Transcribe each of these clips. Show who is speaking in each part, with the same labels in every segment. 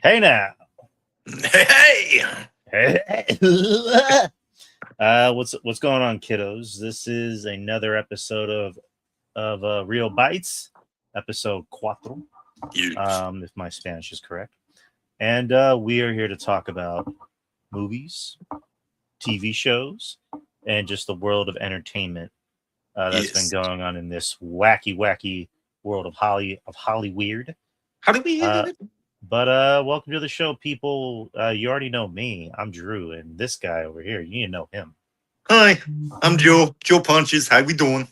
Speaker 1: Hey now.
Speaker 2: Hey,
Speaker 1: Hey. What's going on, kiddos? This is another episode of Real Bites, episode cuatro,
Speaker 2: you.
Speaker 1: if my Spanish is correct. And we are here to talk about movies, TV shows, and just the world of entertainment that's been
Speaker 2: Yes.
Speaker 1: going on in this wacky world of Hollyweird.
Speaker 2: How do we?
Speaker 1: Uh, But welcome to the show, people. You already know me. I'm Drew, and this guy over here, you need to know him.
Speaker 2: Hi, I'm Joe. Joe Punches. How we doing?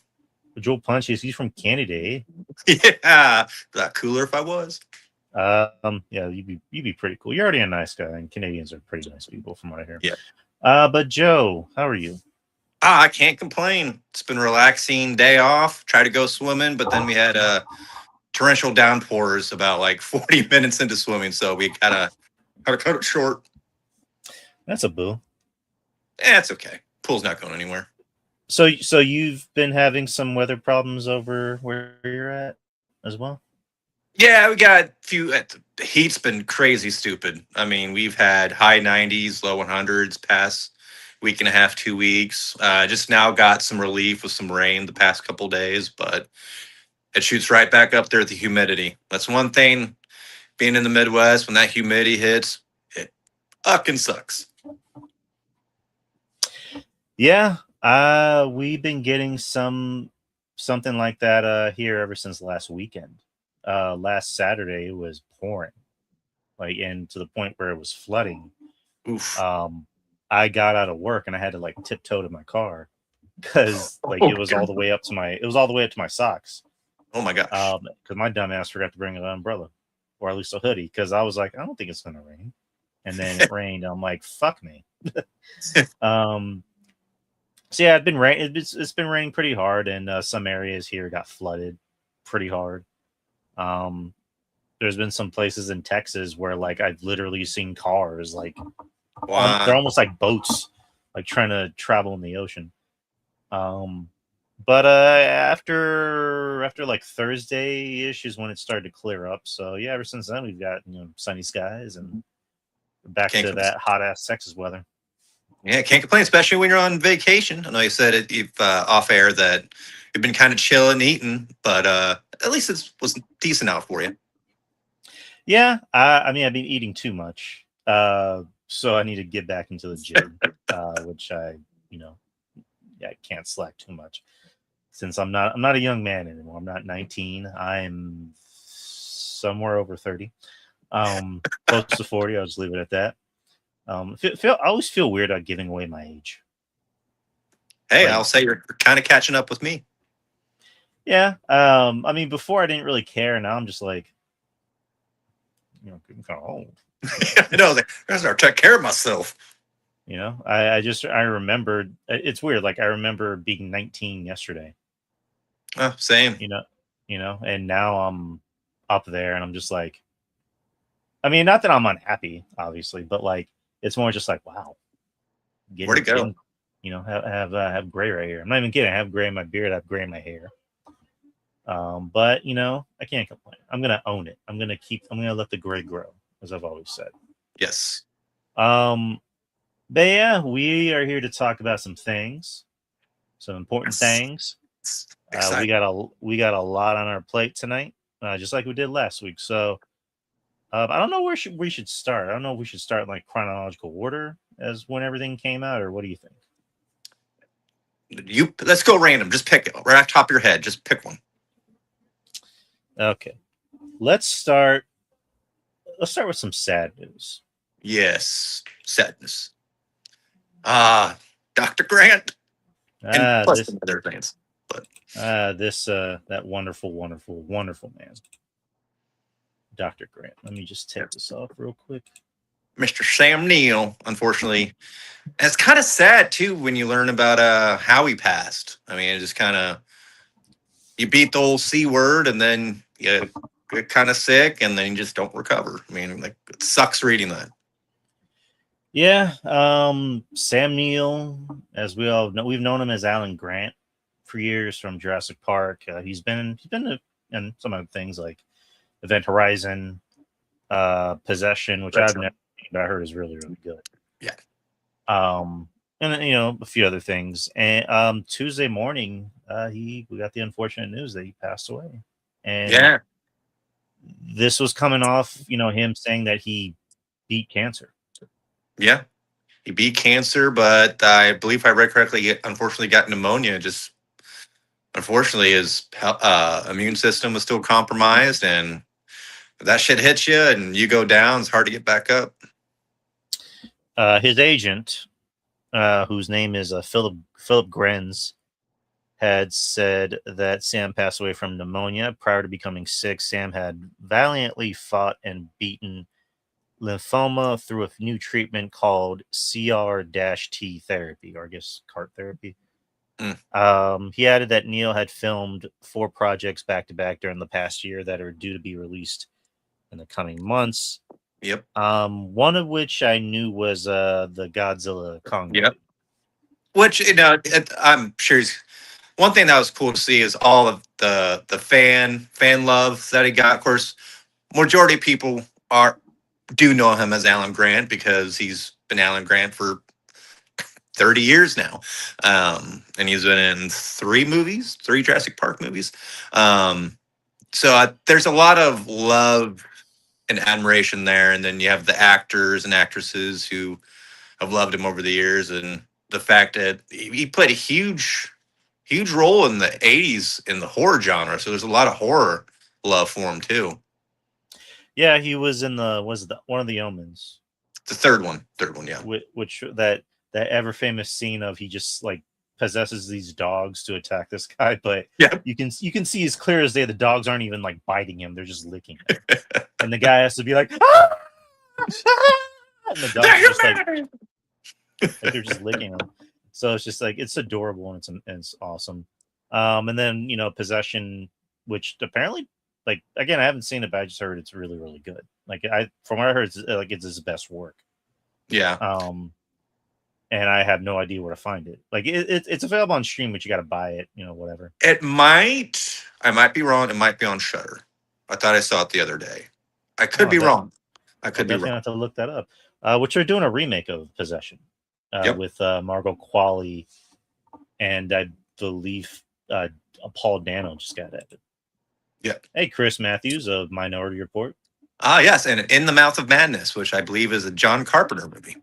Speaker 1: Joel Punches. He's from Canada. Eh?
Speaker 2: Yeah, that cooler if I was.
Speaker 1: Yeah, you'd be pretty cool. You're already a nice guy, and Canadians are pretty nice people, from what I hear.
Speaker 2: Yeah.
Speaker 1: But Joe, how are you?
Speaker 2: I can't complain. It's been a relaxing day off. Tried to go swimming, but then we had torrential downpours about like 40 minutes into swimming, so we had to cut it short.
Speaker 1: That's a boo.
Speaker 2: It's okay. Pool's not going anywhere.
Speaker 1: So you've been having some weather problems over where you're at as well.
Speaker 2: Yeah, we got a few. The heat's been crazy stupid. I mean, we've had high 90s, low 100s past week and a half, 2 weeks. Just now got some relief with some rain the past couple days, but it shoots right back up there at the humidity. That's one thing being in the Midwest, when that humidity hits, it fucking sucks.
Speaker 1: Yeah, we've been getting something like that here ever since last weekend. Last Saturday it was pouring, like, and to the point where it was flooding.
Speaker 2: Oof.
Speaker 1: I got out of work and I had to like tiptoe to my car because like
Speaker 2: Oh,
Speaker 1: it was all the way up to my socks.
Speaker 2: oh my gosh.
Speaker 1: Because my dumb ass forgot to bring an umbrella or at least a hoodie because I was like, I don't think it's gonna rain, and then it rained. I'm like, fuck me. So yeah, it's been raining pretty hard, and some areas here got flooded pretty hard. Um, there's been some places in Texas where like I've literally seen cars like they're
Speaker 2: Wow.
Speaker 1: almost like boats, like trying to travel in the ocean. But after like Thursday ish is when it started to clear up. So yeah, ever since then we've got sunny skies and back
Speaker 2: Can't
Speaker 1: to
Speaker 2: com-
Speaker 1: that hot ass Texas weather.
Speaker 2: Yeah, can't complain, especially when you're on vacation. I know you said it you've, off air that you've been kind of chilling, and eating, but at least it was decent out for you.
Speaker 1: Yeah, I mean I've been eating too much, so I need to get back into the gym, which you know I can't slack too much since I'm not a young man anymore. I'm not 19. I'm somewhere over 30, close to 40. I'll just leave it at that. I always feel weird about giving away my age.
Speaker 2: Hey,
Speaker 1: Like,
Speaker 2: I'll say you're kind of catching up with me.
Speaker 1: yeah, I mean before I didn't really care. Now I'm just like, getting kind of old.
Speaker 2: I know, like, I gotta start taking care of myself.
Speaker 1: I remembered. It's weird. Like I remember being 19 yesterday.
Speaker 2: Oh, same.
Speaker 1: You know, and now I'm up there, and I'm just like, I mean, not that I'm unhappy, obviously, but like it's more just like, wow,
Speaker 2: Where'd it go?
Speaker 1: getting, have gray right here. I'm not even kidding. I have gray in my beard. I have gray in my hair. But I can't complain. I'm gonna own it. I'm gonna let the gray grow, as I've always said.
Speaker 2: Yes.
Speaker 1: Um, but yeah, we are here to talk about some things, some important
Speaker 2: Yes.
Speaker 1: things.
Speaker 2: It's
Speaker 1: We
Speaker 2: exciting.
Speaker 1: got a lot on our plate tonight, just like we did last week. So I don't know where we should start. I don't know if we should start in like chronological order as when everything came out, or what do you think?
Speaker 2: Let's go random. Just pick it right off the top of your head. Just pick one.
Speaker 1: Okay, let's start. Let's start with some sad news.
Speaker 2: Yes. Sadness. Dr. Grant. And
Speaker 1: Ah,
Speaker 2: plus
Speaker 1: this
Speaker 2: some other things. But
Speaker 1: this that wonderful man, Dr. Grant. Let me just take this off real quick.
Speaker 2: Mr. Sam Neill, unfortunately. And it's kind of sad too when you learn about how he passed. I mean, it just kind of you beat the old C word and then you get kind of sick and then you just don't recover. I mean, like it sucks reading that.
Speaker 1: Yeah, Sam Neill, as we all know, we've known him as Alan Grant for years from Jurassic Park. He's been in some other things like Event Horizon. Possession, which I've never seen, but I heard is really, really good.
Speaker 2: Yeah.
Speaker 1: And then, a few other things. And Tuesday morning, we got the unfortunate news that he passed away. And this was coming off, him saying that he beat cancer.
Speaker 2: Yeah. He beat cancer, but I believe if I read correctly, he unfortunately got pneumonia. Just unfortunately, his immune system was still compromised, and if that shit hits you and you go down, it's hard to get back up.
Speaker 1: His agent, whose name is Philip Grenz, had said that Sam passed away from pneumonia. Prior to becoming sick, Sam had valiantly fought and beaten lymphoma through a new treatment called CR-T therapy, or I guess CART therapy. He added that Neill had filmed 4 projects back to back during the past year that are due to be released in the coming months.
Speaker 2: Yep.
Speaker 1: One of which I knew was the Godzilla Kong.
Speaker 2: Yep. Which I'm sure one thing that was cool to see is all of the fan love that he got. Of course, majority of people do know him as Alan Grant because he's been Alan Grant for 30 years now. And he's been in 3 Jurassic Park movies. So there's a lot of love and admiration there. And then you have the actors and actresses who have loved him over the years. And the fact that he played a huge role in the 80s in the horror genre. So there's a lot of horror love for him too.
Speaker 1: Yeah, he was in one of the Omens.
Speaker 2: The third one, yeah.
Speaker 1: Which that ever famous scene of he just like possesses these dogs to attack this guy, but you can see as clear as day the dogs aren't even like biting him; they're just licking him, and the guy has to be like, ah! And the dogs just like they're just licking him. So it's just like it's adorable and it's awesome. And then Possession, which apparently, like, again, I haven't seen it, but I just heard it's really, really good. Like from what I heard, it's his best work.
Speaker 2: Yeah.
Speaker 1: And I have no idea where to find it. Like it's available on stream, but you got to buy it, whatever.
Speaker 2: I might be wrong. It might be on Shudder. I thought I saw it the other day. I could be wrong. I could be wrong.
Speaker 1: Have to look that up. Which they're doing a remake of Possession with Margot Qualley, and I believe Paul Dano just got added.
Speaker 2: Yeah.
Speaker 1: Hey, Chris Matthews of Minority Report.
Speaker 2: Yes, and In the Mouth of Madness, which I believe is a John Carpenter movie.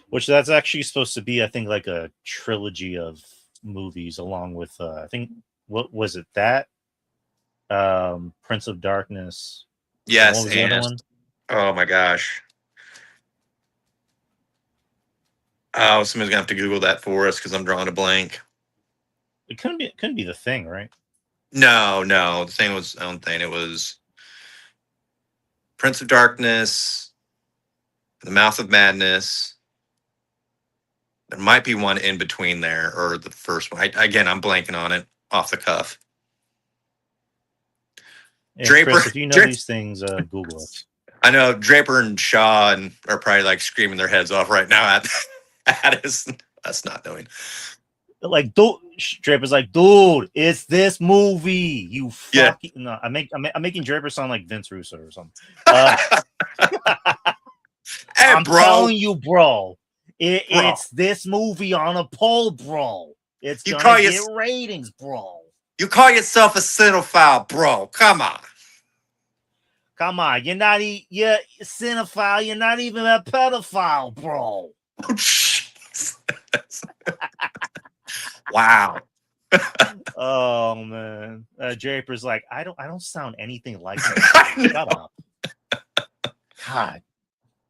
Speaker 1: Which that's actually supposed to be, I think, like a trilogy of movies, along with I think what was it that Prince of Darkness.
Speaker 2: Yes,
Speaker 1: what was the other one?
Speaker 2: Oh my gosh. Oh, somebody's gonna have to Google that for us because I'm drawing a blank.
Speaker 1: It couldn't be The Thing, right?
Speaker 2: No. The Thing was I don't think it was Prince of Darkness, The Mouth of Madness. There might be one in between there, or the first one. I'm blanking on it off the cuff.
Speaker 1: Yeah, Draper, Chris, if you know these things, Google it.
Speaker 2: I know Draper and Shaw are probably like screaming their heads off right now at us not knowing.
Speaker 1: Like, Draper's like, dude, it's this movie. You fucking no. I'm making Draper sound like Vince Russo or something.
Speaker 2: Hey,
Speaker 1: I'm telling you, bro. It's this movie on a poll, bro. It's gonna get ratings, bro.
Speaker 2: You call yourself a cinephile, bro. Come on. You're
Speaker 1: you're a cinephile. You're not even a pedophile, bro.
Speaker 2: Wow.
Speaker 1: Oh man. Draper's like, I don't sound anything like that. Shut up. God.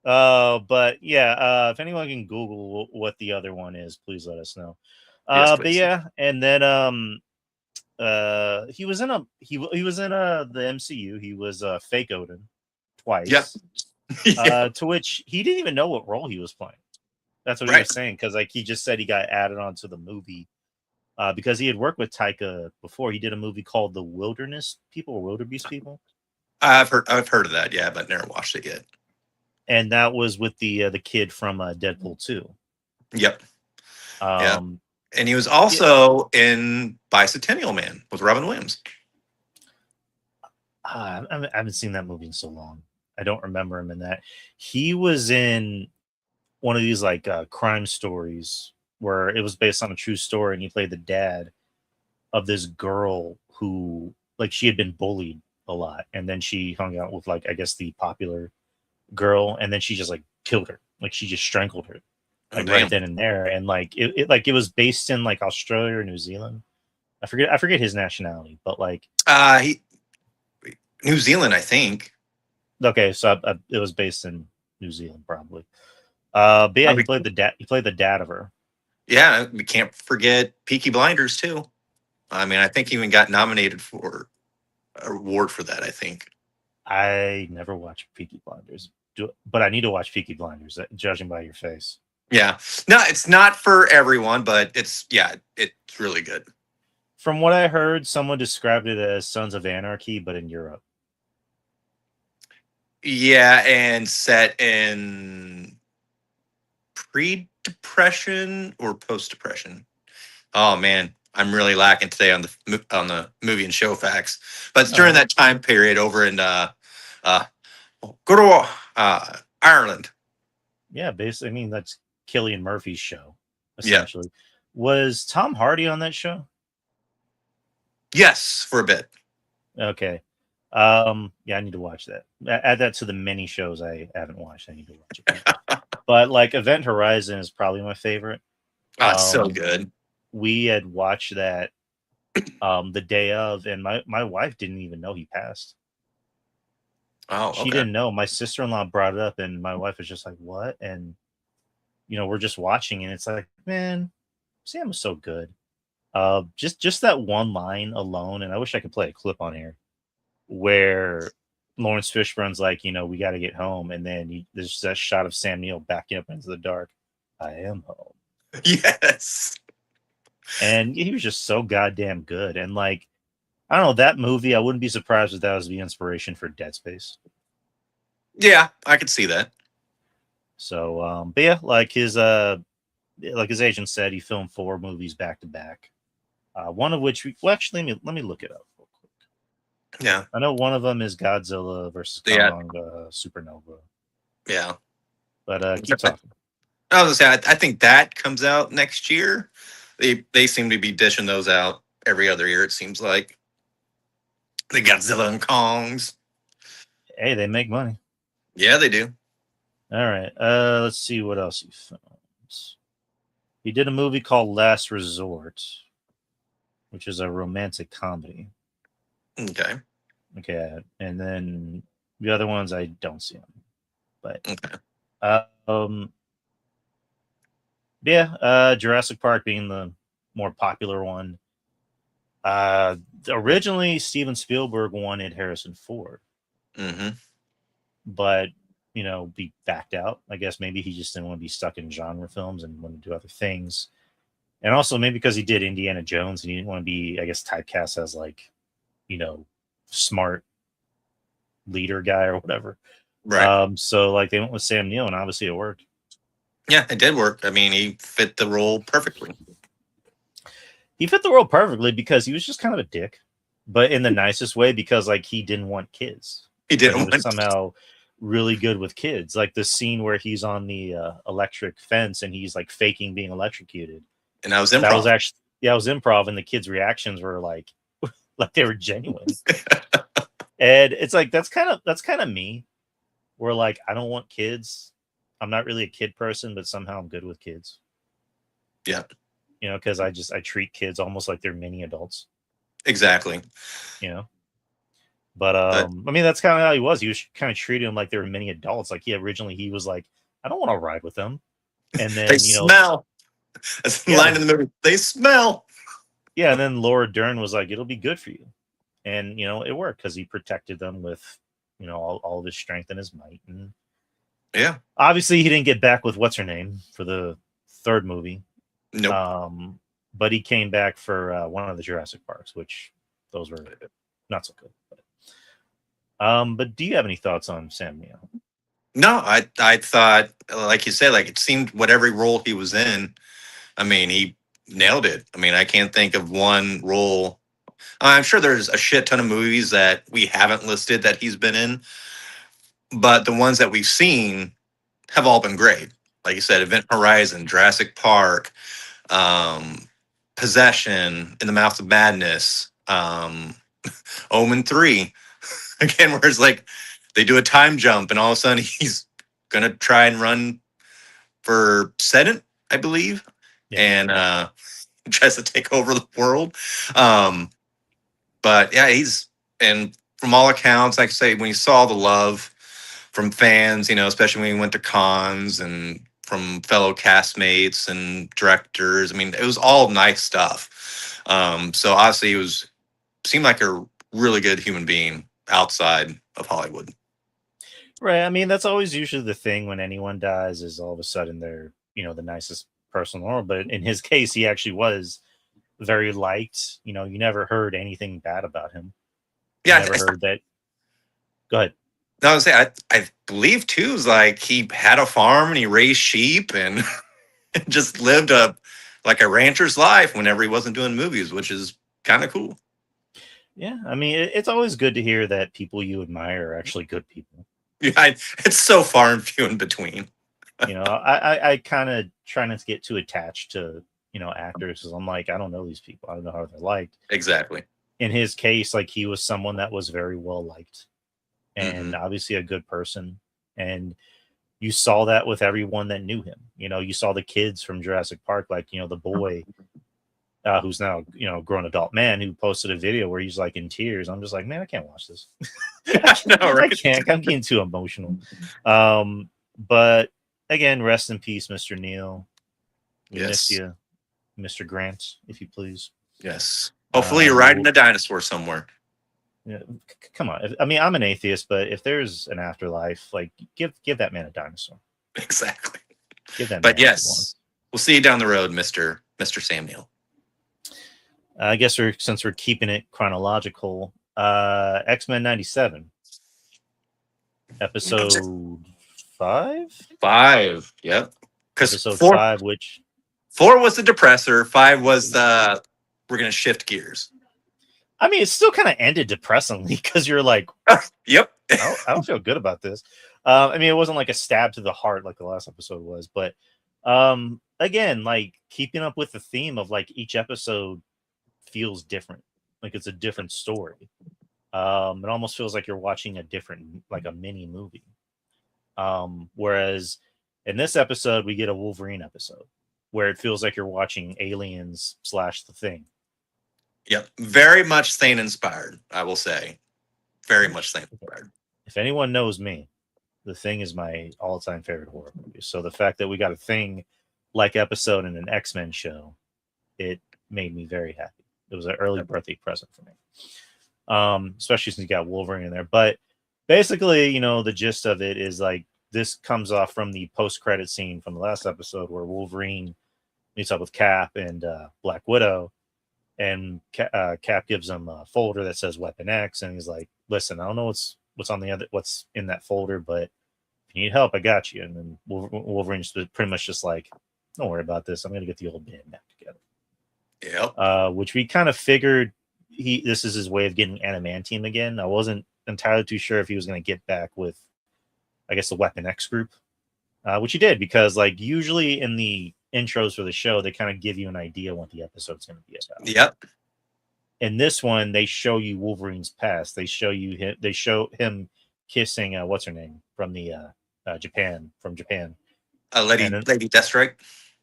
Speaker 1: But yeah, if anyone can Google what the other one is, please let us know.
Speaker 2: Yes,
Speaker 1: but yeah, and then he was in the MCU. He was fake Odin twice.
Speaker 2: Yep.
Speaker 1: To which he didn't even know what role he was playing. That's what he was saying, because like he just said he got added onto the movie because he had worked with Taika before. He did a movie called The Wilderness People or Wildebeest People.
Speaker 2: I've heard of that, yeah, but never watched it yet.
Speaker 1: And that was with the kid from Deadpool 2.
Speaker 2: Yep. And he was also in Bicentennial Man with Robin Williams.
Speaker 1: I haven't seen that movie in so long. I don't remember him in that. He was in one of these like crime stories where it was based on a true story, and he played the dad of this girl who, like, she had been bullied a lot, and then she hung out with, like, I guess the popular girl, and then she just like killed her, like she just strangled her,
Speaker 2: Oh
Speaker 1: like right
Speaker 2: damn.
Speaker 1: then and there. And like it was based in like Australia or New Zealand. I forget his nationality, but like
Speaker 2: He New Zealand, I think.
Speaker 1: okay, so it was based in New Zealand probably. But yeah,
Speaker 2: Probably.
Speaker 1: he played the dad of her.
Speaker 2: Yeah, we can't forget Peaky Blinders too. I mean, I think he even got nominated for an award for that. I think.
Speaker 1: I never watched Peaky Blinders, but I need to watch Peaky Blinders, judging by your face.
Speaker 2: Yeah, no, it's not for everyone, but it's really good.
Speaker 1: From what I heard, someone described it as Sons of Anarchy, but in Europe.
Speaker 2: Yeah, and set in pre-depression or post-depression. Oh man, I'm really lacking today on the movie and show facts. But it's during that time period over in uh good old Ireland.
Speaker 1: Yeah, basically, I mean that's Cillian Murphy's show,
Speaker 2: Yeah.
Speaker 1: essentially. Was Tom Hardy on that show?
Speaker 2: Yes, for a bit.
Speaker 1: Okay. Yeah, I need to watch that. Add that to the many shows I haven't watched. I need to watch it. But like Event Horizon is probably my favorite.
Speaker 2: Oh, it's so good.
Speaker 1: We had watched that the day of, and my wife didn't even know he passed.
Speaker 2: Oh,
Speaker 1: She
Speaker 2: okay.
Speaker 1: didn't know. My sister-in-law brought it up, and my wife was just like, "What?" And we're just watching, and it's like, man, Sam was so good. Just that one line alone, and I wish I could play a clip on here where Lawrence Fishburne's like, we got to get home, and then there's that shot of Sam Neill backing up into the dark. I am home.
Speaker 2: Yes.
Speaker 1: And he was just so goddamn good. And like, I don't know, that movie, I wouldn't be surprised if that was the inspiration for Dead Space.
Speaker 2: Yeah, I could see that.
Speaker 1: So, but yeah, like his agent said, he filmed 4 movies back to back. One of which, actually, let me look it up real quick.
Speaker 2: Yeah.
Speaker 1: I know one of them is Godzilla versus
Speaker 2: Yeah.
Speaker 1: Kong, Supernova.
Speaker 2: Yeah.
Speaker 1: But keep talking.
Speaker 2: I was gonna say, I think that comes out next year. They seem to be dishing those out every other year. It seems like the Godzilla and Kongs.
Speaker 1: Hey, they make money.
Speaker 2: Yeah, they do.
Speaker 1: All right. Let's see what else he filmed. He did a movie called Last Resort, which is a romantic comedy.
Speaker 2: Okay.
Speaker 1: Okay, and then the other ones I don't see them, but
Speaker 2: Okay.
Speaker 1: yeah, Jurassic Park being the more popular one. Originally Steven Spielberg wanted Harrison Ford,
Speaker 2: Mm-hmm.
Speaker 1: but he backed out. I guess maybe he just didn't want to be stuck in genre films and want to do other things. And also maybe because he did Indiana Jones and he didn't want to be, I guess, typecast as like, smart leader guy or whatever.
Speaker 2: Right.
Speaker 1: So like they went with Sam Neill, and obviously it worked.
Speaker 2: Yeah, it did work. I mean, he fit the role perfectly.
Speaker 1: He fit the role perfectly because he was just kind of a dick, but in the nicest way, because like he didn't want kids.
Speaker 2: He
Speaker 1: But he
Speaker 2: didn't
Speaker 1: was
Speaker 2: want.
Speaker 1: somehow really good with kids. Like the scene where he's on the electric fence and he's like faking being electrocuted.
Speaker 2: And that was improv.
Speaker 1: That was actually, yeah, it was improv, and the kids' reactions were like they were genuine. And it's like that's kind of me. Where like I don't want kids. I'm not really a kid person, but somehow I'm good with kids.
Speaker 2: Yeah.
Speaker 1: Because I treat kids almost like they're mini adults.
Speaker 2: Exactly.
Speaker 1: But I mean that's kind of how he was. He was kind of treating them like they were mini adults. Like originally he was like, I don't want to ride with them. And then
Speaker 2: they smell. That's the line in the movie. They smell.
Speaker 1: Yeah, and then Laura Dern was like, it'll be good for you. And it worked because he protected them with all of his strength and his might. And
Speaker 2: yeah,
Speaker 1: obviously he didn't get back with what's her name for the 3rd movie.
Speaker 2: Nope.
Speaker 1: But he came back for one of the Jurassic Parks, which those were not so good. But do you have any thoughts on Sam Neill?
Speaker 2: No, I thought, like you said, like it seemed what every role he was in, I mean, he nailed it. I mean, I can't think of one role. I'm sure there's a shit ton of movies that we haven't listed that he's been in, but the ones that we've seen have all been great. Like you said, Event Horizon, Jurassic Park, um, Possession, In the Mouth of Madness, Omen 3. Again, where it's like they do a time jump and all of a sudden he's gonna try and run for Senate, I believe,
Speaker 1: Yeah.
Speaker 2: and tries to take over the world. Um, but yeah, and from all accounts, like I say, when you saw the love from fans, especially when he went to cons and from fellow castmates and directors. I mean, it was all nice stuff. So obviously, seemed like a really good human being outside of Hollywood.
Speaker 1: Right. I mean, that's always usually the thing when anyone dies is all of a sudden they're, the nicest person in the world. But in his case, he actually was very liked. You never heard anything bad about him. You
Speaker 2: Yeah,
Speaker 1: never heard that. Go ahead.
Speaker 2: no, I was saying, I believe too is like he had a farm and he raised sheep and just lived like a rancher's life whenever he wasn't doing movies, which is kind of cool.
Speaker 1: Yeah. I mean, it's always good to hear that people you admire are actually good people.
Speaker 2: Yeah, it's so far and few in between.
Speaker 1: I kind of try not to get too attached to, actors because I'm like, I don't know these people. I don't know how they're liked.
Speaker 2: Exactly.
Speaker 1: In his case, like he was someone that was very well liked
Speaker 2: Hmm.
Speaker 1: and obviously a good person. And you saw that with everyone that knew him. You saw the kids from Jurassic Park, like, the boy who's now, a grown adult man who posted a video where he's like in tears. I'm just like, man, I can't watch this.
Speaker 2: I know,
Speaker 1: I
Speaker 2: right?
Speaker 1: can't. I'm getting too emotional. But again, rest in peace, Mr. Neill. We miss
Speaker 2: Yes.
Speaker 1: you, Mr. Grant, if you please.
Speaker 2: Yes. Hopefully you're riding a dinosaur somewhere.
Speaker 1: Yeah, come on. I mean, I'm an atheist, but if there's an afterlife, like give that man a dinosaur.
Speaker 2: Exactly.
Speaker 1: Give that man
Speaker 2: But
Speaker 1: what he wants.
Speaker 2: yes, we'll see you down the road, Mr. Sam Neill.
Speaker 1: I guess since we're keeping it chronological, X-Men 97, episode 5?
Speaker 2: 5. Yep. Because
Speaker 1: Episode
Speaker 2: four
Speaker 1: 5, which
Speaker 2: 4 was the depressor, 5 was the we're gonna shift gears.
Speaker 1: I mean, it still kind of ended depressingly because you're like,
Speaker 2: Yep.
Speaker 1: I don't feel good about this. I mean, it wasn't like a stab to the heart like the last episode was, but again, like keeping up with the theme of like each episode feels different. Like it's a different story. It almost feels like you're watching a different, like a mini movie. Whereas in this episode, we get a Wolverine episode where it feels like you're watching Aliens / The Thing.
Speaker 2: Yep. Very much Thane inspired, I will say. Very much Thane inspired.
Speaker 1: If anyone knows me, The Thing is my all-time favorite horror movie. So the fact that we got a Thing like episode in an X-Men show, it made me very happy. It was an early birthday present for me. Especially since you got Wolverine in there. But basically, the gist of it is like this comes off from the post-credit scene from the last episode where Wolverine meets up with Cap and Black Widow, and Cap gives him a folder that says Weapon X, and he's like, "Listen, I don't know what's in that folder, but if you need help, I got you." And then Wolverine's pretty much just like, "Don't worry about this. I'm gonna get the old band back together."
Speaker 2: Yep.
Speaker 1: Which we kind of figured this is his way of getting Adamantium again. I wasn't entirely too sure if he was going to get back with, I guess, the Weapon X group, which he did because, like, usually in the intros for the show, they kind of give you an idea what the episode's going to be about.
Speaker 2: Yep.
Speaker 1: In this one, they show you Wolverine's past. They show him kissing what's her name from the Japan.
Speaker 2: Lady Deathstrike.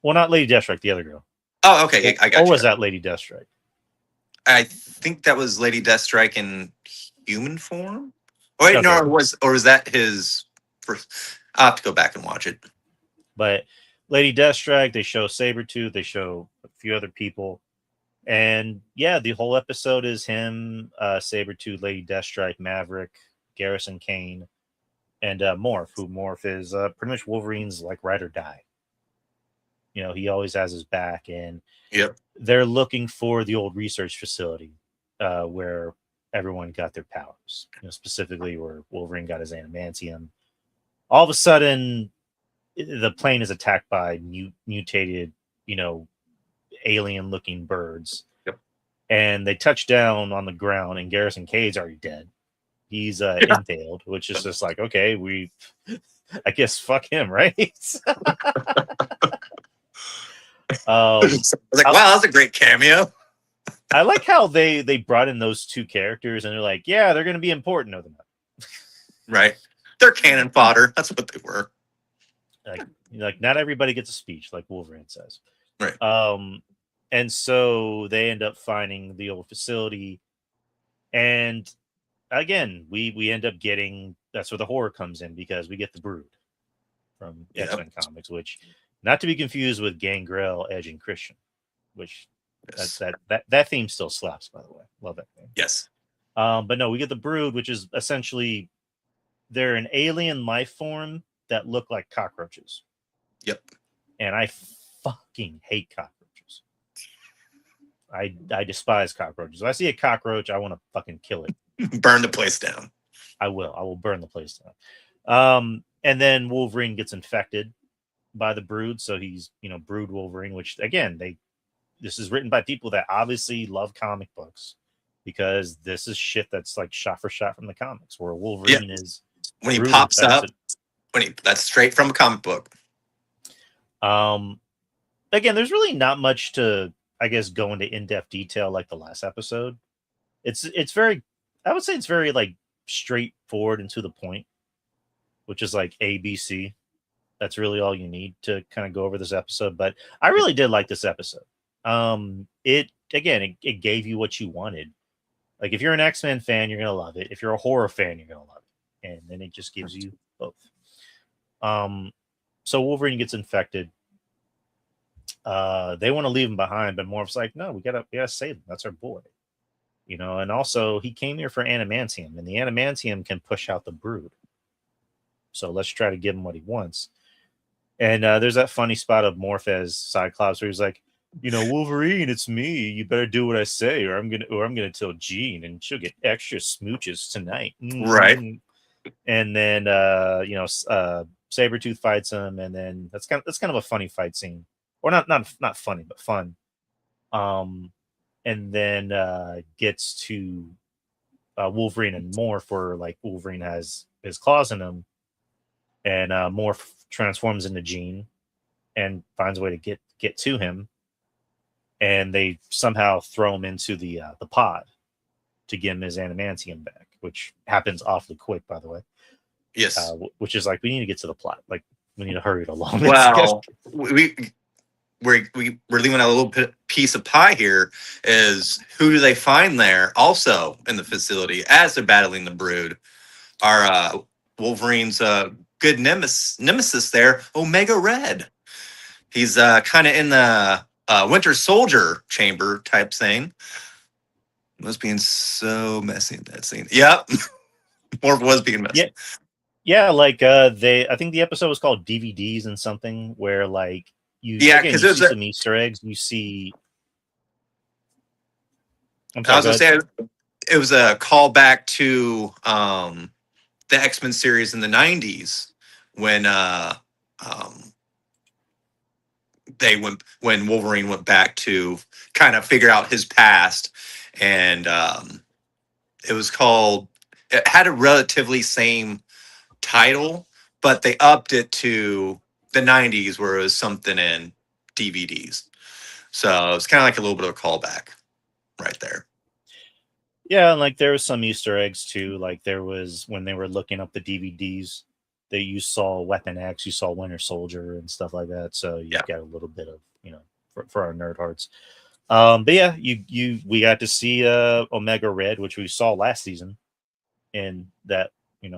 Speaker 1: Well, not Lady Deathstrike, the other girl.
Speaker 2: Oh, okay. I got
Speaker 1: or
Speaker 2: you.
Speaker 1: was that Lady Deathstrike?
Speaker 2: I think that was Lady Deathstrike in human form. Oh, wait, no, was that his first? I'll have to go back and watch it.
Speaker 1: But Lady Deathstrike, they show Sabretooth, they show a few other people. And yeah, the whole episode is him, Sabretooth, Lady Deathstrike, Maverick, Garrison Kane, and Morph, who Morph is pretty much Wolverine's like ride or die. He always has his back, and they're looking for the old research facility where everyone got their powers, specifically where Wolverine got his adamantium. All of a sudden, the plane is attacked by mutated, alien-looking birds.
Speaker 2: Yep.
Speaker 1: And they touch down on the ground, and Garrison Cade's already dead. He's impaled, which is just like, okay, I guess fuck him, right?
Speaker 2: I was like, wow, that's a great cameo.
Speaker 1: I like how they brought in those two characters, and they're like, yeah, they're going to be important. No, they're not.
Speaker 2: Right. They're cannon fodder. That's what they were.
Speaker 1: Like not everybody gets a speech, like Wolverine says.
Speaker 2: Right.
Speaker 1: And so they end up finding the old facility, and again, we end up getting, that's where the horror comes in, because we get the Brood from X-Men comics, which not to be confused with Gangrel, Edge, and Christian, which that theme still slaps, by the way. Love that theme.
Speaker 2: Yes.
Speaker 1: But no, we get the Brood, which is essentially, they're an alien life form that look like cockroaches.
Speaker 2: Yep.
Speaker 1: And I fucking hate cockroaches. I despise cockroaches. If I see a cockroach, I want to fucking kill it.
Speaker 2: Burn the place down.
Speaker 1: I will burn the place down. And then Wolverine gets infected by the Brood, so he's, Brood Wolverine, which again, this is written by people that obviously love comic books, because this is shit that's like shot for shot from the comics, where Wolverine is
Speaker 2: when he pops up. That's straight from a comic book.
Speaker 1: Again, there's really not much to, I guess, go into in-depth detail like the last episode. It's very, I would say it's very like straightforward and to the point, which is like ABC. That's really all you need to kind of go over this episode. But I really did like this episode. It gave you what you wanted. Like if you're an X-Men fan, you're gonna love it. If you're a horror fan, you're gonna love it. And then it just gives you both. So Wolverine gets infected. They want to leave him behind, but Morph's like, no, we gotta save him. That's our boy. And also he came here for adamantium, and the adamantium can push out the Brood. So let's try to give him what he wants. And there's that funny spot of Morph as Cyclops where he's like, Wolverine, it's me. You better do what I say, or I'm gonna tell Jean, and she'll get extra smooches tonight. Mm-hmm.
Speaker 2: Right.
Speaker 1: And then Sabretooth fights him, and then that's kind of a funny fight scene, or not funny, but fun. And then gets to Wolverine and Morph, where like Wolverine has his claws in him, and Morph transforms into Jean and finds a way to get to him, and they somehow throw him into the pod to give him his adamantium back, which happens awfully quick, by the way.
Speaker 2: Yes.
Speaker 1: Which is like, we need to get to the plot. Like, we need to hurry it along.
Speaker 2: Well, we're leaving a little piece of pie here. Is who do they find there also in the facility as they're battling the Brood? Our Wolverine's good nemesis there, Omega Red. He's kind of in the Winter Soldier chamber type thing. It was being so messy in that scene. Yep. Morph was being messy.
Speaker 1: Yeah, like I think the episode was called DVDs and something, where like you see some Easter eggs. You see,
Speaker 2: I was gonna say it was a callback to the X-Men series in the 90s when when Wolverine went back to kind of figure out his past, and it had a relatively same title, but they upped it to the 90s where it was something in DVDs. So it's kind of like a little bit of a callback right there.
Speaker 1: Yeah, and like there was some Easter eggs too. Like there was, when they were looking up the DVDs, that you saw Weapon X, you saw Winter Soldier and stuff like that. So you got a little bit of, for our nerd hearts. But yeah, we got to see Omega Red, which we saw last season in that,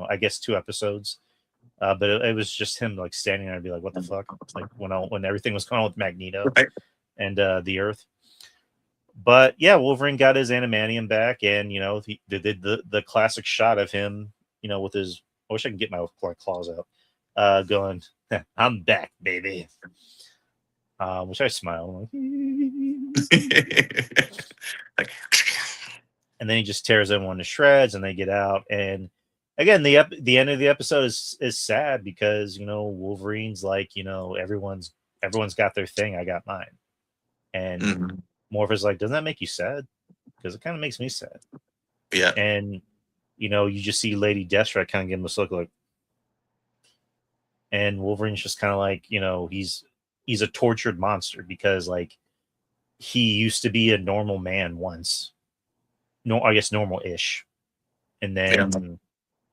Speaker 1: I guess 2 episodes. But it was just him like standing there and be like, what the fuck? Like when everything was going on with Magneto and the Earth. But yeah, Wolverine got his adamantium back, and he did the classic shot of him, with his, I wish I could get my claws out, going, I'm back, baby. Which I smile. Like, and then he just tears everyone to shreds, and they get out. And again, the end of the episode is sad, because Wolverine's like, everyone's got their thing, I got mine. And Morph is like, doesn't that make you sad? Because it kind of makes me sad.
Speaker 2: Yeah.
Speaker 1: And you just see Lady Deathstrike kind of give him this look like, and Wolverine's just kind of like, he's a tortured monster because like he used to be a normal man once, no, I guess normal-ish, and then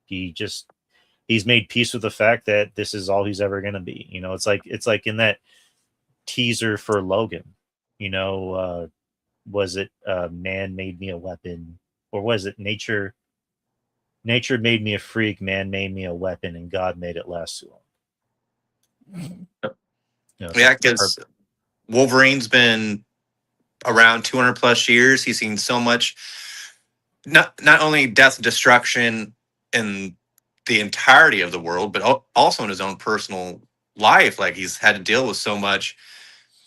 Speaker 1: he's made peace with the fact that this is all he's ever gonna be. It's like in that teaser for Logan, was it man made me a weapon, or was it nature made me a freak, man made me a weapon, and God made it last too long.
Speaker 2: Yeah, because Wolverine's been around 200 plus years. He's seen so much, not only death and destruction in the entirety of the world, but also in his own personal life. Like he's had to deal with so much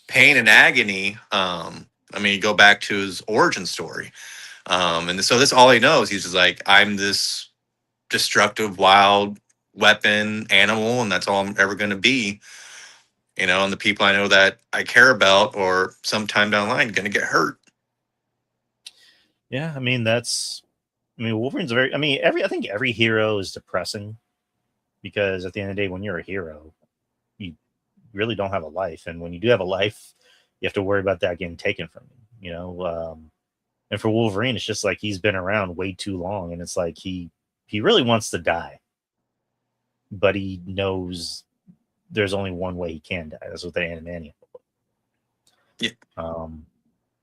Speaker 2: pain and agony. I mean, you go back to his origin story. And so this all he knows. He's just like, I'm this destructive, wild weapon animal, and that's all I'm ever going to be. And the people I know that I care about, or sometime down the line, going to get hurt.
Speaker 1: Yeah, Wolverine's I think every hero is depressing, because at the end of the day, when you're a hero, you really don't have a life, and when you do have a life, you have to worry about that getting taken from you. And for Wolverine, it's just like he's been around way too long, and it's like he really wants to die, but he knows there's only one way he can die. That's what the Animaniac.
Speaker 2: Yeah.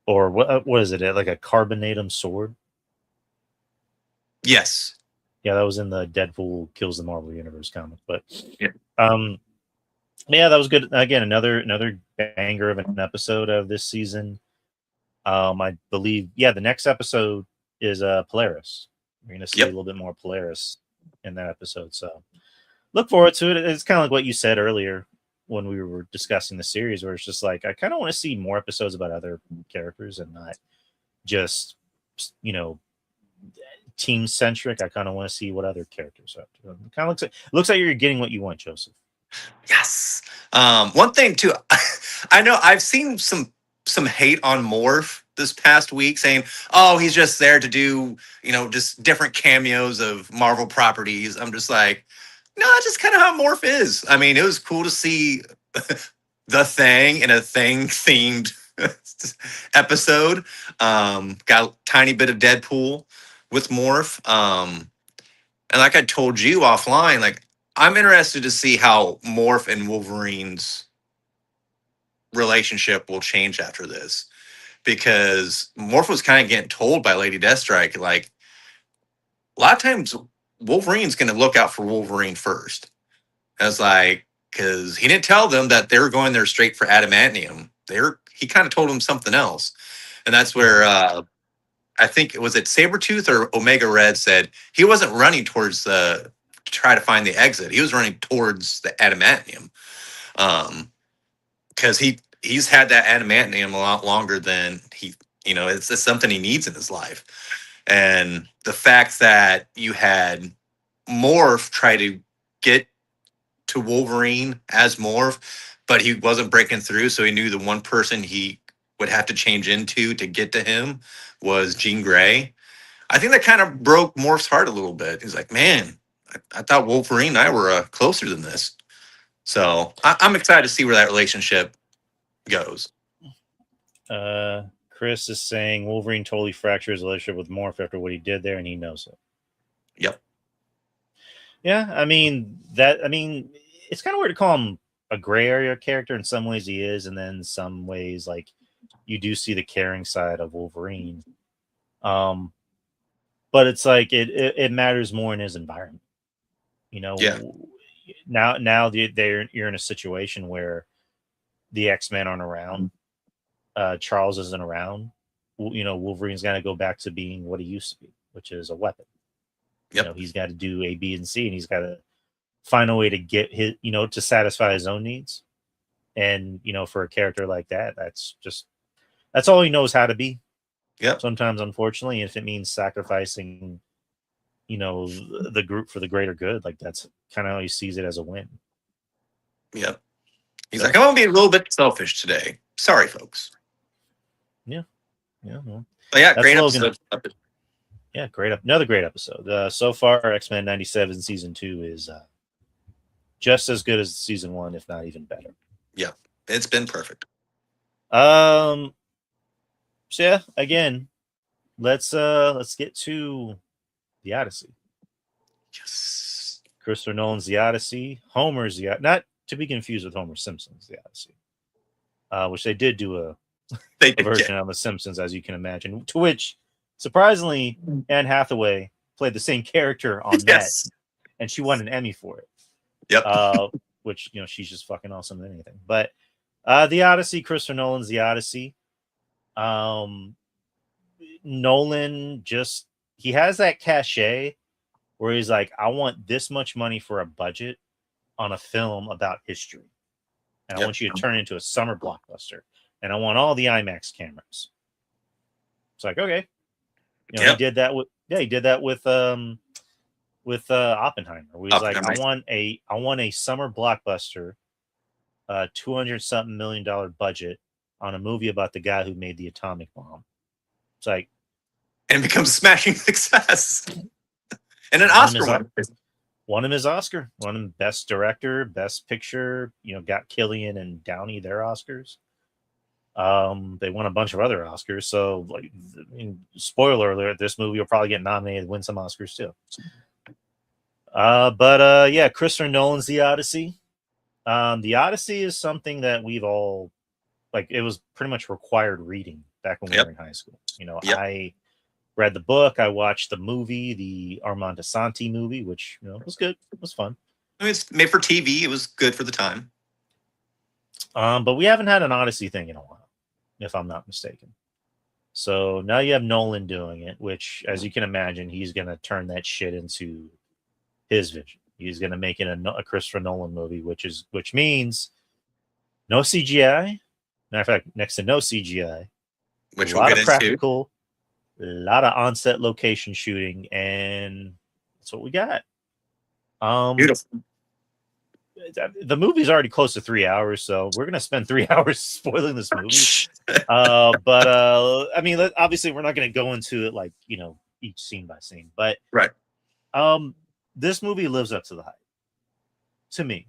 Speaker 1: Or what is it? Like a carbonatum sword?
Speaker 2: Yes.
Speaker 1: Yeah, that was in the Deadpool Kills the Marvel Universe comic. But
Speaker 2: yeah,
Speaker 1: that was good. Again, another banger of an episode of this season. I believe, the next episode is Polaris. We're going to see a little bit more Polaris in that episode. So look forward to it. It's kind of like what you said earlier when we were discussing the series, where it's just like, I kind of want to see more episodes about other characters and not just, team centric. I kind of want to see what other characters are up to. It kind of looks like you're getting what you want, Joseph.
Speaker 2: Yes. One thing too, I know I've seen some hate on Morph this past week, saying, "Oh, he's just there to do, just different cameos of Marvel properties." I'm just like, no, that's just kind of how Morph is. I mean, it was cool to see the Thing in a Thing themed episode. Got a tiny bit of Deadpool with Morph. And like I told you offline, like I'm interested to see how Morph and Wolverine's relationship will change after this, because Morph was kind of getting told by Lady Deathstrike, like a lot of times Wolverine's going to look out for Wolverine first. And it's like, because he didn't tell them that they were going there straight for adamantium. He kind of told them something else. And that's where I think it was Sabretooth or Omega Red said he wasn't running towards to try to find the exit. He was running towards the adamantium. Because he's had that adamantium a lot longer than it's something he needs in his life. And the fact that you had Morph try to get to Wolverine as Morph, but he wasn't breaking through, so he knew the one person he would have to change into to get to him was Jean Grey. I think that kind of broke Morph's heart a little bit. He's like, man, I thought Wolverine and I were closer than this. So I'm excited to see where that relationship goes.
Speaker 1: Chris is saying Wolverine totally fractured his relationship with Morph after what he did there, and he knows it.
Speaker 2: Yep.
Speaker 1: Yeah, it's kind of weird to call him a gray area character. In some ways he is, and then in some ways, like, you do see the caring side of Wolverine. But it's like it matters more in his environment.
Speaker 2: Yeah.
Speaker 1: Now you're in a situation where the X-Men aren't around. Charles isn't around. Wolverine's got to go back to being what he used to be, which is a weapon.
Speaker 2: Yep.
Speaker 1: He's got to do A, B, and C, and he's got to find a way to get his, to satisfy his own needs. And for a character like that, that's all he knows how to be.
Speaker 2: Yep.
Speaker 1: Sometimes, unfortunately, if it means sacrificing, the group for the greater good, like that's kind of how he sees it as a win.
Speaker 2: Yep. He's like, I'm gonna be a little bit selfish today. Sorry, folks.
Speaker 1: Yeah. Well,
Speaker 2: but yeah, great episode.
Speaker 1: Yeah, another great episode. So far, X-Men 97 season 2 is just as good as season 1, if not even better.
Speaker 2: Yeah, it's been perfect.
Speaker 1: So yeah, again, let's get to the Odyssey.
Speaker 2: Yes.
Speaker 1: Christopher Nolan's The Odyssey. Homer's the not to be confused with Homer Simpson's The Odyssey, which they did do a version on The Simpsons, as you can imagine. To which, surprisingly, Anne Hathaway played the same character on that, and she won an Emmy for it.
Speaker 2: Yep.
Speaker 1: Which, you know, she's just fucking awesome than anything. But The Odyssey, Christopher Nolan's The Odyssey. Nolan he has that cachet where he's like, I want this much money for a budget on a film about history. And I want you to turn it into a summer blockbuster. And I want all the IMAX cameras. It's like, okay. You know, he did that with Oppenheimer, where he's like, I want a summer blockbuster, $200-something million budget on a movie about the guy who made the atomic bomb. It's like,
Speaker 2: and it becomes a smashing success. And an Oscar one.
Speaker 1: Won him his Oscar. Won him Best Director, Best Picture. You know, got Killian and Downey their Oscars. They won a bunch of other Oscars. So, like, I mean, spoiler alert, this movie will probably get nominated, win some Oscars too. Yeah, Christopher Nolan's The Odyssey. The Odyssey is something that we've all, like, it was pretty much required reading back when we were in high school. You know, I read the book, I watched the movie, the Armando Santi movie, which, you know, was good. It was fun.
Speaker 2: I mean, it's made for TV. It was good for the time.
Speaker 1: But we haven't had an Odyssey thing in a while, if I'm not mistaken. So now you have Nolan doing it, which, as you can imagine, he's going to turn that shit into his vision. He's going to make it a Christopher Nolan movie, which means no CGI. Matter of fact, next to no CGI.
Speaker 2: Which
Speaker 1: a lot of practical, a lot of on-set location shooting, and that's what we got.
Speaker 2: Beautiful.
Speaker 1: The movie's already close to 3 hours, so we're gonna spend 3 hours spoiling this movie. I mean, obviously, we're not gonna go into it like, you know, each scene by scene, but this movie lives up to the hype. To me,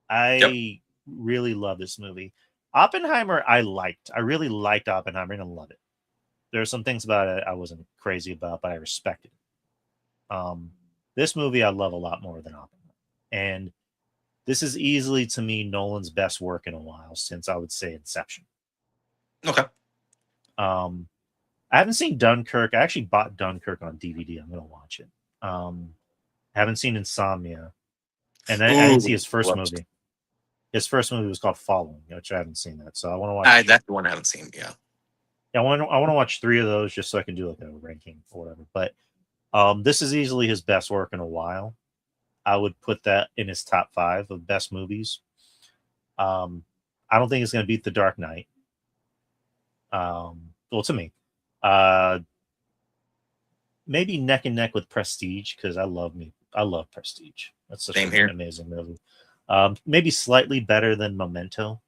Speaker 1: I really love this movie. Oppenheimer, I really liked Oppenheimer, and I love it. There are some things about it I wasn't crazy about, but I respected it. This movie I love a lot more than Oppenheimer, and this is easily, to me, Nolan's best work in a while, since I would say Inception.
Speaker 2: Okay.
Speaker 1: I haven't seen Dunkirk. I actually bought Dunkirk on DVD. I'm gonna watch it. I haven't seen Insomnia, and I didn't see his first movie. His first movie was called Following, which I haven't seen that, so I want to watch.
Speaker 2: That's the one I haven't seen. Yeah,
Speaker 1: I want to watch 3 of those just so I can do like a ranking or whatever. But this is easily his best work in a while. I would put that in his top 5 of best movies. I don't think it's going to beat The Dark Knight. Well, to me, maybe neck and neck with Prestige, because I love Prestige. That's such an amazing movie. Maybe slightly better than Memento,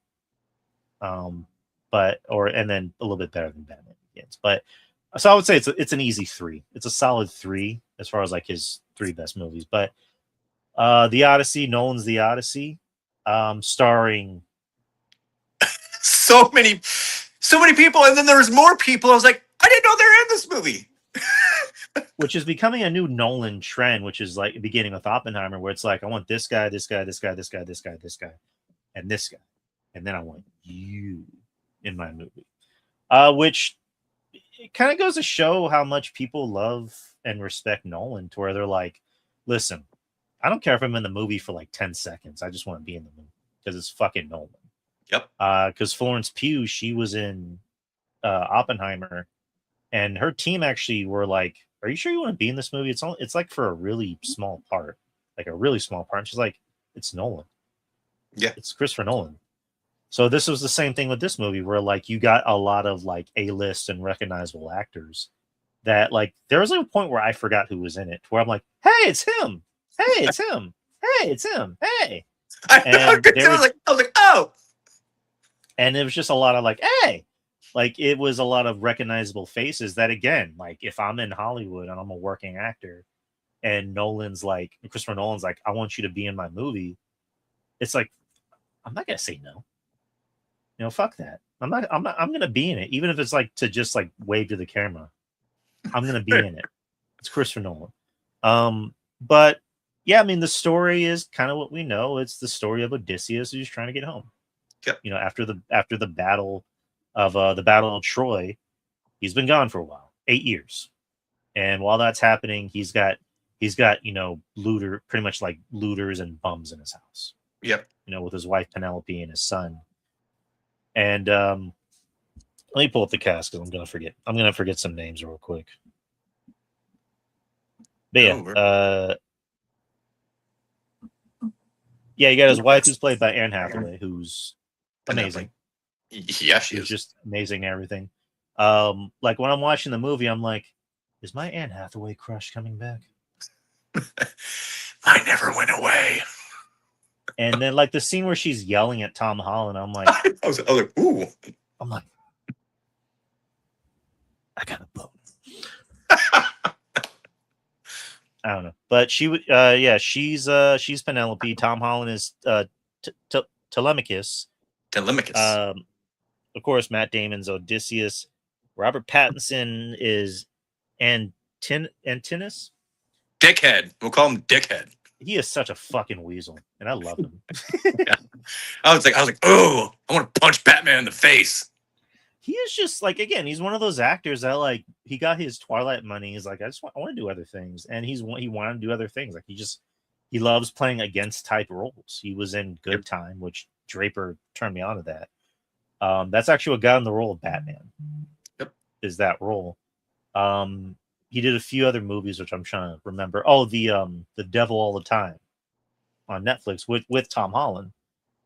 Speaker 1: and then a little bit better than Batman Begins. But so I would say it's an easy 3. It's a solid 3 as far as like his 3 best movies. But The Odyssey, Nolan's The Odyssey, starring
Speaker 2: so many people, and then there was more people. I was like, I didn't know they were in this movie.
Speaker 1: Which is becoming a new Nolan trend, which is like beginning with Oppenheimer, where it's like, I want this guy, this guy, this guy, this guy, this guy, this guy, and this guy. And then I want you in my movie. Which it kind of goes to show how much people love and respect Nolan, to where they're like, listen, I don't care if I'm in the movie for like 10 seconds. I just want to be in the movie because it's fucking Nolan.
Speaker 2: Yep.
Speaker 1: Because Florence Pugh, she was in Oppenheimer, and her team actually were like, are you sure you want to be in this movie? It's like for a really small part, like a really small part. And she's like, it's Nolan.
Speaker 2: Yeah.
Speaker 1: It's Christopher Nolan. So this was the same thing with this movie, where like you got a lot of like A-list and recognizable actors that, like, there was a point where I forgot who was in it, where I'm like, hey, it's him. Hey, it's him. Hey, it's him. Hey.
Speaker 2: I was like, oh.
Speaker 1: And it was just a lot of like, hey. Like it was a lot of recognizable faces that, again, like if I'm in Hollywood and I'm a working actor and Christopher Nolan's like, I want you to be in my movie. It's like, I'm not going to say no. Fuck that. I'm going to be in it. Even if it's like to just like wave to the camera, I'm going to be in it. It's Christopher Nolan. But yeah, I mean, the story is kind of what we know. It's the story of Odysseus who's trying to get home.
Speaker 2: Yep.
Speaker 1: After the battle of Troy, he's been gone for a while, 8 years. And while that's happening, he's got pretty much like looters and bums in his house.
Speaker 2: Yep.
Speaker 1: With his wife Penelope and his son. And let me pull up the cast because I'm gonna forget some names real quick. But yeah, you got his wife who's played by Anne Hathaway, who's amazing.
Speaker 2: Yeah, she's
Speaker 1: just amazing and everything. Like when I'm watching the movie, I'm like, is my Anne Hathaway crush coming back?
Speaker 2: I never went away.
Speaker 1: And then like the scene where she's yelling at Tom Holland, I'm like,
Speaker 2: I was like, ooh.
Speaker 1: I'm like, I got a bone. I don't know, but she would, she's Penelope. Tom Holland is Telemachus.
Speaker 2: Telemachus.
Speaker 1: Of course, Matt Damon's Odysseus. Robert Pattinson is Antinous.
Speaker 2: Dickhead. We'll call him Dickhead.
Speaker 1: He is such a fucking weasel, and I love him.
Speaker 2: Yeah. I was like, oh, I want to punch Batman in the face.
Speaker 1: He is just like, again, he's one of those actors that like he got his Twilight money. He's like, I want to do other things, and he wanted to do other things. Like he loves playing against type roles. He was in Good Time, which Draper turned me on to that. That's actually what got him the role of Batman.
Speaker 2: Yep,
Speaker 1: is that role. He did a few other movies, which I'm trying to remember. Oh, the Devil All the Time on Netflix with Tom Holland.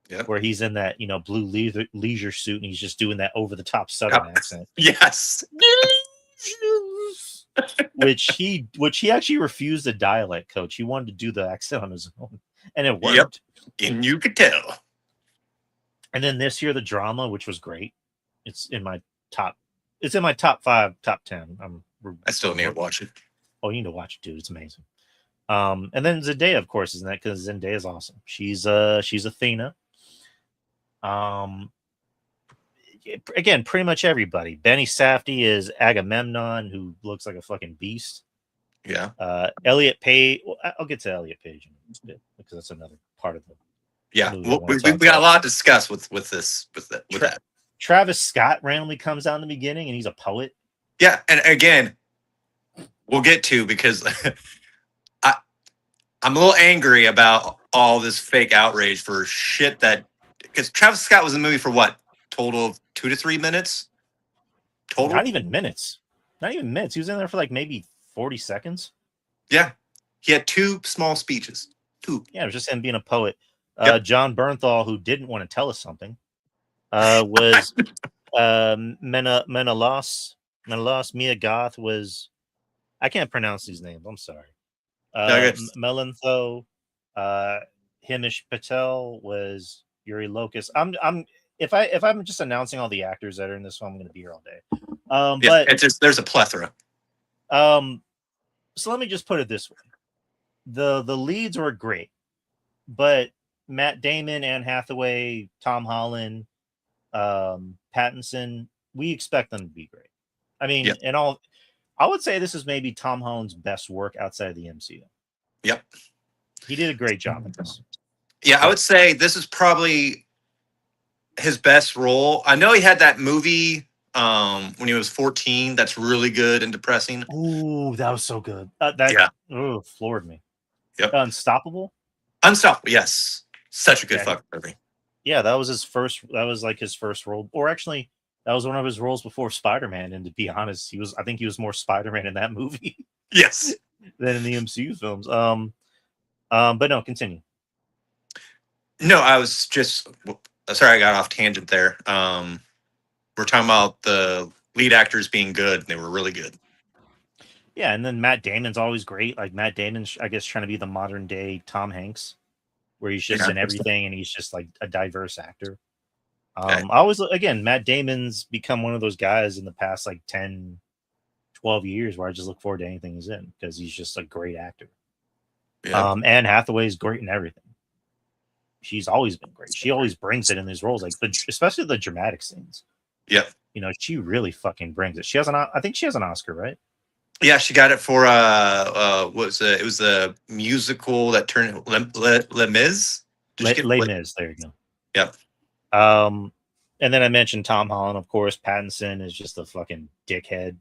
Speaker 2: Yep.
Speaker 1: Where he's in that, blue leisure suit and he's just doing that over the top Southern accent.
Speaker 2: Yes.
Speaker 1: which he actually refused a dialect coach. He wanted to do the accent on his own, and it worked.
Speaker 2: Yep. And you could tell.
Speaker 1: And then this year, the drama, which was great. It's in my top 5, top 10.
Speaker 2: I still need to watch it.
Speaker 1: Oh, you need to watch it, dude. It's amazing. And then Zendaya, of course, is in that because Zendaya is awesome. She's Athena. Again, pretty much everybody. Benny Safdie is Agamemnon, who looks like a fucking beast.
Speaker 2: Yeah.
Speaker 1: Elliot Page. Well, I'll get to Elliot Page in a bit because that's another part of the.
Speaker 2: Yeah, we got a lot to discuss with that.
Speaker 1: Travis Scott randomly comes out in the beginning, and he's a poet.
Speaker 2: Yeah, and again, we'll get to because I'm a little angry about all this fake outrage for shit because Travis Scott was in the movie for what? Total of 2 to 3 minutes? Total?
Speaker 1: Not even minutes. He was in there for like maybe 40 seconds.
Speaker 2: Yeah. He had 2 small speeches. 2.
Speaker 1: Yeah, it was just him being a poet.
Speaker 2: Yep.
Speaker 1: John Bernthal, who didn't want to tell us something, was Menelaus Miagoth was, I can't pronounce these names. I'm sorry. Melantho, Himish Patel was Yuri Locust. If I'm just announcing all the actors that are in this film, I'm going to be here all day. But
Speaker 2: it's just there's a plethora.
Speaker 1: So let me just put it this way: the leads were great, but Matt Damon, Anne Hathaway, Tom Holland, Pattinson, we expect them to be great. I mean, I would say this is maybe Tom Holland's best work outside of the MCU.
Speaker 2: Yep,
Speaker 1: he did a great job at this.
Speaker 2: Yeah, I would say this is probably his best role. I know he had that movie when he was 14 that's really good and depressing.
Speaker 1: Ooh, that was so good. Floored me.
Speaker 2: Yep.
Speaker 1: Unstoppable,
Speaker 2: yes. Such a good fucking movie.
Speaker 1: Yeah, that was his first role. Or actually, that was one of his roles before Spider-Man, and to be honest, I think he was more Spider-Man in that movie.
Speaker 2: Yes.
Speaker 1: Than in the MCU films. But no, continue.
Speaker 2: No, I was just sorry I got off tangent there. We're talking about the lead actors being good. They were really good.
Speaker 1: Yeah, and then Matt Damon's always great. Like Matt Damon's, I guess, trying to be the modern day Tom Hanks, where he's just in everything and he's just like a diverse actor.
Speaker 2: Okay.
Speaker 1: I always, again, Matt Damon's become one of those guys in the past like 10, 12 years where I just look forward to anything he's in because he's just a great actor.
Speaker 2: Yeah.
Speaker 1: Anne Hathaway's great in everything. She's always been great. She always brings it in these roles, like especially the dramatic scenes.
Speaker 2: Yeah.
Speaker 1: You know, she really fucking brings it. She has I think she has an Oscar, right?
Speaker 2: Yeah, she got it for what was it? It was the musical that turned Les Mis. Did you get
Speaker 1: Les Mis. There you go.
Speaker 2: Yeah.
Speaker 1: And then I mentioned Tom Holland, of course. Pattinson is just a fucking dickhead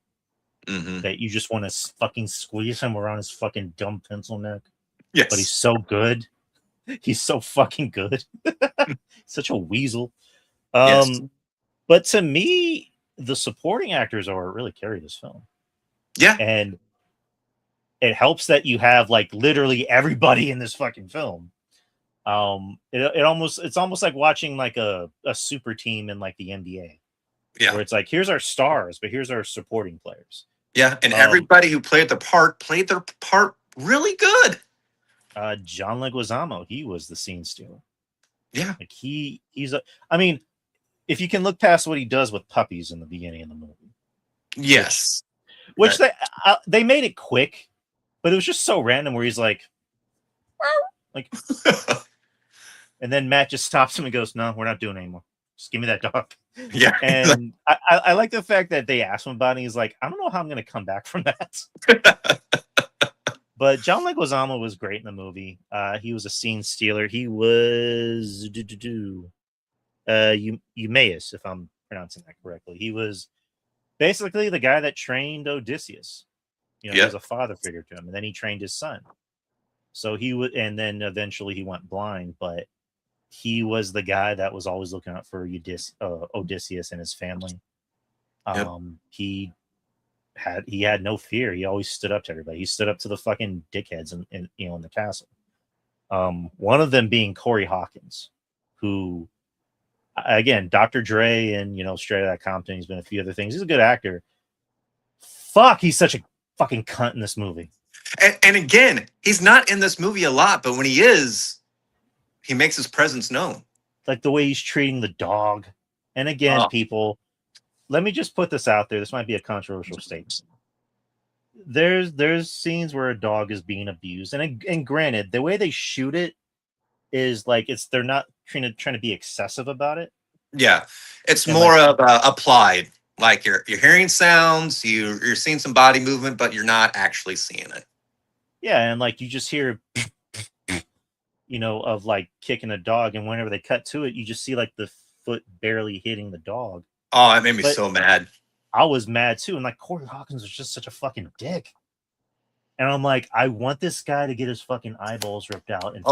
Speaker 1: that you just want to fucking squeeze him around his fucking dumb pencil neck.
Speaker 2: Yes.
Speaker 1: But he's so good. He's so fucking good. Such a weasel.
Speaker 2: Yes.
Speaker 1: But to me, the supporting actors are what really carry this film.
Speaker 2: Yeah.
Speaker 1: And it helps that you have like literally everybody in this fucking film. It's almost like watching like a super team in like the NBA.
Speaker 2: Yeah.
Speaker 1: Where it's like, here's our stars, but here's our supporting players.
Speaker 2: Yeah. And everybody who played their part really good.
Speaker 1: John Leguizamo, he was the scene stealer.
Speaker 2: Yeah.
Speaker 1: Like I mean, if you can look past what he does with puppies in the beginning of the movie.
Speaker 2: Yes.
Speaker 1: Which they made it quick, but it was just so random where he's like and then Matt just stops him and goes, "No, we're not doing it anymore. Just give me that dog."
Speaker 2: Yeah.
Speaker 1: And I like the fact that they asked him about it. He's like, "I don't know how I'm going to come back from that." But John Leguizamo was great in the movie. He was a scene stealer. He was Eumaeus, if I'm pronouncing that correctly. He was basically the guy that trained Odysseus. You know, he was a father figure to him, and then he trained his son. So he would, and then eventually he went blind, but he was the guy that was always looking out for Odysseus and his family. He had no fear. He always stood up to everybody. He stood up to the fucking dickheads in the castle. One of them being Corey Hawkins, who, again, Dr. Dre and Straight Outta Compton. He's been a few other things. He's a good actor. Fuck, he's such a fucking cunt in this movie.
Speaker 2: And again, he's not in this movie a lot, but when he is, he makes his presence known.
Speaker 1: Like the way he's treating the dog. And again, people, let me just put this out there. This might be a controversial statement. There's scenes where a dog is being abused, and granted, the way they shoot it is like they're not trying to be excessive about it.
Speaker 2: Yeah, it's more of applied. Like you're hearing sounds, you're seeing some body movement, but you're not actually seeing it.
Speaker 1: Yeah, and like you just hear, of like kicking a dog, and whenever they cut to it, you just see like the foot barely hitting the dog.
Speaker 2: Oh, that made me so mad.
Speaker 1: I was mad too, and like Corey Hawkins was just such a fucking dick. And I'm like, I want this guy to get his fucking eyeballs ripped out. And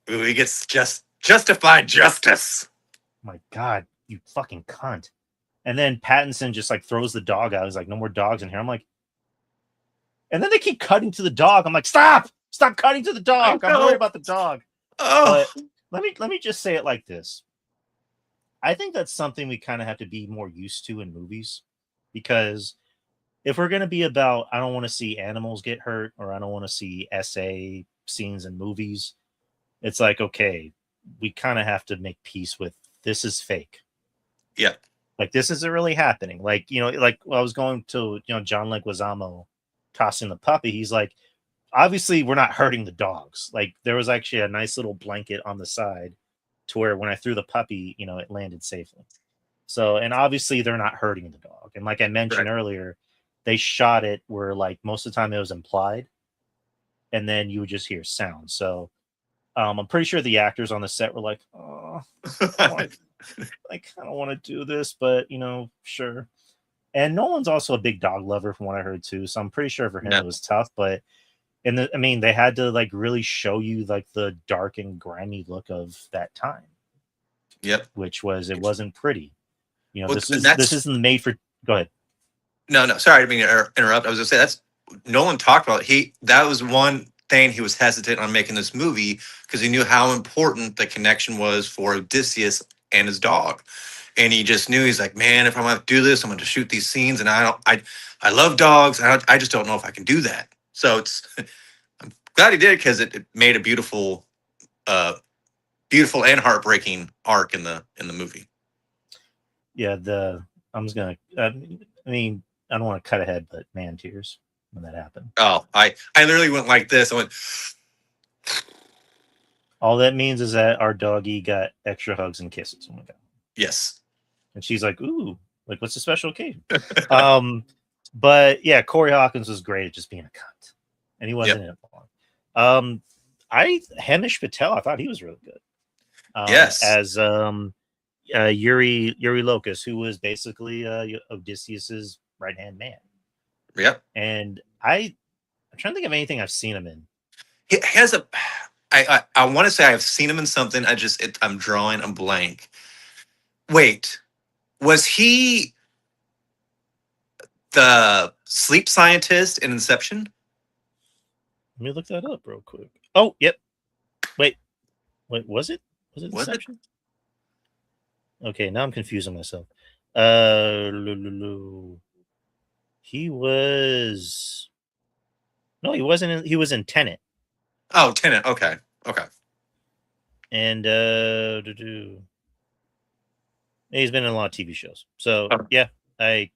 Speaker 2: he gets justified justice.
Speaker 1: My God, you fucking cunt. And then Pattinson just like throws the dog out. He's like, no more dogs in here. I'm like, and then they keep cutting to the dog. I'm like, stop cutting to the dog. I'm worried about the dog.
Speaker 2: Oh,
Speaker 1: but let me just say it like this. I think that's something we kind of have to be more used to in movies, because if we're going to be about, I don't want to see animals get hurt, or I don't want to see SA scenes in movies, it's like, okay, we kind of have to make peace with this is fake.
Speaker 2: Yeah.
Speaker 1: Like, this isn't really happening. Like, like I was going to, John Leguizamo tossing the puppy. He's like, obviously we're not hurting the dogs. Like, there was actually a nice little blanket on the side to where when I threw the puppy, it landed safely. So, and obviously they're not hurting the dog. And like I mentioned earlier, they shot it where like most of the time it was implied, and then you would just hear sound. So I'm pretty sure the actors on the set were like, oh, I don't want to do this, but sure. And Nolan's also a big dog lover from what I heard too. So I'm pretty sure for him it was tough, but they had to like really show you like the dark and grimy look of that time.
Speaker 2: Yep.
Speaker 1: Which was, it wasn't pretty. This isn't made for. Go ahead.
Speaker 2: No. Sorry, I didn't mean to interrupt. I was gonna say that's Nolan talked about. That was one thing he was hesitant on making this movie, because he knew how important the connection was for Odysseus and his dog. And he just knew, he's like, man, if I'm going to do this, I'm going to shoot these scenes. And I love dogs. I just don't know if I can do that. So I'm glad he did, because it made a beautiful beautiful and heartbreaking arc in the movie.
Speaker 1: Yeah, I'm just gonna. I mean, I don't want to cut ahead, but man, tears when that happened.
Speaker 2: Oh, I literally went like this. I went.
Speaker 1: All that means is that our doggy got extra hugs and kisses. Oh my god!
Speaker 2: Yes.
Speaker 1: And she's like, "Ooh, like what's the special occasion?" But yeah, Corey Hawkins was great at just being a cunt, and he wasn't in it long. Hamish Patel, I thought he was really good.
Speaker 2: Yes.
Speaker 1: As Yuri Locus, who was basically Odysseus's right hand man.
Speaker 2: Yep.
Speaker 1: And I'm trying to think of anything I've seen him in.
Speaker 2: He has a. I want to say I've seen him in something. I'm drawing a blank. Wait, was he the sleep scientist in Inception?
Speaker 1: Let me look that up real quick. Oh, yep. Wait, was it? Was it Inception? Okay, now I'm confusing myself. He was. No, he wasn't. He was in Tenet.
Speaker 2: Oh, Tenet. Okay.
Speaker 1: And he's been in a lot of TV shows. So yeah, I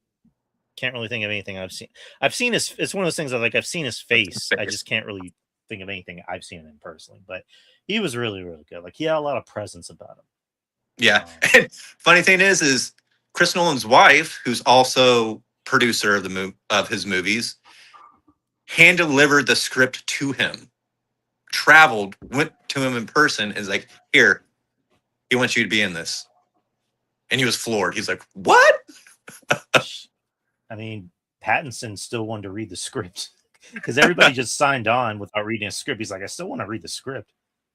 Speaker 1: can't really think of anything I've seen. I've seen his. It's one of those things that I've seen his face. I just can't really think of anything I've seen him personally. But he was really, really good. Like he had a lot of presence about him.
Speaker 2: Yeah. Funny thing is Chris Nolan's wife, who's also producer of his movies, hand delivered the script to him. Traveled, went to him in person, and is like, "Here, he wants you to be in this." And he was floored. He's like, "What?"
Speaker 1: I mean, Pattinson still wanted to read the script because everybody just signed on without reading a script. He's like, "I still want to read the script,"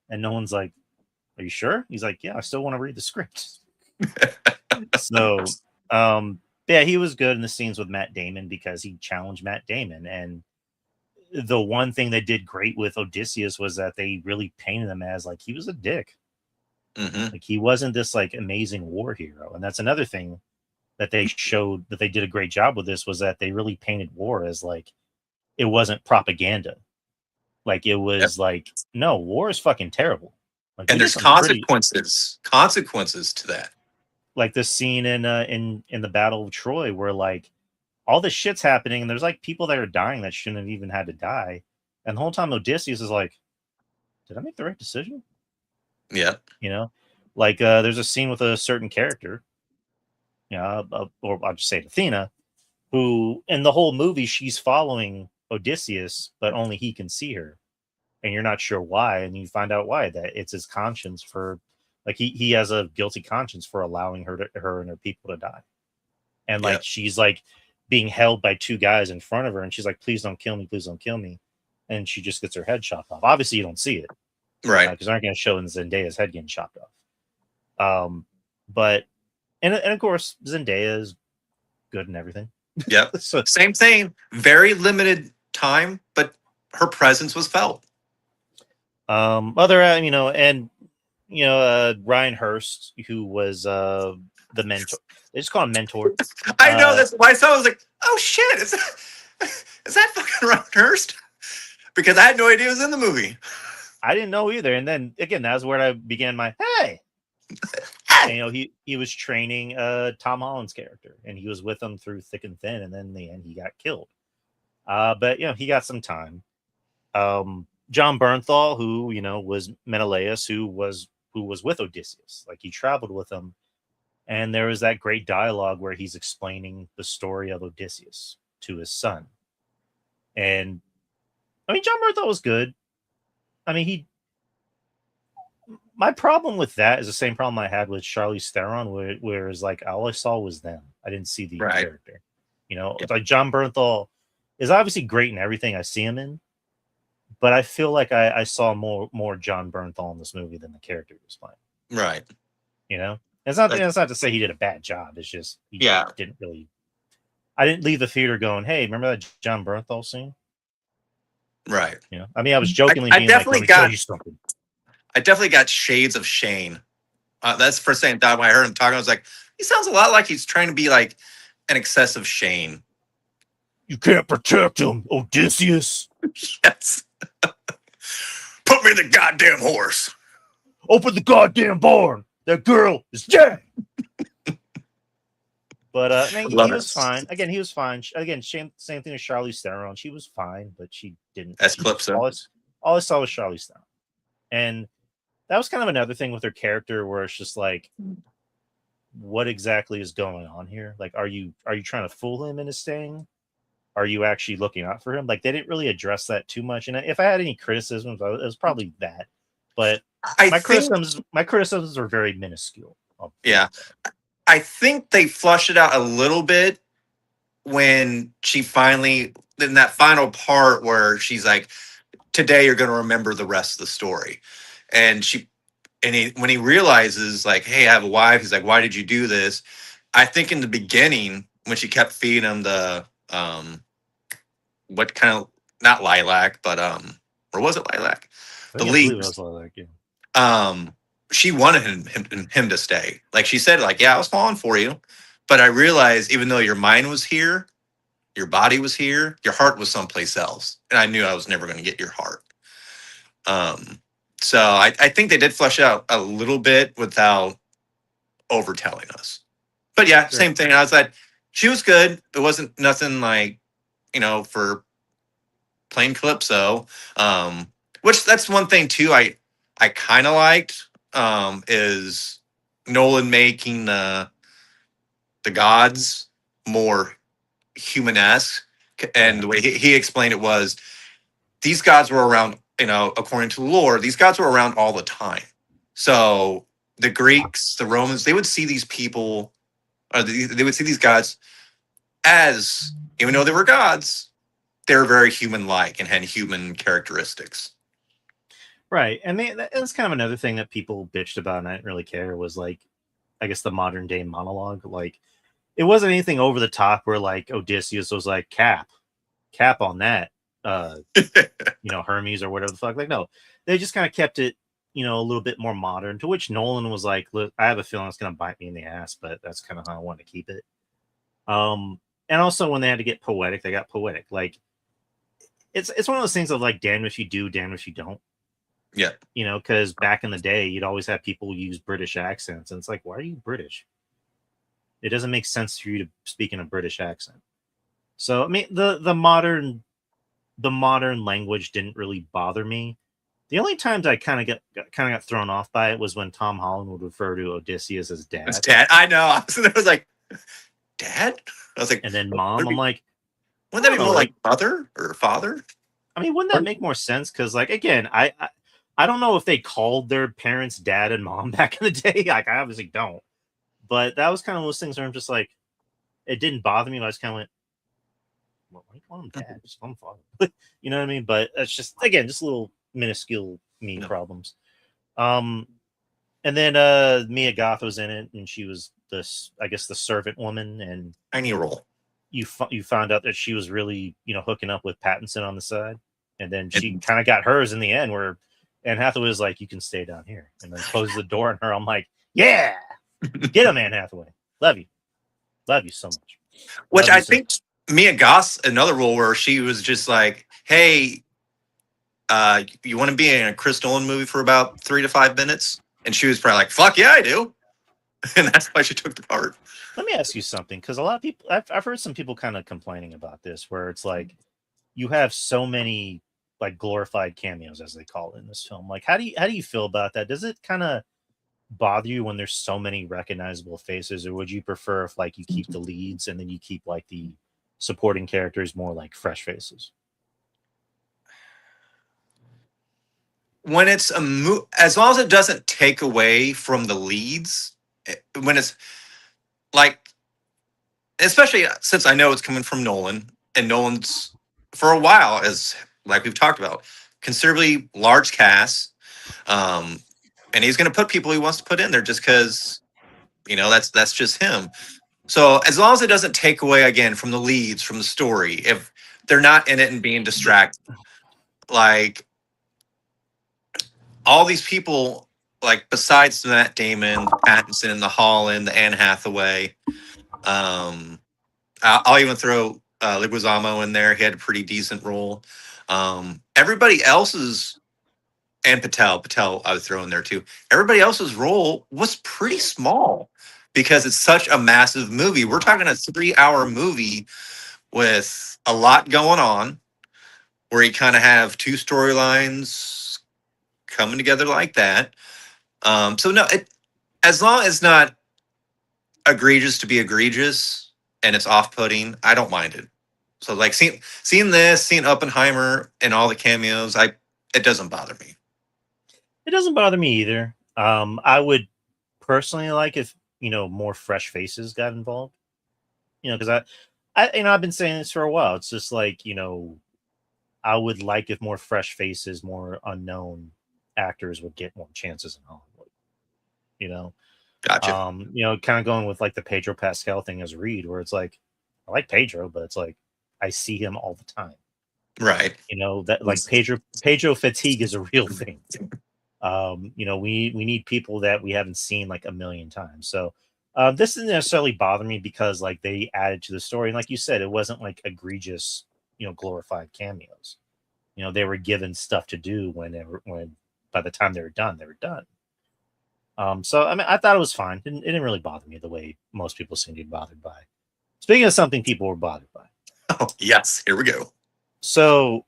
Speaker 1: and no one's like, "Are you sure?" He's like, "Yeah, I still want to read the script." So, yeah, he was good in the scenes with Matt Damon because he challenged Matt Damon. And the one thing they did great with Odysseus was that they really painted him as like he was a dick.
Speaker 2: Mm-hmm.
Speaker 1: Like he wasn't this like amazing war hero. And that's another thing that they showed that they did a great job with this was that they really painted war as like it wasn't propaganda. Like it was like, no, war is fucking terrible. Like,
Speaker 2: and there's consequences to that.
Speaker 1: Like this scene in the Battle of Troy where like all this shit's happening and there's like people that are dying that shouldn't have even had to die. And the whole time Odysseus is like, did I make the right decision?
Speaker 2: Yeah.
Speaker 1: You know, like there's a scene with a certain character, you know, or I'll just say Athena, who in the whole movie she's following Odysseus, but only he can see her. And you're not sure why. And you find out why, that it's his conscience for like he has a guilty conscience for allowing her and her people to die. And like she's like being held by two guys in front of her, and she's like, please don't kill me, please don't kill me. And she just gets her head chopped off. Obviously, you don't see it,
Speaker 2: right?
Speaker 1: Because aren't going to show Zendaya's head getting chopped off. But and of course, Zendaya is good and everything.
Speaker 2: Yeah. So same thing. Very limited time, but her presence was felt.
Speaker 1: Other, you know, and you know, Ryan Hurst, who was the mentor. They just call him mentor.
Speaker 2: I know, that's why I was like, oh shit, is that fucking Ryan Hurst? Because I had no idea it was in the movie.
Speaker 1: I didn't know either. And then again, that's where I began my hey. And, you know, he was training Tom Holland's character, and he was with him through thick and thin, and then in the end he got killed. But you know, he got some time. John Bernthal, who, you know, was Menelaus, who was with Odysseus. Like he traveled with him. And there was that great dialogue where he's explaining the story of Odysseus to his son. And I mean, John Bernthal was good. I mean, my problem with that is the same problem I had with Charlize Theron, where it's like all I saw was them. I didn't see the character. You know, it's like John Bernthal is obviously great in everything I see him in, but I feel like I saw more John Bernthal in this movie than the character he was playing.
Speaker 2: Right.
Speaker 1: You know? It's not to say he did a bad job. It's just he didn't really. I didn't leave the theater going, "Hey, remember that John Bernthal scene?"
Speaker 2: Right.
Speaker 1: You know, I mean, I was jokingly being like, "Let me tell you something."
Speaker 2: I definitely got shades of Shane. That's the first thing that when I heard him talking, I was like, he sounds a lot like he's trying to be like an excessive Shane.
Speaker 1: You can't protect him, Odysseus.
Speaker 2: Yes. Put me in the goddamn horse.
Speaker 1: Open the goddamn barn. That girl is dead. But I mean, he was fine. Again, he was fine. Again, same thing as Charlize Theron. She was fine, but she didn't.
Speaker 2: As Calypso.
Speaker 1: All I saw was Charlize Theron, and that was kind of another thing with her character, where it's just like, what exactly is going on here? Like, are you trying to fool him into staying? Are you actually looking out for him? Like, they didn't really address that too much. And if I had any criticisms, it was probably that. But my criticisms are very minuscule.
Speaker 2: Yeah. I think they flushed it out a little bit when she finally, in that final part where she's like, today you're going to remember the rest of the story. And when he realizes, like, hey, I have a wife, he's like, why did you do this? I think in the beginning, when she kept feeding him the, what kind of, not lilac, but, or was it lilac? The leaves.
Speaker 1: Lilac, yeah.
Speaker 2: She wanted him to stay. Like she said, like, yeah, I was falling for you. But I realized even though your mind was here, your body was here, your heart was someplace else. And I knew I was never going to get your heart. So I think they did flesh out a little bit without overtelling us. But yeah, sure. Same thing. I was like, she was good. It wasn't nothing like, for plain Calypso. Which that's one thing too I kind of liked. Is Nolan making the gods more human-esque, and the way he explained it was these gods were around, according to the lore, these gods were around all the time. So the Greeks, the Romans, they would see these people, or they would see these gods as, even though they were gods, they were very human-like and had human characteristics.
Speaker 1: Right. And that's kind of another thing that people bitched about, and I didn't really care, was like, I guess the modern day monologue. Like, it wasn't anything over the top where like Odysseus was like, cap on that, Hermes or whatever the fuck. Like, no, they just kind of kept it, a little bit more modern, to which Nolan was like, look, I have a feeling it's going to bite me in the ass, but that's kind of how I want to keep it. And also when they had to get poetic, they got poetic. Like, it's one of those things of like, damn if you do, damn if you don't.
Speaker 2: Yeah.
Speaker 1: Because back in the day, you'd always have people use British accents. And it's like, why are you British? It doesn't make sense for you to speak in a British accent. So, I mean, the modern language didn't really bother me. The only times I kind of got thrown off by it was when Tom Holland would refer to Odysseus as dad.
Speaker 2: As dad. I know. I was like, dad? I was like,
Speaker 1: and then mom. I'm like,
Speaker 2: wouldn't that be more like mother or father?
Speaker 1: I mean, wouldn't that make more sense? Because, like, again, I don't know if they called their parents dad and mom back in the day. Like, I obviously don't. But that was kind of those things where I'm just like, it didn't bother me. But I just kind of went, well, why do you call him dad? Just call him father. You know what I mean? But it's just, again, just little minuscule problems. And then Mia Goth was in it, and she was the servant woman. And
Speaker 2: tiny role.
Speaker 1: You found out that she was really, hooking up with Pattinson on the side. And then she kind of got hers in the end, where Anne Hathaway was like, you can stay down here. And then closes the door on her. I'm like, yeah, get him, Anne Hathaway. Love you so much.
Speaker 2: Which I think Mia Goth's another role where she was just like, hey, you want to be in a Chris Nolan movie for about 3 to 5 minutes? And she was probably like, fuck yeah, I do. And that's why she took the part.
Speaker 1: Let me ask you something, because a lot of people, I've heard some people kind of complaining about this, where it's like, you have so many like glorified cameos, as they call it in this film. Like, how do you feel about that? Does it kind of bother you when there's so many recognizable faces, or would you prefer if like you keep the leads and then you keep like the supporting characters more like fresh faces?
Speaker 2: When it's as long as it doesn't take away from the leads, when it's like, especially since I know it's coming from Nolan, and Nolan's for a while, as like we've talked about, considerably large cast, and he's going to put people he wants to put in there just because, that's just him. So as long as it doesn't take away again from the leads, from the story, if they're not in it and being distracted, like all these people, like besides Matt Damon, Pattinson, the Holland, the Anne Hathaway, I'll even throw Leguizamo in there. He had a pretty decent role. Everybody else's And Patel, I would throw in there too. Everybody else's role was pretty small because it's such a massive movie. We're talking a 3-hour movie with a lot going on, where you kind of have two storylines coming together like that. So no, as long as it's not egregious to be egregious and it's off-putting, I don't mind it. So like seeing Oppenheimer and all the cameos, it doesn't bother me.
Speaker 1: It doesn't bother me either. I would personally like if more fresh faces got involved. Because I've been saying this for a while. It's just like I would like if more fresh faces, more unknown actors would get more chances in Hollywood.
Speaker 2: Gotcha.
Speaker 1: Kind of going with like the Pedro Pascal thing as Reed, where it's like I like Pedro, but it's like I see him all the time.
Speaker 2: Right.
Speaker 1: That like Pedro fatigue is a real thing. We need people that we haven't seen like a million times. So this didn't necessarily bother me because like they added to the story, and like you said, it wasn't like egregious, glorified cameos. They were given stuff to do when by the time they were done, they were done. So I mean, I thought it was fine. It didn't really bother me the way most people seem to be bothered by. Speaking of something people were bothered by.
Speaker 2: Oh, yes, here we go.
Speaker 1: So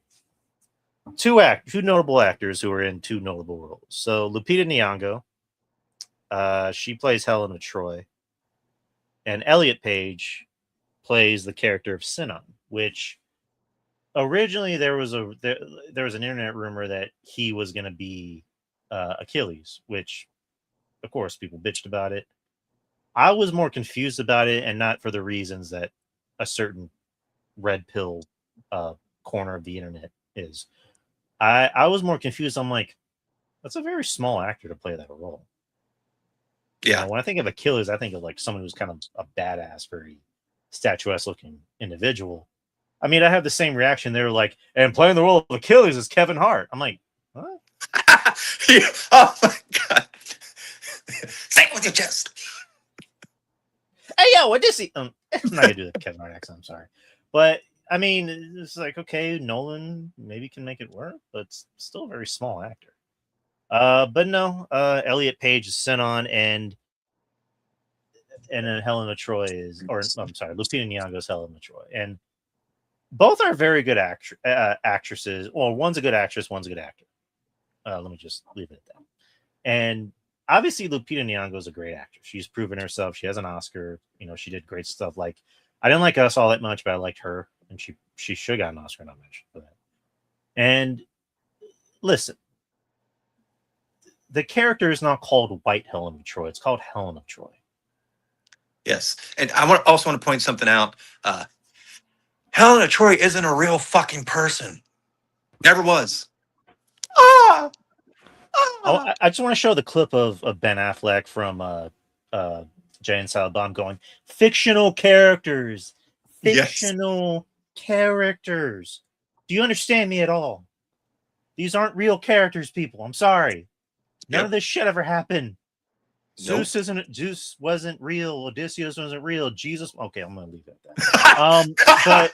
Speaker 1: two notable actors who are in two notable roles. So Lupita Nyong'o, she plays Helena Troy, and Elliot Page plays the character of Sinon, which originally there was an internet rumor that he was going to be Achilles, which of course people bitched about it. I was more confused about it, and not for the reasons that a certain red pill corner of the internet is. I was more confused. I'm like, that's a very small actor to play that role.
Speaker 2: Yeah.
Speaker 1: When I think of Achilles, I think of like someone who's kind of a badass, very statuesque looking individual. I mean, I have the same reaction. They were like, and playing the role of Achilles is Kevin Hart. I'm like, what?
Speaker 2: Oh my God. Say it with your chest.
Speaker 1: Hey, yo, Odyssey. I'm not going to do the Kevin Hart accent. I'm sorry. But I mean, it's like, okay, Nolan maybe can make it work, but it's still a very small actor. But no, Elliot Page is Sinon, and then Helena Troy Lupita Nyong'o is Helena Troy, and both are very good actresses. Well, one's a good actress, one's a good actor. Let me just leave it at that. And obviously, Lupita Nyong'o is a great actor. She's proven herself. She has an Oscar. She did great stuff. Like, I didn't like Us all that much, but I liked her, and she should have got an Oscar nomination for that. And listen, the character is not called White Helena Troy. It's called Helena Troy.
Speaker 2: Yes, and I also want to point something out. Helena Troy isn't a real fucking person. Never was.
Speaker 1: Oh, I just want to show the clip of Ben Affleck from Jay and Silent Bob going, fictional characters. Fictional characters. Do you understand me at all? These aren't real characters, people. I'm sorry. None of this shit ever happened.
Speaker 2: Nope.
Speaker 1: Zeus wasn't real. Odysseus wasn't real. Jesus. Okay, I'm gonna leave it at that.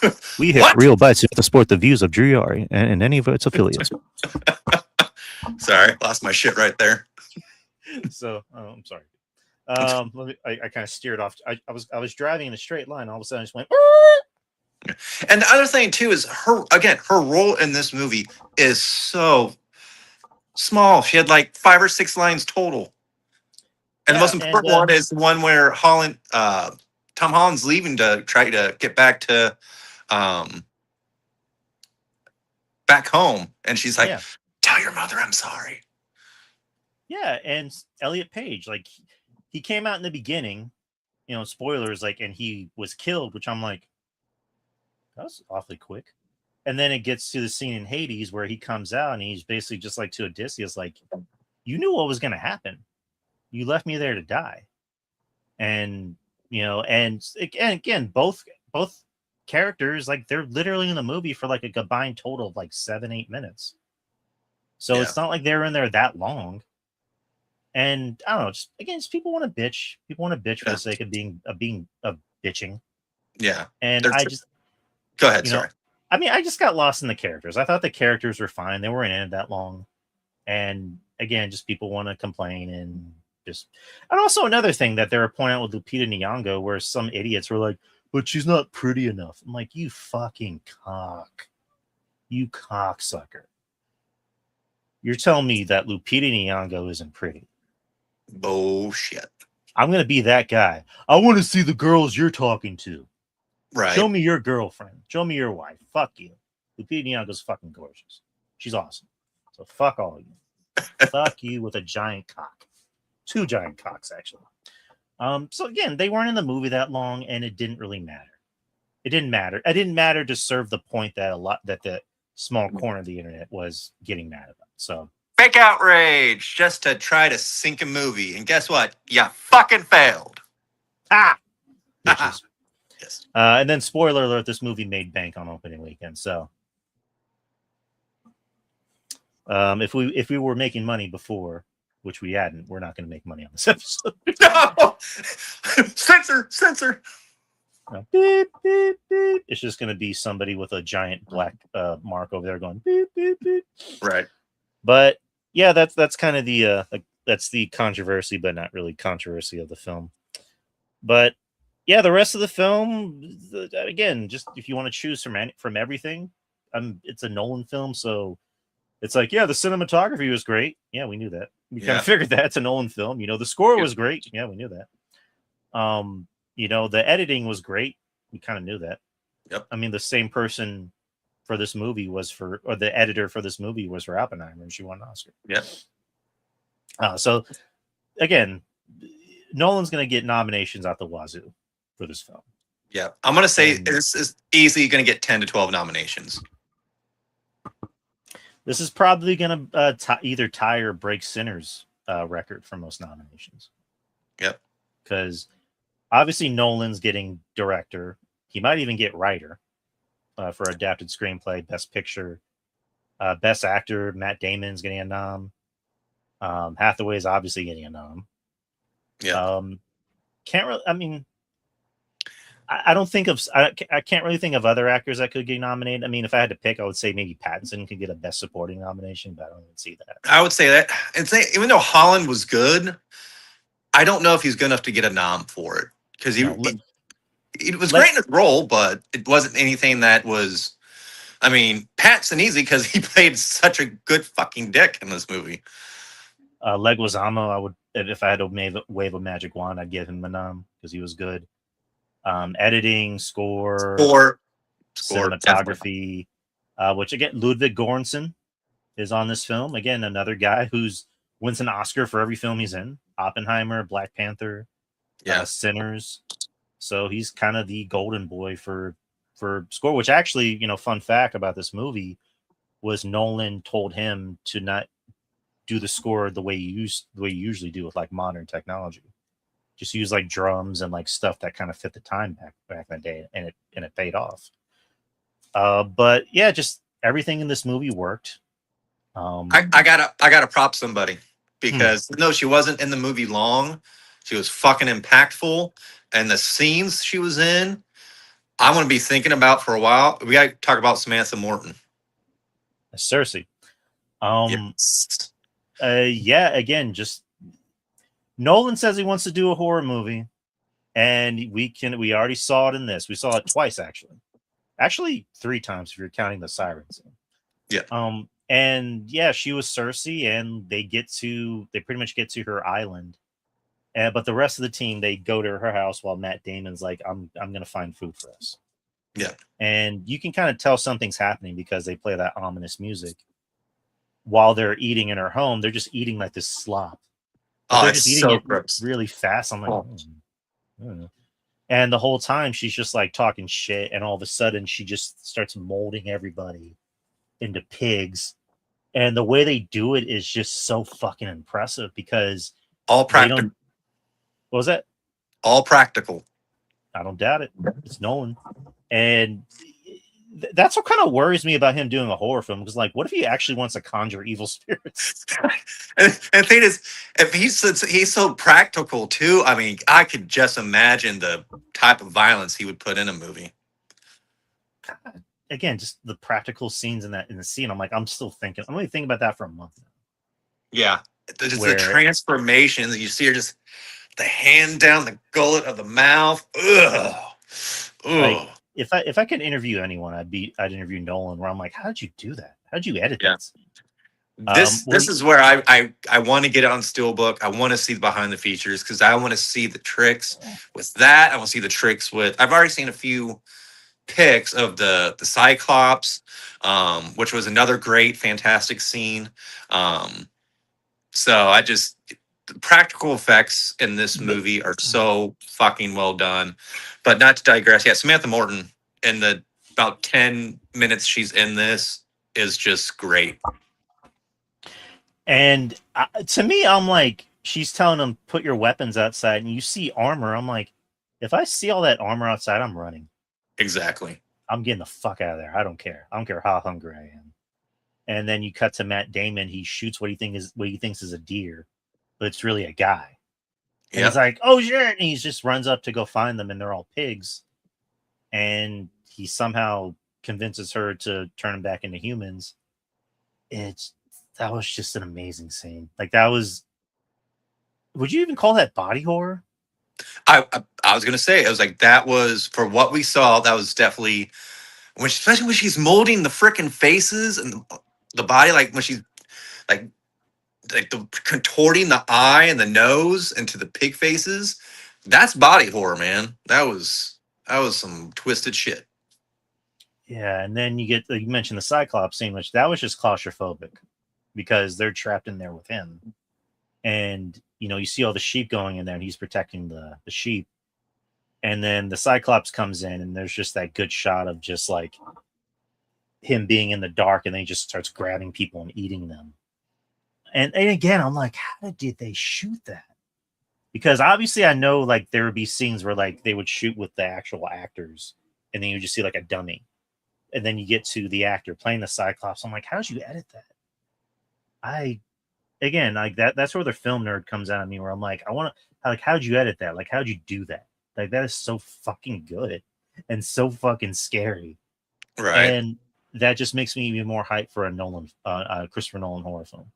Speaker 1: But we hit real bites to support the views of Drew and any of its affiliates.
Speaker 2: Sorry, lost my shit right there.
Speaker 1: So I'm sorry. I kind of steered off. I was driving in a straight line. All of a sudden, I just went.
Speaker 2: And the other thing too is her role in this movie is so small. She had like 5 or 6 lines total. And the most important one is the one where Tom Holland's leaving to try to get back to back home, and she's like, "Tell your mother I'm sorry."
Speaker 1: Yeah, and Elliot Page, like he came out in the beginning, spoilers, like, and he was killed, which I'm like, that was awfully quick. And then it gets to the scene in Hades where he comes out and he's basically just like to Odysseus, like, you knew what was going to happen. You left me there to die. And, and again, both characters, like, they're literally in the movie for like a combined total of like 7-8 minutes. So it's not like they're in there that long. And I don't know, just people want to bitch. People want to bitch for the sake of being bitching.
Speaker 2: Yeah.
Speaker 1: And
Speaker 2: Go ahead.
Speaker 1: you
Speaker 2: Sorry.
Speaker 1: I mean, I just got lost in the characters. I thought the characters were fine. They weren't in it that long. And again, just people want to complain and just. And also another thing that they were pointing out with Lupita Nyong'o, where some idiots were like, "But she's not pretty enough." I'm like, "You fucking cock, you cocksucker! You're telling me that Lupita Nyong'o isn't pretty?
Speaker 2: Bullshit.
Speaker 1: I'm gonna be that guy. I want to see the girls you're talking to.
Speaker 2: Right.
Speaker 1: Show me your girlfriend. Show me your wife. Fuck you. Lupita Nyong'o's fucking gorgeous. She's awesome. So fuck all of you. Fuck you with a giant cock. 2 giant cocks, actually. So again, they weren't in the movie that long, and it didn't really matter. It didn't matter. It didn't matter to serve the point that the small corner of the internet was getting mad about. So
Speaker 2: fake outrage just to try to sink a movie, and guess what? You fucking failed.
Speaker 1: Bitches.
Speaker 2: Yes.
Speaker 1: And then, spoiler alert: this movie made bank on opening weekend. So, if we were making money before, which we hadn't, we're not going to make money on this episode.
Speaker 2: No! Censor.
Speaker 1: Beep, beep, beep. It's just going to be somebody with a giant black mark over there going beep, beep, beep.
Speaker 2: Right.
Speaker 1: But yeah, that's kind of the that's the controversy, but not really controversy of the film. But yeah, the rest of the film, again, just if you want to choose from everything, it's a Nolan film, so it's like, yeah, the cinematography was great. Yeah, we knew that. We kind of figured that it's a Nolan film. The score was great. Yeah, we knew that. The editing was great. We kind of knew that.
Speaker 2: Yep.
Speaker 1: I mean, the same person for this movie or the editor for this movie was for Oppenheimer, and she won an Oscar.
Speaker 2: Yep.
Speaker 1: So again, Nolan's going to get nominations out the wazoo for this film.
Speaker 2: Yeah, I'm going to say this is easily going to get 10 to 12 nominations.
Speaker 1: This is probably going to either tie or break Sinners' record for most nominations.
Speaker 2: Yep.
Speaker 1: Because obviously Nolan's getting director. He might even get writer for adapted screenplay, best picture, best actor. Matt Damon's getting a nom. Hathaway is obviously getting a nom.
Speaker 2: Yeah.
Speaker 1: Can't really. I mean, I don't think of. I can't really think of other actors that could get nominated. I mean, if I had to pick, I would say maybe Pattinson could get a best supporting nomination, but I don't even see that.
Speaker 2: I would say that, and even though Holland was good, I don't know if he's good enough to get a nom for it because it was great in his role, but it wasn't anything that was. I mean, Pattinson easy because he played such a good fucking dick in this movie.
Speaker 1: Leguizamo, I would, if I had to wave a magic wand, I'd give him a nom because he was good. Editing, score, cinematography, which again, Ludwig Göransson is on this film. Again, another guy who's wins an Oscar for every film he's in. Oppenheimer, Black Panther, Sinners. So he's kind of the golden boy for score, which actually, fun fact about this movie was Nolan told him to not do the score the way you usually do with like modern technology. Just use like drums and like stuff that kind of fit the time back in the day, and it paid off. But yeah, just everything in this movie worked.
Speaker 2: I gotta prop somebody because no, she wasn't in the movie long. She was fucking impactful, and the scenes she was in, I'm gonna be thinking about for a while. We gotta talk about Samantha Morton.
Speaker 1: Cersei.
Speaker 2: Yes.
Speaker 1: Yeah, again, just Nolan says he wants to do a horror movie, and we already saw it in this. We saw it twice, actually 3 times if you're counting the siren scene.
Speaker 2: Yeah.
Speaker 1: And yeah, she was Cersei, and they pretty much get to her island. But the rest of the team, they go to her house while Matt Damon's like, I'm gonna find food for us.
Speaker 2: Yeah.
Speaker 1: And you can kind of tell something's happening because they play that ominous music while they're eating in her home. They're just eating like this slop.
Speaker 2: Oh,
Speaker 1: they're
Speaker 2: it's
Speaker 1: just
Speaker 2: so
Speaker 1: eating
Speaker 2: gross.
Speaker 1: it really fast. I'm like, and the whole time she's just like talking shit, and all of a sudden she just starts molding everybody into pigs. And the way they do it is just so fucking impressive because
Speaker 2: all practical.
Speaker 1: What was that?
Speaker 2: All practical.
Speaker 1: I don't doubt it. It's Nolan, and that's what kind of worries me about him doing a horror film. Because, like, what if he actually wants to conjure evil spirits?
Speaker 2: and the thing is, if he's so practical too, I mean, I could just imagine the type of violence he would put in a movie.
Speaker 1: again, just the practical scenes in the scene. I'm like, I'm only thinking about that for a month now.
Speaker 2: Yeah, just the
Speaker 1: Where
Speaker 2: transformation that you see her just the hand down the gullet of the mouth. Ugh.
Speaker 1: like
Speaker 2: Ugh.
Speaker 1: if I could interview anyone, I'd interview Nolan. Where I'm like, how did you do that? How did you edit
Speaker 2: Yeah.
Speaker 1: that scene?
Speaker 2: This is where I want to get it on Steelbook. I want to see the behind the features because I want to see the tricks with that. I want to see the tricks with. I've already seen a few pics of the Cyclops, which was another great, fantastic scene. So I just the practical effects in this movie are so fucking well done. But not to digress, yeah, Samantha Morton in the about 10 minutes she's in this is just great.
Speaker 1: And to me, I'm like, she's telling them, put your weapons outside, and you see armor. I'm like, if I see all that armor outside, I'm running.
Speaker 2: Exactly.
Speaker 1: I'm getting the fuck out of there. I don't care. I don't care how hungry I am. And then you cut to Matt Damon. He shoots what he thinks is a deer, but it's really a guy. And he's
Speaker 2: Yep.
Speaker 1: like, "Oh shit!" And he just runs up to go find them, and they're all pigs. And he somehow convinces her to turn them back into humans. That was just an amazing scene. Like that was. Would you even call that body horror?
Speaker 2: I was gonna say it was like that was for what we saw. That was definitely especially when she's molding the freaking faces and the body, like when she's like the contorting the eye and the nose into the pig faces. That's body horror, man. That was some twisted shit.
Speaker 1: Yeah, and then you mentioned the Cyclops scene, which that was just claustrophobic because they're trapped in there with him. And you see all the sheep going in there, and he's protecting the sheep. And then the Cyclops comes in, and there's just that good shot of just like him being in the dark, and then he just starts grabbing people and eating them. And again, I'm like, how did they shoot that? Because obviously, I know like there would be scenes where like they would shoot with the actual actors, and then you just see like a dummy, and then you get to the actor playing the Cyclops. I'm like, how did you edit that? Again, like that's where the film nerd comes out of me, where I'm like, how'd you edit that? Like, how'd you do that? Like, that is so fucking good and so fucking scary.
Speaker 2: Right.
Speaker 1: And that just makes me even more hyped for a Christopher Nolan horror film.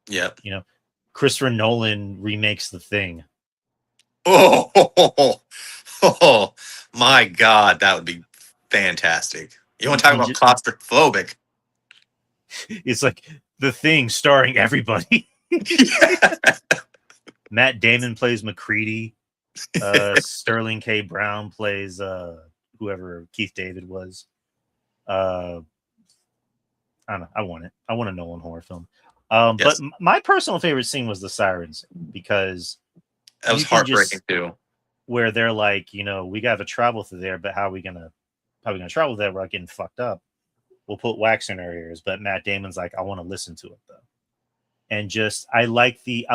Speaker 2: Yep.
Speaker 1: Christopher Nolan remakes The Thing.
Speaker 2: Oh, oh, my God, that would be fantastic. You want to talk about claustrophobic?
Speaker 1: It's like The Thing starring everybody. Matt Damon plays McCready. Sterling K. Brown plays whoever Keith David was. I don't know. I want it. I want a Nolan horror film.
Speaker 2: Yes.
Speaker 1: But my personal favorite scene was the sirens because
Speaker 2: that was heartbreaking too.
Speaker 1: Where they're like, we got to travel through there, but how are we gonna travel there? We're like getting fucked up. We'll put wax in our ears. But Matt Damon's like, I want to listen to it though. And just I like the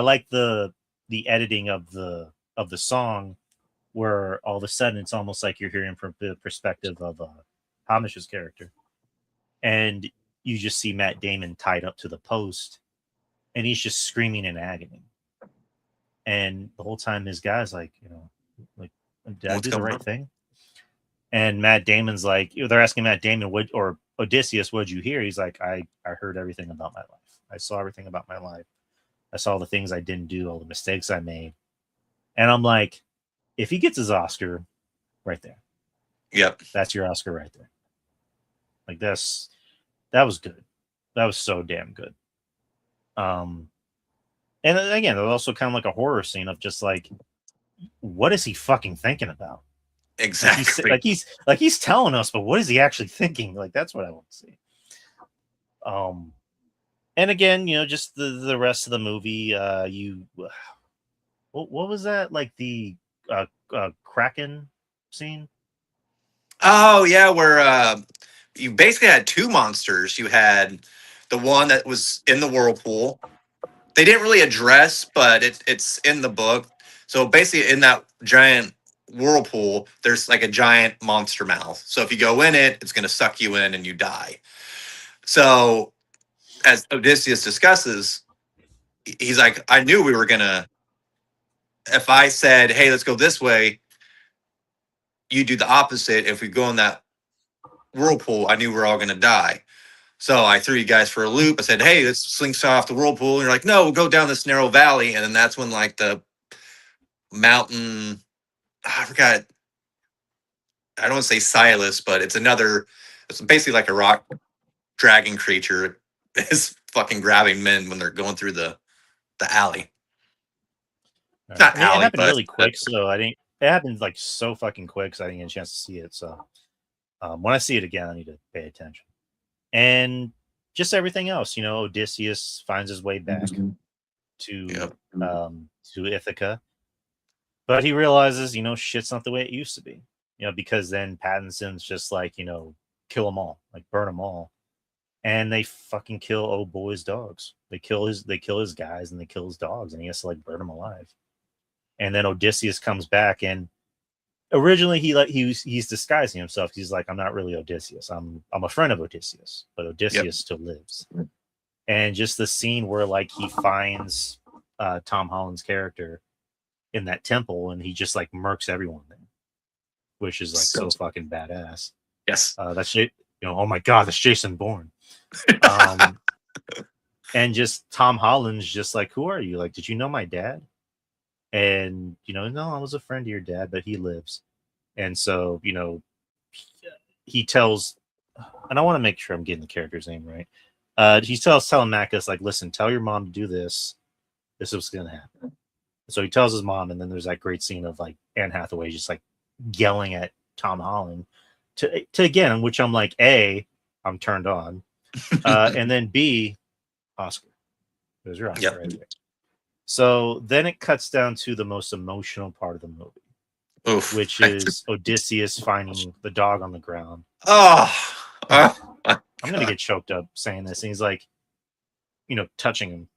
Speaker 1: editing of the song, where all of a sudden it's almost like you're hearing from the perspective of Hamish's character, and you just see Matt Damon tied up to the post, and he's just screaming in agony. And the whole time, his guy's like, like, did I do the right thing? And Matt Damon's like, they're asking Matt Damon, or Odysseus, what'd you hear? He's like, I heard everything about my life. I saw everything about my life. I saw the things I didn't do, all the mistakes I made. And I'm like, if he gets his Oscar, right there.
Speaker 2: Yep.
Speaker 1: That's your Oscar right there. Like that was good. That was so damn good. And again, it was also kind of like a horror scene of just like, what is he fucking thinking about?
Speaker 2: Exactly.
Speaker 1: Like he's telling us, but what is he actually thinking? Like that's what I want to see. And again, just the rest of the movie. What was that? Like the Kraken scene?
Speaker 2: Oh yeah, where you basically had two monsters. You had the one that was in the whirlpool. They didn't really address, but it's in the book. So basically, in that giant whirlpool, there's like a giant monster mouth. So if you go in it, it's going to suck you in and you die. So as Odysseus discusses, he's like, I knew we were going to, if I said, hey, let's go this way, you do the opposite. If we go in that whirlpool, I knew we were all going to die. So I threw you guys for a loop. I said, hey, let's slingshot off the whirlpool. And you're like, no, we'll go down this narrow valley. And then that's when like the mountain, I forgot, I don't want to say Silas, but it's basically like a rock dragon creature is fucking grabbing men when they're going through the alley.
Speaker 1: Right.
Speaker 2: Not
Speaker 1: I mean, it
Speaker 2: alley,
Speaker 1: happened
Speaker 2: but
Speaker 1: really quick, so I didn't. It happened like so fucking quick, so I didn't get a chance to see it. So when I see it again, I need to pay attention. And just everything else, Odysseus finds his way back to to Ithaca, but he realizes, shit's not the way it used to be. Because then Pattinson's just like, kill them all, like burn them all, and they fucking kill old boy's dogs. They kill his guys and they kill his dogs, and he has to like burn them alive. And then Odysseus comes back, and originally he's disguising himself. He's like, I'm not really Odysseus. I'm a friend of Odysseus, but Odysseus still lives. And just the scene where like he finds Tom Holland's character in that temple, and he just like murks everyone there, which is like so fucking badass.
Speaker 2: Yes,
Speaker 1: that's oh my god, that's Jason Bourne. And just Tom Holland's just like, who are you? Like, did you know my dad? And no, I was a friend of your dad, but he lives. And so he tells, and I want to make sure I'm getting the character's name right. He tells Telemachus, like, listen, tell your mom to do this. This is what's gonna happen. So he tells his mom, and then there's that great scene of like Anne Hathaway just like yelling at Tom Holland to again, which I'm like, A, I'm turned on. And then B, Oscar. There's your Oscar right there. So then it cuts down to the most emotional part of the movie, which is Odysseus finding the dog on the ground. I'm going to get choked up saying this. And he's like, touching him.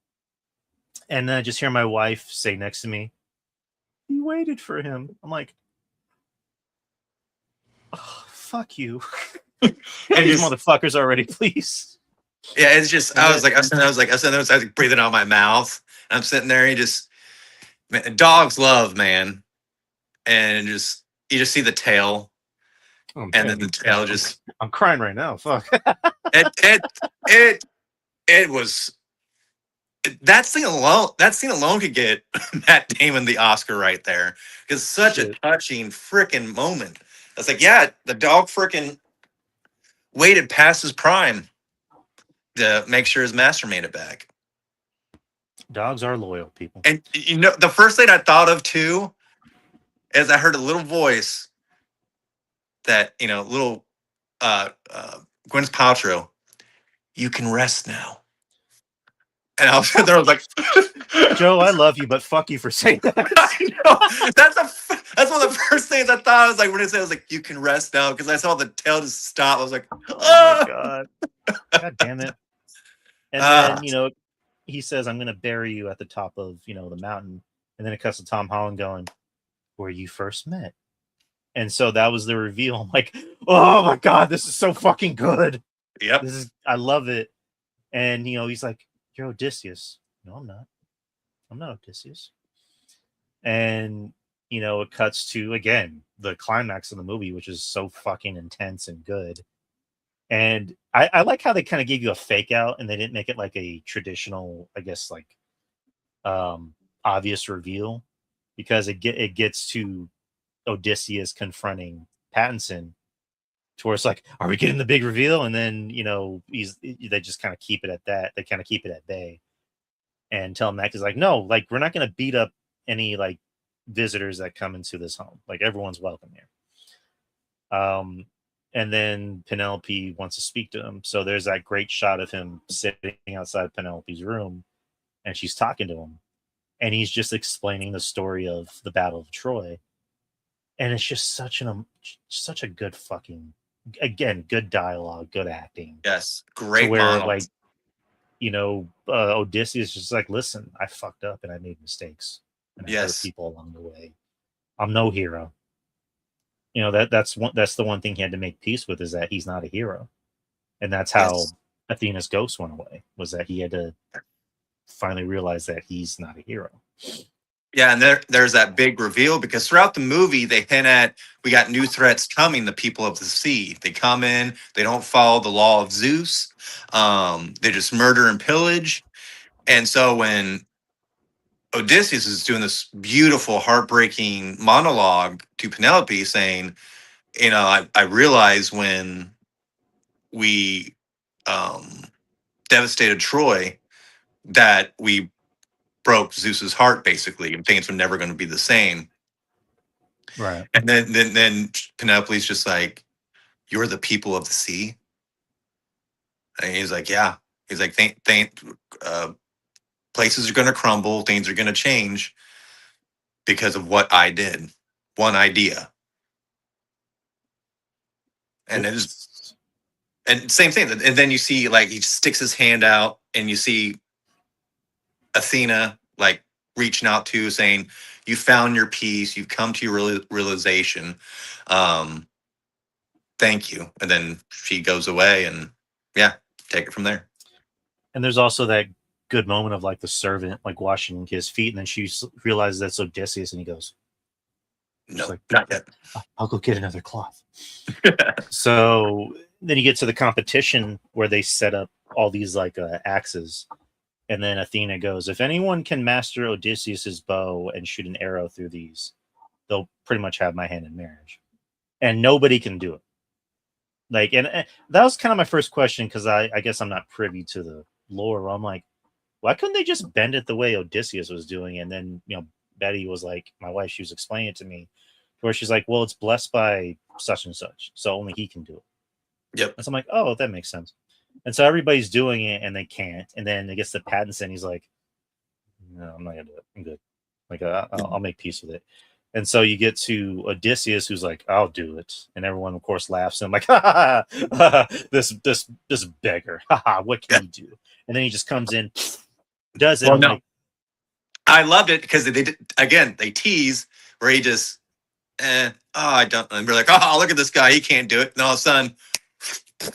Speaker 1: And then I just hear my wife say next to me, he waited for him. I'm like, oh, fuck you. And these motherfuckers already, please.
Speaker 2: Yeah, it's just, I was like breathing out my mouth. I'm sitting there, man, dogs love, man. And you just see the tail.
Speaker 1: Oh,
Speaker 2: and then the tail just...
Speaker 1: I'm crying right now. Fuck.
Speaker 2: It was... That scene alone could get Matt Damon the Oscar right there. Because such a touching freaking moment. It's like, yeah, the dog freaking waited past his prime to make sure his master made it back.
Speaker 1: Dogs are loyal, people.
Speaker 2: And the first thing I thought of too is I heard a little voice that, little Gwyneth Paltrow, you can rest now. And I was there, I was like,
Speaker 1: Joe, I love you, but fuck you for saying that.
Speaker 2: I know. That's one of the first things I thought. I was like, when it said, I was like, you can rest now, because I saw the tail just stop. I was like,
Speaker 1: oh my god. God damn it. And then, he says, I'm going to bury you at the top of, the mountain. And then it cuts to Tom Holland going, where you first met. And so that was the reveal. I'm like, oh my god, this is so fucking good.
Speaker 2: Yep.
Speaker 1: I love it. And, he's like, you're Odysseus. No, I'm not. I'm not Odysseus. And, it cuts to, again, the climax of the movie, which is so fucking intense and good. And I like how they kind of gave you a fake out, and they didn't make it like a traditional, I guess, like obvious reveal, because it gets to Odysseus confronting Pattinson, to where it's like, are we getting the big reveal? And then they just kind of keep it at that. They kind of keep it at bay, and Telemachus is like, no, like we're not going to beat up any like visitors that come into this home. Like everyone's welcome here. And then Penelope wants to speak to him. So there's that great shot of him sitting outside Penelope's room, and she's talking to him. And he's just explaining the story of the Battle of Troy. And it's just such a good fucking, again, good dialogue, good acting.
Speaker 2: Yes, great.
Speaker 1: Where like, Odysseus is just like, listen, I fucked up and I made mistakes. And I hurt people along the way. I'm no hero. That's the one thing he had to make peace with, is that he's not a hero. And that's how Athena's ghost went away, was that he had to finally realize that he's not a hero.
Speaker 2: Yeah, and there's that big reveal because throughout the movie they hint at we got new threats coming. The people of the sea, they come in, they don't follow the law of Zeus, they just murder and pillage. And so when Odysseus is doing this beautiful, heartbreaking monologue to Penelope, saying, I realize when we um, devastated Troy that we broke Zeus's heart, basically, and things were never going to be the same.
Speaker 1: Right.
Speaker 2: And then Penelope's just like, "You're the people of the sea," and he's like, "Yeah." He's like, uh, "Places are going to crumble, things are going to change because of what I did, one idea." And it's
Speaker 1: It's
Speaker 2: and same thing. And then you see like he sticks his hand out, and you see Athena like reaching out to saying, "You found your peace. You've come to your realization. Um, thank you." And then she goes away, and yeah, take it from there.
Speaker 1: and there's also that good moment of like the servant like washing his feet, and then she realizes that's Odysseus, and he goes, she's
Speaker 2: No,
Speaker 1: like,
Speaker 2: not yet.
Speaker 1: I'll go get another cloth. So then you get to the competition where they set up all these like axes, and then Athena goes, if anyone can master Odysseus's bow and shoot an arrow through these, they'll pretty much have my hand in marriage, and nobody can do it. Like, and that was kind of my first question, because I guess I'm not privy to the lore. I'm like, why couldn't they just bend it the way Odysseus was doing? And then, Betty was like, my wife, she was explaining it to me, where she's like, well, it's blessed by such and such, so only he can do it.
Speaker 2: Yep.
Speaker 1: And so I'm like, oh, that makes sense. And so everybody's doing it, and they can't. And then it gets to Pattinson. He's like, no, I'm not gonna do it. I'm good. Like, I'll make peace with it. And so you get to Odysseus, who's like, "I'll do it," and everyone, of course, laughs. And I'm like, "Ha ha! This beggar! Ha ha! What can
Speaker 2: Yeah.
Speaker 1: he do?" And then he just comes in, does it.
Speaker 2: Well,
Speaker 1: I'm
Speaker 2: no,
Speaker 1: like,
Speaker 2: I loved it because they did, again, they tease where he just, I don't. And we're like, oh, look at this guy, he can't do it. And all of a sudden, and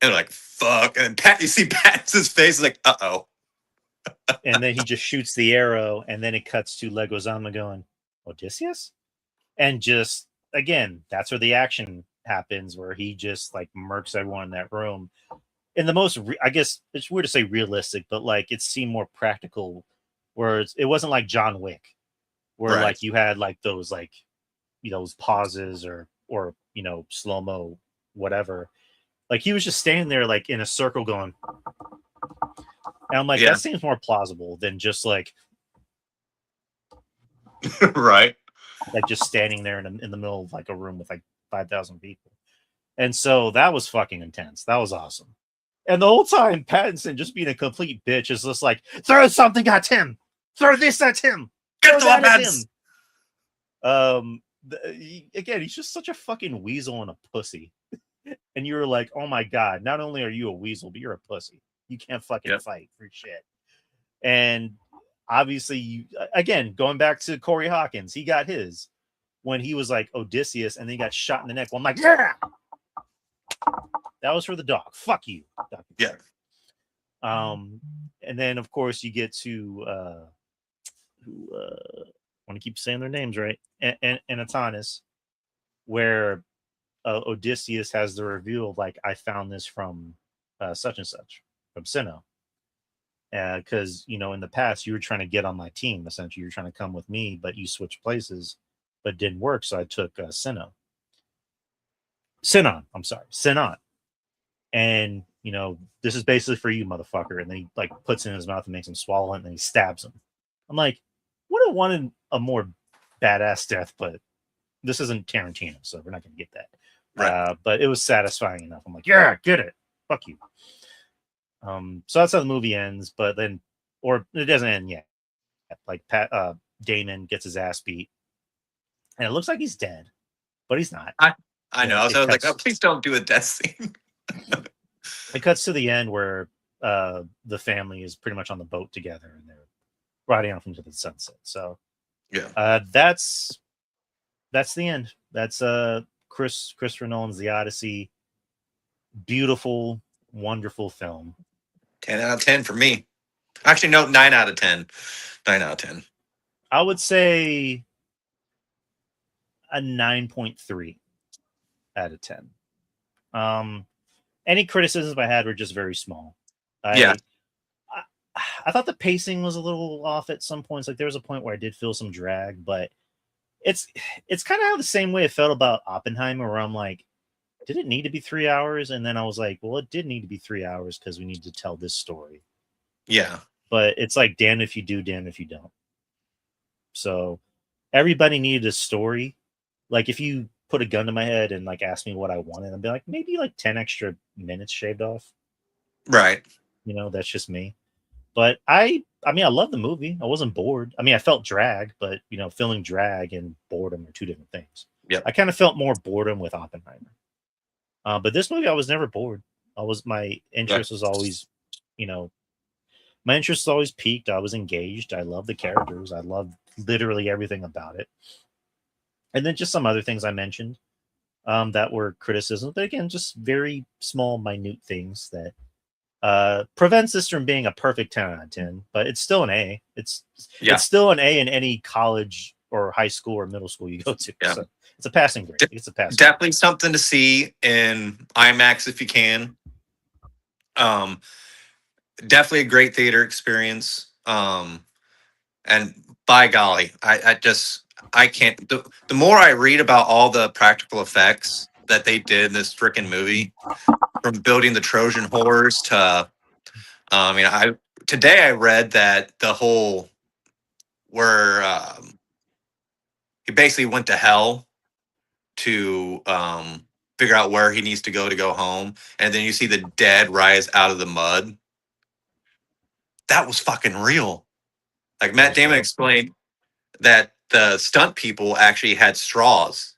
Speaker 2: they're like, fuck. And Pat, you see Pat's face is like, uh-oh.
Speaker 1: and then he just shoots the arrow, and then it cuts to Leguizamo going, Odysseus, and just again, that's where the action happens, where he just like murks everyone in that room. In the most, I guess it's weird to say realistic, but like it seemed more practical, where it wasn't like John Wick, where
Speaker 2: Right.
Speaker 1: like you had like those like those pauses or slow mo whatever. Like he was just standing there like in a circle going, and I'm like,
Speaker 2: Yeah.
Speaker 1: that seems more plausible than just like
Speaker 2: Right.
Speaker 1: just standing there in the middle of like a room with like 5,000 people. And so that was fucking intense. That was awesome. And the whole time, Pattinson just being a complete bitch is just like, throw something at him, throw this at him,
Speaker 2: Get
Speaker 1: throw
Speaker 2: the
Speaker 1: that at
Speaker 2: weapons.
Speaker 1: him. Again, he's just such a fucking weasel and a pussy. And you were like, oh my god, not only are you a weasel, but you're a pussy. You can't fucking fight for shit. And obviously, again, going back to Corey Hawkins, he got his when he was like Odysseus, and then he got shot in the neck. Well, I'm like, yeah, that was for the dog. Fuck you.
Speaker 2: Yeah.
Speaker 1: And then of course you get to who want to keep saying their names right, and Anatonis, where Odysseus has the reveal of like, I found this from such and such, from Sinnoh. Because in the past you were trying to get on my team, essentially you're trying to come with me, but you switched places, but it didn't work, so I took Sinon. I'm sorry, Sinon. And this is basically for you, motherfucker. And then he like puts it in his mouth and makes him swallow it, and then he stabs him. I'm like, would have wanted a more badass death, but this isn't Tarantino, so we're not gonna get that.
Speaker 2: Right.
Speaker 1: But it was satisfying enough. I'm like, yeah, get it. Fuck you. So that's how the movie ends, but then, or it doesn't end yet. Like Damon gets his ass beat, and it looks like he's dead, but he's not.
Speaker 2: I know. So I was like, oh, please don't do a death scene.
Speaker 1: It cuts to the end where the family is pretty much on the boat together, and they're riding off into the sunset. So
Speaker 2: yeah,
Speaker 1: that's the end. That's Christopher Nolan's The Odyssey. Beautiful, wonderful film.
Speaker 2: 10 out of 10 for me. Actually, no, 9 out of 10. 9 out of 10.
Speaker 1: I would say a 9.3 out of 10. Any criticisms I had were just very small.
Speaker 2: Yeah.
Speaker 1: I thought the pacing was a little off at some points. Like there was a point where I did feel some drag, but it's kind of the same way I felt about Oppenheimer, where I'm like, did it need to be 3 hours? And then I was like, well, it did need to be 3 hours because we need to tell this story.
Speaker 2: Yeah.
Speaker 1: But it's like, damn if you do, damn if you don't. So everybody needed a story. Like if you put a gun to my head and like ask me what I wanted, I'd be like, maybe like 10 extra minutes shaved off.
Speaker 2: Right.
Speaker 1: You know, that's just me. But I mean, I love the movie. I wasn't bored. I mean, I felt drag, but you know, feeling drag and boredom are two different things.
Speaker 2: Yep.
Speaker 1: I kind of felt more boredom with Oppenheimer. But this movie, I was never bored. My interest was always, you know, my interest was always peaked. I was engaged. I loved the characters. I loved literally everything about it. And then just some other things I mentioned that were criticisms, but again, just very small, minute things that prevents this from being a perfect 10 out of 10, but it's still an A. It's still an A in any college or high school or middle school you go to.
Speaker 2: Yeah.
Speaker 1: So it's a passing grade. It's a passing
Speaker 2: definitely grade. Something to see in IMAX if you can. Definitely a great theater experience. And by golly, I can't. The more I read about all the practical effects that they did in this freaking movie, from building the Trojan horse to, today I read that the whole where he basically went to hell to figure out where he needs to go home, and then you see the dead rise out of the mud. That was fucking real. Like Matt Damon explained that the stunt people actually had straws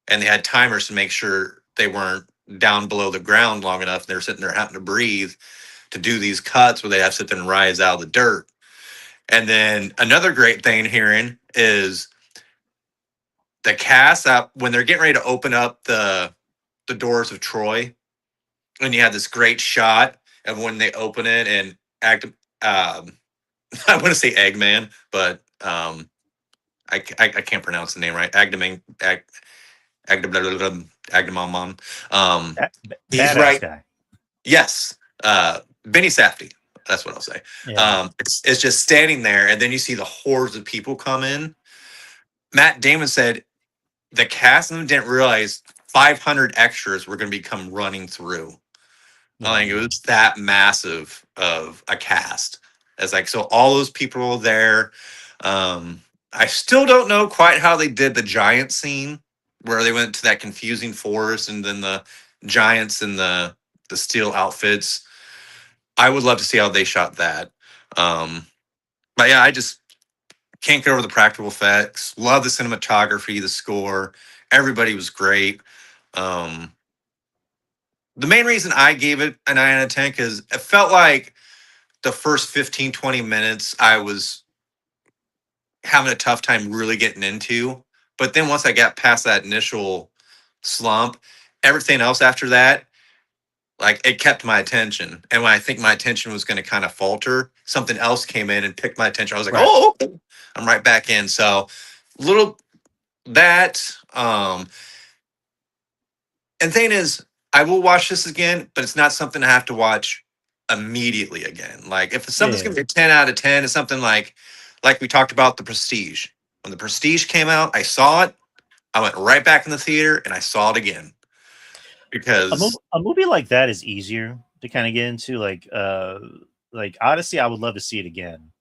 Speaker 2: and they had timers to make sure they weren't down below the ground long enough. They were sitting there having to breathe to do these cuts where they have to sit there and rise out of the dirt. And then another great thing hearing is the cast out when they're getting ready to open up the doors of Troy, and you have this great shot of when they open it and I want to say Eggman, but I can't pronounce the name right. Agdamon. He's right.
Speaker 1: Guy.
Speaker 2: Yes. Benny Safdie. That's what I'll say. Yeah. It's just standing there, and then you see the hordes of people come in. Matt Damon said the cast of them didn't realize 500 extras were going to come running through. I think it was that massive of a cast. It's like, so all those people are there. I still don't know quite how they did the giant scene where they went to that confusing forest and then the giants in the steel outfits. I would love to see how they shot that. But yeah, I just can't get over the practical effects. Love the cinematography, the score. Everybody was great. The main reason I gave it a 9 out of 10 because it felt like the first 15, 20 minutes I was having a tough time really getting into. But then once I got past that initial slump, everything else after that, like it kept my attention. And when I think my attention was going to kind of falter, something else came in and picked my attention. I was like, oh, I'm right back in. So little that, and thing is, I will watch this again, but it's not something I have to watch immediately again. Like if something's going to be a 10 out of 10, it's something like we talked about The Prestige. When The Prestige came out, I saw it. I went right back in the theater and I saw it again. Because
Speaker 1: a movie like that is easier to kind of get into. Like Odyssey, I would love to see it again.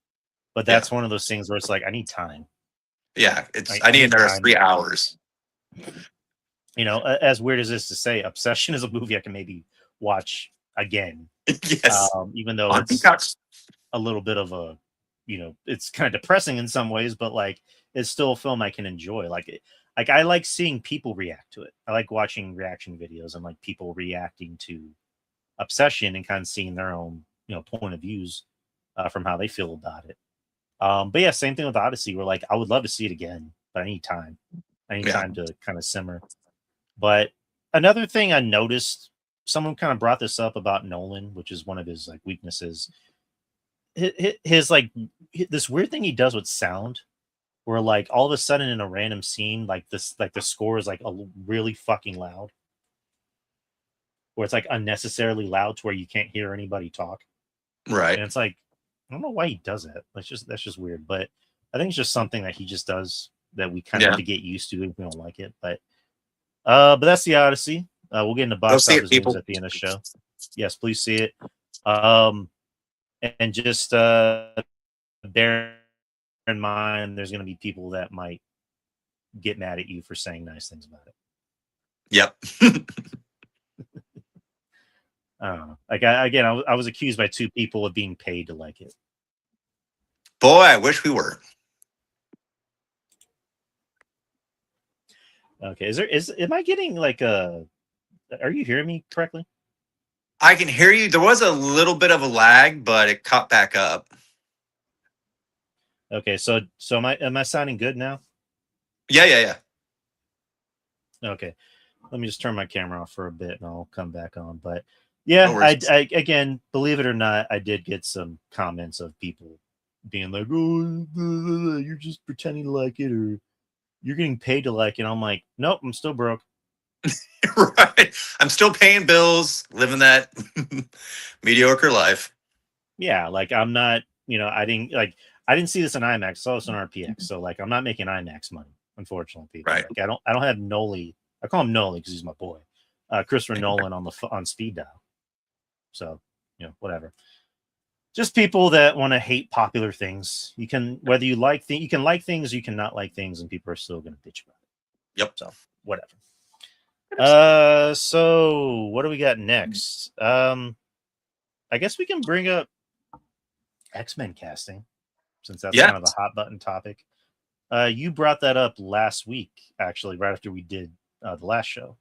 Speaker 1: But that's one of those things where it's like, I need time.
Speaker 2: Yeah, I need another 3 hours.
Speaker 1: You know, as weird as this to say, Obsession is a movie I can maybe watch again.
Speaker 2: Yes.
Speaker 1: Even though it's a little bit of a, you know, it's kind of depressing in some ways, but like it's still a film I can enjoy. Like I like seeing people react to it. I like watching reaction videos and like people reacting to Obsession and kind of seeing their own, you know, point of views from how they feel about it. But yeah, same thing with Odyssey. Where like I would love to see it again, but I need time. I need time to kind of simmer. But another thing I noticed, someone kind of brought this up about Nolan, which is one of his like weaknesses. His like this weird thing he does with sound. where like all of a sudden in a random scene, like this, like the score is like really fucking loud, where it's like unnecessarily loud to where you can't hear anybody talk.
Speaker 2: Right.
Speaker 1: And it's like, I don't know why he does that. That's just weird. But I think it's just something that he just does that we kind of have to get used to if we don't like it. But that's the Odyssey. We'll get into
Speaker 2: Go
Speaker 1: box
Speaker 2: see it,
Speaker 1: office news
Speaker 2: people.
Speaker 1: at the end of the show. Yes, please see it. And just bear in mind, there's going to be people that might get mad at you for saying nice things about it.
Speaker 2: Yep.
Speaker 1: I don't know. Like I was accused by 2 people of being paid to like it.
Speaker 2: Boy, I wish we were.
Speaker 1: Okay, am I getting like a? Are you hearing me correctly?
Speaker 2: I can hear you. There was a little bit of a lag, but it caught back up.
Speaker 1: Okay, so am I sounding good now?
Speaker 2: Yeah.
Speaker 1: Okay, let me just turn my camera off for a bit and I'll come back on. But yeah,
Speaker 2: No
Speaker 1: I
Speaker 2: worries.
Speaker 1: again, believe it or not, I did get some comments of people being like, "Oh, you're just pretending to like it, or you're getting paid to like it." I'm like, nope, I'm still broke.
Speaker 2: Right. I'm still paying bills, living that mediocre life.
Speaker 1: Yeah, like I'm not, I didn't see this in IMAX, I saw this on RPX, so like I'm not making IMAX money, unfortunately, people.
Speaker 2: Right.
Speaker 1: Like I don't have Noli. I call him Noli because he's my boy, Christopher Nolan on speed dial. So whatever. Just people that want to hate popular things. You can whether you like you can like things, you can not like things, and people are still going to bitch about it.
Speaker 2: Yep.
Speaker 1: So whatever. So what do we got next? I guess we can bring up X-Men casting, since that's kind of a hot button topic. You brought that up last week, actually, right after we did the last show,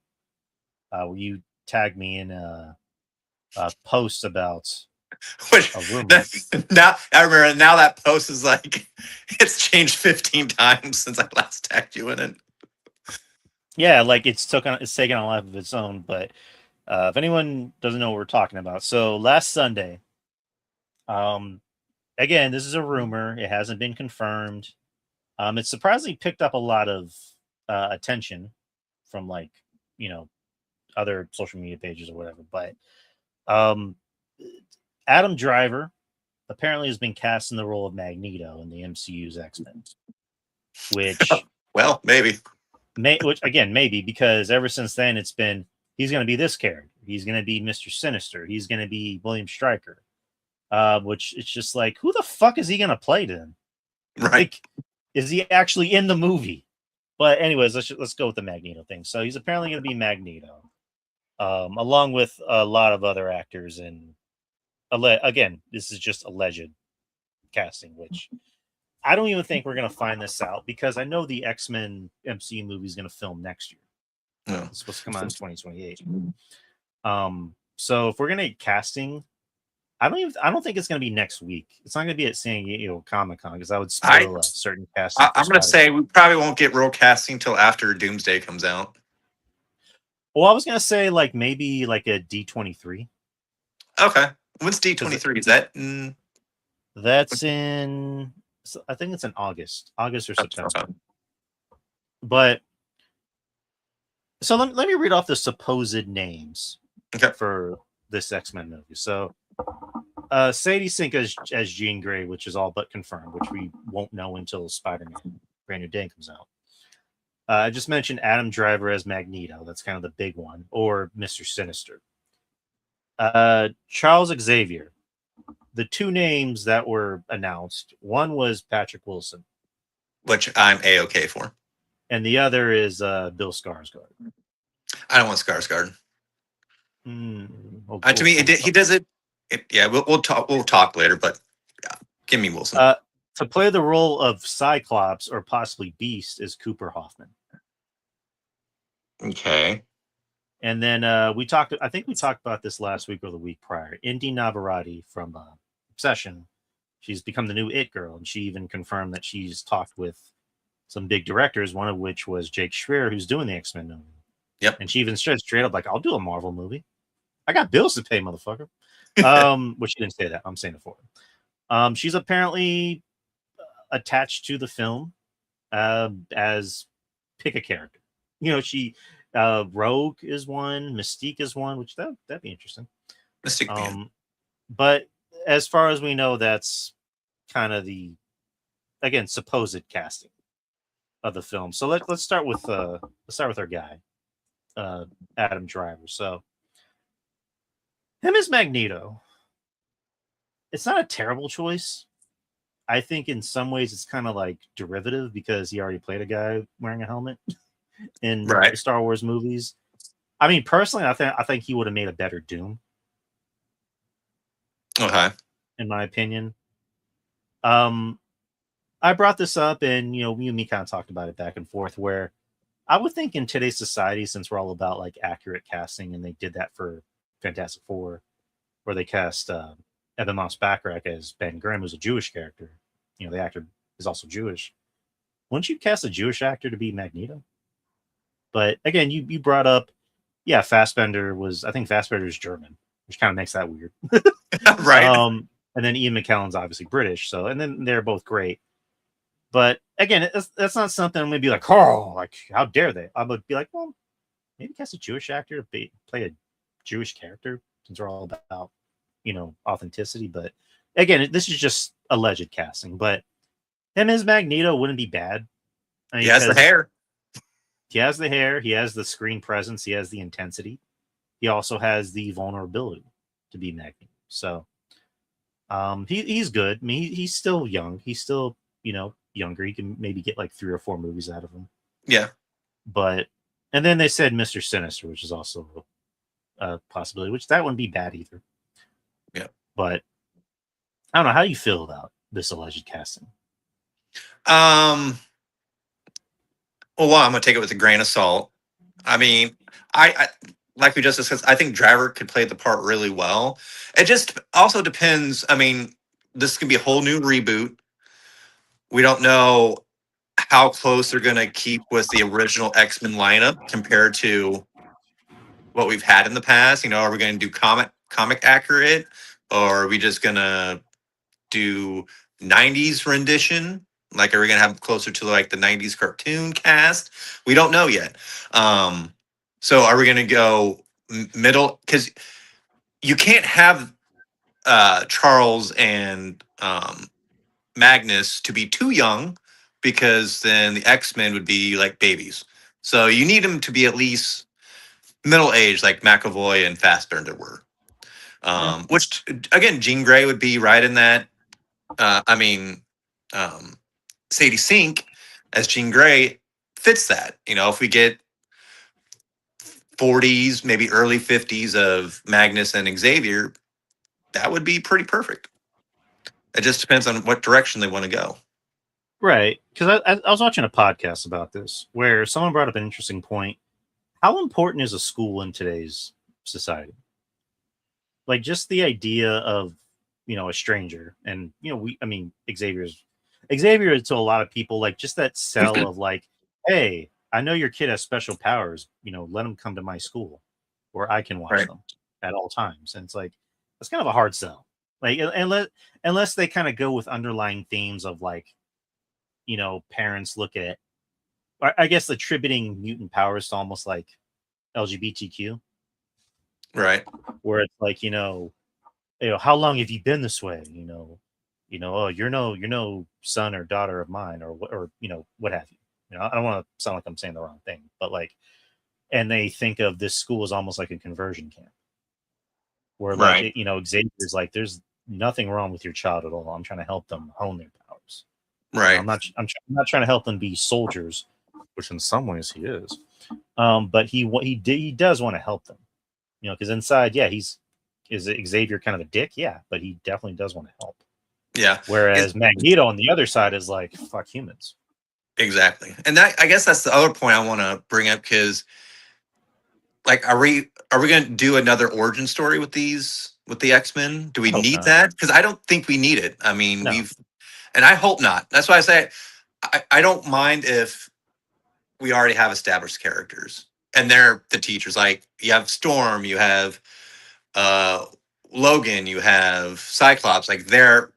Speaker 1: where you tagged me in a post about
Speaker 2: Which
Speaker 1: a rumor.
Speaker 2: now I remember. Now that post is like it's changed 15 times since I last tagged you in it.
Speaker 1: Yeah, like it's taken a life of its own. But if anyone doesn't know what we're talking about, so last Sunday, again, this is a rumor. It hasn't been confirmed. It surprisingly picked up a lot of attention from other social media pages or whatever. But Adam Driver apparently has been cast in the role of Magneto in the MCU's X-Men, which
Speaker 2: well, maybe.
Speaker 1: Which again, maybe, because ever since then it's been he's going to be this character, he's going to be Mr. Sinister, he's going to be William Stryker, which it's just like, who the fuck is he going to play then?
Speaker 2: Right?
Speaker 1: Like, is he actually in the movie? But anyways, let's go with the Magneto thing. So he's apparently going to be Magneto, along with a lot of other actors. And again, this is just alleged casting, which I don't even think we're going to find this out, because I know the X-Men MCU movie is going to film next year.
Speaker 2: No.
Speaker 1: It's supposed to come out in 2028. So if we're going to get casting, I don't think it's going to be next week. It's not going to be at San Diego Comic-Con, because I would spoil a certain casting.
Speaker 2: I'm going to say we probably won't get real casting till after Doomsday comes out.
Speaker 1: Well, I was going to say maybe like a D23.
Speaker 2: Okay. When's D23? Is that
Speaker 1: That's in, I think it's in August or September. But so let me read off the supposed names for this X-Men movie. So Sadie Sink as Jean Grey, which is all but confirmed, which we won't know until Spider-Man Brand New Day comes out. I just mentioned Adam Driver as Magneto. That's kind of the big one, or Mr. Sinister. Charles Xavier. The 2 names that were announced, one was Patrick Wilson,
Speaker 2: which I'm A-okay for,
Speaker 1: and the other is Bill Skarsgård.
Speaker 2: I don't want Skarsgård. To me, he does it. Yeah, we'll talk later, but yeah, give me Wilson.
Speaker 1: To play the role of Cyclops or possibly Beast is Cooper Hoffman.
Speaker 2: Okay.
Speaker 1: And then I think we talked about this last week or the week prior. Indy Navarrete from Obsession. She's become the new It Girl, and she even confirmed that she's talked with some big directors, one of which was Jake Schreier, who's doing the X-Men movie.
Speaker 2: Yep.
Speaker 1: And she even said straight up, like, I'll do a Marvel movie. I got bills to pay, motherfucker. Which she didn't say that. I'm saying it for her. She's apparently attached to the film. as pick a character. She Rogue is one, Mystique is one, which that'd be interesting.
Speaker 2: Mystic Man.
Speaker 1: But as far as we know, that's kind of the, again, supposed casting of the film. So let's start with our guy, Adam Driver. So him as Magneto. It's not a terrible choice. I think in some ways it's kind of like derivative because he already played a guy wearing a helmet in the Star Wars movies. I mean, personally, I think he would have made a better Doom.
Speaker 2: Okay.
Speaker 1: In my opinion. I brought this up, and you and me kind of talked about it back and forth, where I would think in today's society, since we're all about like accurate casting, and they did that for Fantastic Four, where they cast Evan Moss Backrack as Ben Grimm, who's a Jewish character. The actor is also Jewish. Wouldn't you cast a Jewish actor to be Magneto? But again, you brought up, Fassbender I think Fassbender is German, which kind of makes that weird.
Speaker 2: Right.
Speaker 1: And then Ian McKellen's obviously British, and then they're both great. But again, that's not something I'm gonna be like, oh, like how dare they? I would be like, well, maybe cast a Jewish actor to play a Jewish character, since we're all about authenticity. But again, this is just alleged casting. But him as Magneto wouldn't be bad. I mean,
Speaker 2: he has the hair.
Speaker 1: He has the hair. He has the screen presence. He has the intensity. He also has the vulnerability to be Magneto. So, he's good. I mean, he's still young. He's still younger. He can maybe get like 3 or 4 movies out of him.
Speaker 2: Yeah.
Speaker 1: And then they said Mr. Sinister, which is also a possibility, which that wouldn't be bad either.
Speaker 2: Yeah.
Speaker 1: But I don't know. How do you feel about this alleged casting?
Speaker 2: Well, I'm gonna take it with a grain of salt. I mean, I like we just discussed, I think Driver could play the part really well. It just also depends. I mean, this can be a whole new reboot. We don't know how close they're going to keep with the original X-Men lineup compared to what we've had in the past. Are we going to do comic accurate, or are we just going to do 90s rendition? Like, are we going to have closer to like the 90s cartoon cast? We don't know yet. So are we going to go middle? Because you can't have Charles and Magnus to be too young, because then the X-Men would be like babies. So you need them to be at least middle age, like McAvoy and Fassbender were. Which again, Jean Grey would be right in that. Sadie Sink as Jean Grey fits that. If we get 40s, maybe early 50s of Magnus and Xavier, that would be pretty perfect. It just depends on what direction they want to go.
Speaker 1: Right. Because I was watching a podcast about this where someone brought up an interesting point. How important is a school in today's society? Like, just the idea of, a stranger, and, Xavier to a lot of people, like, just that sell of like, hey, I know your kid has special powers, let him come to my school where I can watch them at all times. And it's like, that's kind of a hard sell. Like, unless they kind of go with underlying themes of like, parents look at, I guess, attributing mutant powers to almost like LGBTQ,
Speaker 2: right?
Speaker 1: Where it's like, how long have you been this way? Oh, you're no son or daughter of mine, or what have you. I don't want to sound like I'm saying the wrong thing, but like, and they think of this school as almost like a conversion camp, where like, Xavier's like, there's nothing wrong with your child at all. I'm trying to help them hone their powers.
Speaker 2: Right.
Speaker 1: I'm not trying to help them be soldiers, which in some ways he is. But he does want to help them, because inside, is Xavier kind of a dick? Yeah, but he definitely does want to help.
Speaker 2: Yeah.
Speaker 1: Whereas Magneto on the other side is like, fuck humans.
Speaker 2: Exactly. And I guess that's the other point I want to bring up, because like, are we going to do another origin story with the X-Men? Do we need that? Because I don't think we need it. I mean, and I hope not. That's why I say I don't mind if we already have established characters and they're the teachers. Like, you have Storm, you have Logan, you have Cyclops. Like, they're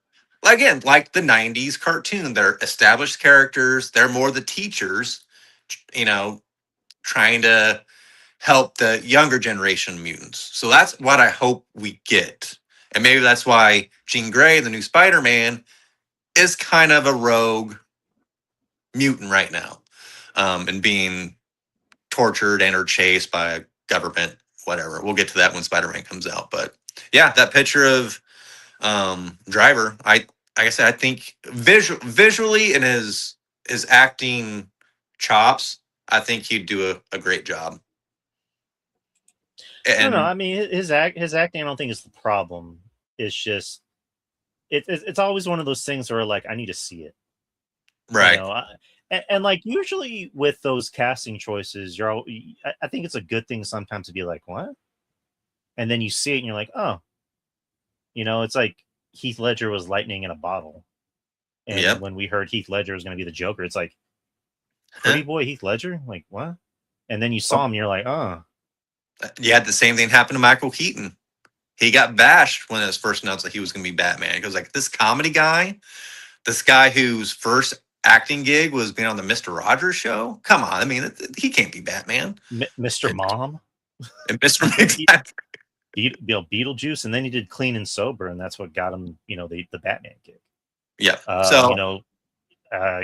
Speaker 2: again, like the 90s cartoon. They're established characters. They're more the teachers, you know, trying to help the younger generation mutants. So that's what I hope we get. And maybe that's why Jean Grey, the new Spider-Man, is kind of a rogue mutant right now, and being tortured and or chased by a government, whatever. We'll get to that when Spider-Man comes out. But yeah, that picture of Driver, like I said, I think visually and his acting chops, I think he'd do a great job.
Speaker 1: I don't know.
Speaker 2: And
Speaker 1: I mean, his acting, I don't think is the problem. It's just it's always one of those things where like I need to see it. You
Speaker 2: right,
Speaker 1: know, and like usually with those casting choices, I think it's a good thing sometimes to be like, what? And then you see it and you're like, oh, it's like Heath Ledger was lightning in a bottle. And
Speaker 2: yep.
Speaker 1: when we heard Heath Ledger was going to be the Joker, it's like, pretty
Speaker 2: Huh?
Speaker 1: boy Heath Ledger? Like, what? And then you
Speaker 2: Oh,
Speaker 1: saw him, you're like, oh.
Speaker 2: you had the same thing happen to Michael Keaton. He got bashed when it was first announced that he was going to be Batman. He goes like, this comedy guy, this guy whose first acting gig was being on the Mister Rogers show. Come on, I mean, he can't be Batman.
Speaker 1: Mr. Mom?
Speaker 2: And Mister
Speaker 1: He, Beetlejuice, and then he did Clean and Sober, and that's what got him, the Batman gig.
Speaker 2: Yeah.
Speaker 1: You
Speaker 2: So
Speaker 1: know,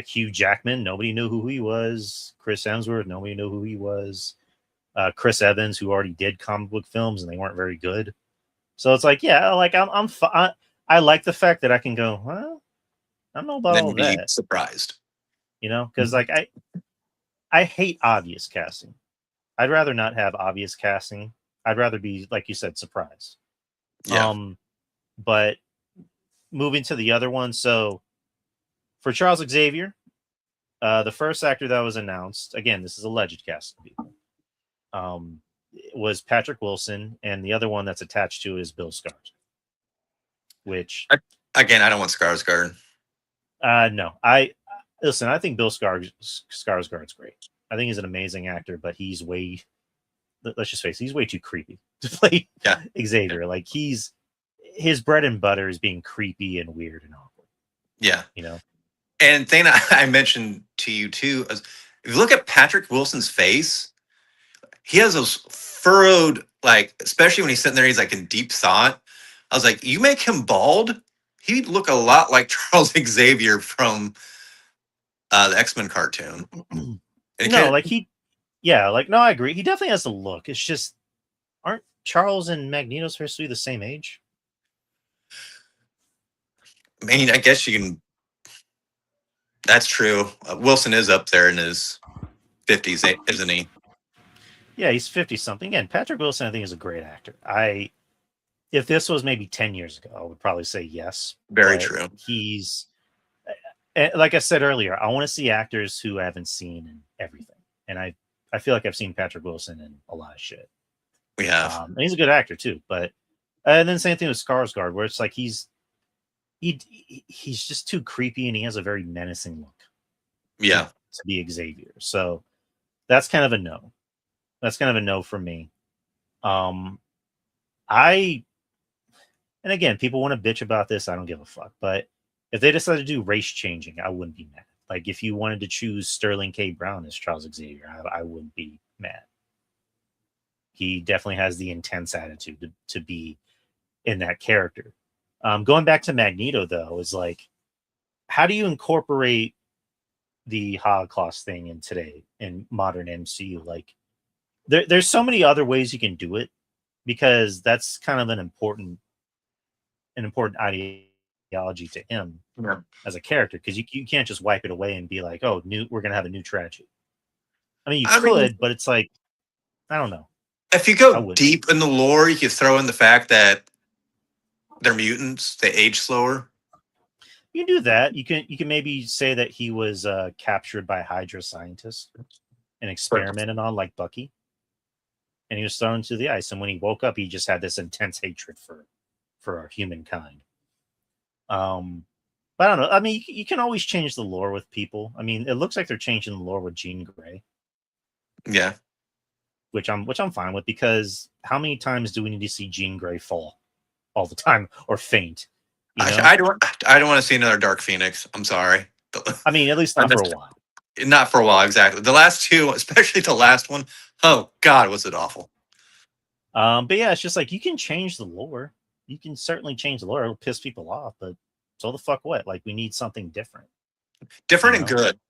Speaker 1: Hugh Jackman, nobody knew who he was. Chris Hemsworth, nobody knew who he was. Chris Evans, who already did comic book films, and they weren't very good. So it's like, yeah, like I like the fact that I can go, well, I don't know about
Speaker 2: then
Speaker 1: all
Speaker 2: you'd be
Speaker 1: that,
Speaker 2: surprised.
Speaker 1: because like I hate obvious casting. I'd rather not have obvious casting. I'd rather be, like you said, surprised.
Speaker 2: Yeah.
Speaker 1: But moving to the other one, so for Charles Xavier, the first actor that was announced, again, this is alleged casting people, was Patrick Wilson, and the other one that's attached to it is Bill Skarsgård. Which,
Speaker 2: Again, I don't want Skarsgård.
Speaker 1: no, I listen. I think Bill Skarsgård's great. I think he's an amazing actor, but he's way. Let's just face it, he's way too creepy to play Xavier. Like his bread and butter is being creepy and weird and awkward.
Speaker 2: Yeah.
Speaker 1: You know.
Speaker 2: And thing I mentioned to you too is if you look at Patrick Wilson's face, he has those furrowed, like, especially when he's sitting there, he's like in deep thought. I was like, you make him bald, he'd look a lot like Charles Xavier from the X-Men cartoon.
Speaker 1: No, like no, I agree. He definitely has the look. It's just, aren't Charles and Magneto supposed to be the same age?
Speaker 2: I mean, I guess you can. That's true. Wilson is up there in his 50s, isn't he?
Speaker 1: Yeah, he's 50 something. Again, Patrick Wilson, I think, is a great actor. If this was maybe 10 years ago, I would probably say yes.
Speaker 2: Very true.
Speaker 1: He's, like I said earlier, I want to see actors who I haven't seen in everything. And I feel like I've seen Patrick Wilson in a lot of shit.
Speaker 2: We have.
Speaker 1: And he's a good actor too. But and then same thing with Skarsgård, where it's like he's just too creepy and he has a very menacing look.
Speaker 2: Yeah.
Speaker 1: To be Xavier. So that's kind of a no. That's kind of a no for me. And again, people want to bitch about this. I don't give a fuck. But if they decided to do race changing, I wouldn't be mad. Like if you wanted to choose Sterling K. Brown as Charles Xavier, I wouldn't be mad. He definitely has the intense attitude to be in that character. Going back to Magneto, though, is like, how do you incorporate the Holocaust thing in modern MCU? Like, there's so many other ways you can do it, because that's kind of an important ideology to him as a character, because you can't just wipe it away and be like, oh, we're gonna have a new tragedy. I mean, you could, but it's like, I don't know.
Speaker 2: If you go deep in the lore, you could throw in the fact that they're mutants, they age slower.
Speaker 1: You can do that. You can maybe say that he was captured by Hydra scientists and experimented on, like Bucky, and he was thrown into the ice. And when he woke up, he just had this intense hatred for our humankind. But I don't know. I mean, you can always change the lore with people. I mean, it looks like they're changing the lore with Jean Grey.
Speaker 2: Yeah,
Speaker 1: which I'm fine with, because how many times do we need to see Jean Grey fall all the time or faint? You know,
Speaker 2: I don't want to see another Dark Phoenix. I'm sorry.
Speaker 1: I mean, at least not for a while.
Speaker 2: Not for a while, exactly. The last two, especially the last one. Oh God, was it awful?
Speaker 1: But yeah, it's just like you can change the lore. You can certainly change the lore. It'll piss people off, but so the fuck what? Like we need something different.
Speaker 2: Different
Speaker 1: You
Speaker 2: and
Speaker 1: know?
Speaker 2: good.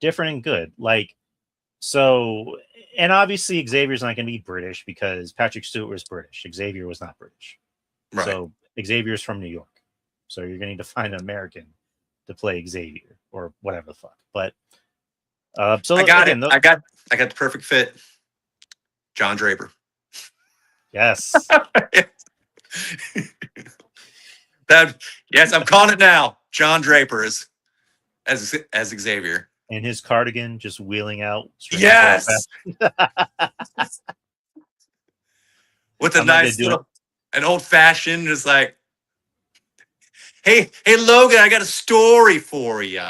Speaker 1: Different and good. Like so, and obviously Xavier's not going to be British because Patrick Stewart was British. Xavier was not British.
Speaker 2: Right.
Speaker 1: So Xavier's from New York. So you're going to need to find an American to play Xavier or whatever the fuck. But so
Speaker 2: I got
Speaker 1: again,
Speaker 2: it. I got the perfect fit. John Draper.
Speaker 1: yes.
Speaker 2: Yes, I'm calling it now. John Draper is as Xavier.
Speaker 1: And his cardigan just wheeling out.
Speaker 2: Yes. With a nice little, an old fashioned, just like, hey, Logan, I got a story for you.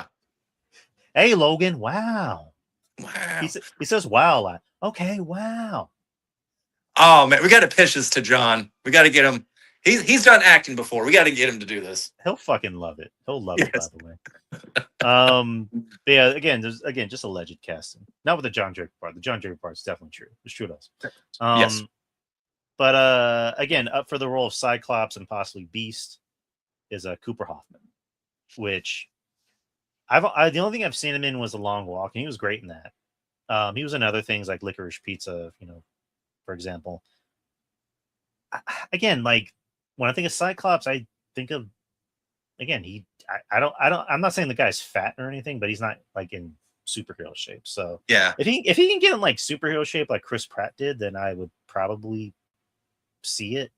Speaker 1: Hey, Logan, wow.
Speaker 2: Wow.
Speaker 1: He says wow a lot. Okay, wow.
Speaker 2: Oh man, we got to pitch this to John. We got to get him. He's done acting before. We got to get him to do this.
Speaker 1: He'll fucking love it. He'll love it, by the way. But yeah, again, there's just alleged casting. Not with the John Draper part. The John Draper part is definitely true. It's true to us.
Speaker 2: Yes.
Speaker 1: But again, up for the role of Cyclops and possibly Beast is Cooper Hoffman, which the only thing I've seen him in was A Long Walk, and he was great in that. He was in other things like Licorice Pizza, for example. Again, like when I think of Cyclops, I think of I'm not saying the guy's fat or anything, but he's not like in superhero shape. So
Speaker 2: yeah,
Speaker 1: if he can get in like superhero shape like Chris Pratt did, then I would probably see it.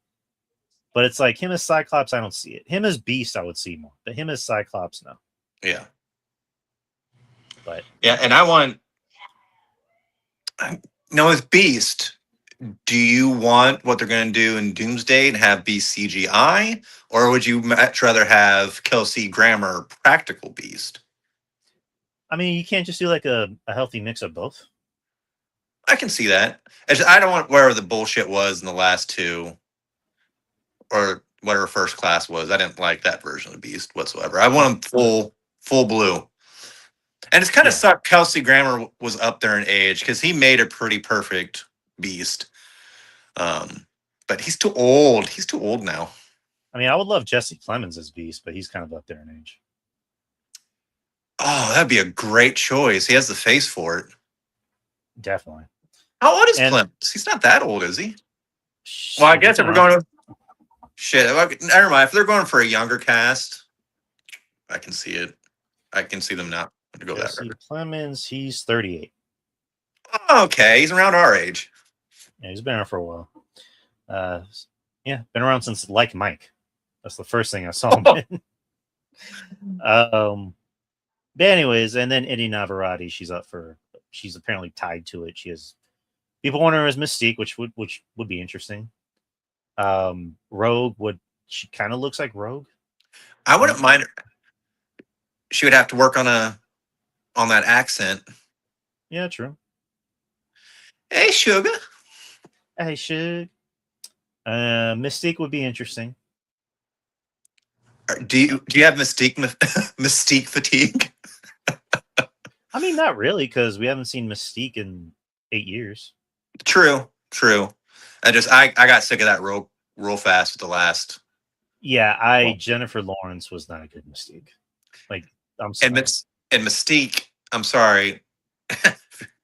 Speaker 1: But it's like him as Cyclops, I don't see it. Him as Beast, I would see more, but him as Cyclops, no.
Speaker 2: Yeah.
Speaker 1: But
Speaker 2: yeah, and I want with Beast. Do you want what they're going to do in Doomsday and have Beast CGI, or would you much rather have Kelsey Grammer practical Beast?
Speaker 1: I mean, you can't just do like a healthy mix of both.
Speaker 2: I can see that. I don't want wherever the bullshit was in the last two, or whatever First Class was. I didn't like that version of Beast whatsoever. I want him full blue. And it's kind of sucked Kelsey Grammer was up there in age because he made a pretty perfect Beast. But he's too old. He's too old now.
Speaker 1: I mean, I would love Jesse Plemons as Beast, but he's kind of up there in age.
Speaker 2: Oh, that'd be a great choice. He has the face for it.
Speaker 1: Definitely.
Speaker 2: How old is Plemons? He's not that old, is he? Well, I guess if we're going to... Shit, never mind. If they're going for a younger cast, I can see it. I can see them not to go
Speaker 1: Jesse
Speaker 2: that route.
Speaker 1: Plemons, he's 38.
Speaker 2: Oh, okay, he's around our age.
Speaker 1: Yeah, he's been around for a while. Yeah, been around since Like Mike. That's the first thing I saw him in. But anyways, and then Indy Navarrete, she's apparently tied to it. She has people want her as Mystique, which would be interesting. Rogue she kind of looks like Rogue.
Speaker 2: I wouldn't mind her. She would have to work on that accent.
Speaker 1: Yeah, true.
Speaker 2: Hey, sugar.
Speaker 1: Hey, Suge. Mystique would be interesting.
Speaker 2: Do you have Mystique fatigue?
Speaker 1: I mean, not really, because we haven't seen Mystique in 8 years.
Speaker 2: True. I got sick of that real fast with the last.
Speaker 1: Yeah, Jennifer Lawrence was not a good Mystique. Like, I'm sorry.
Speaker 2: And Mystique, I'm sorry.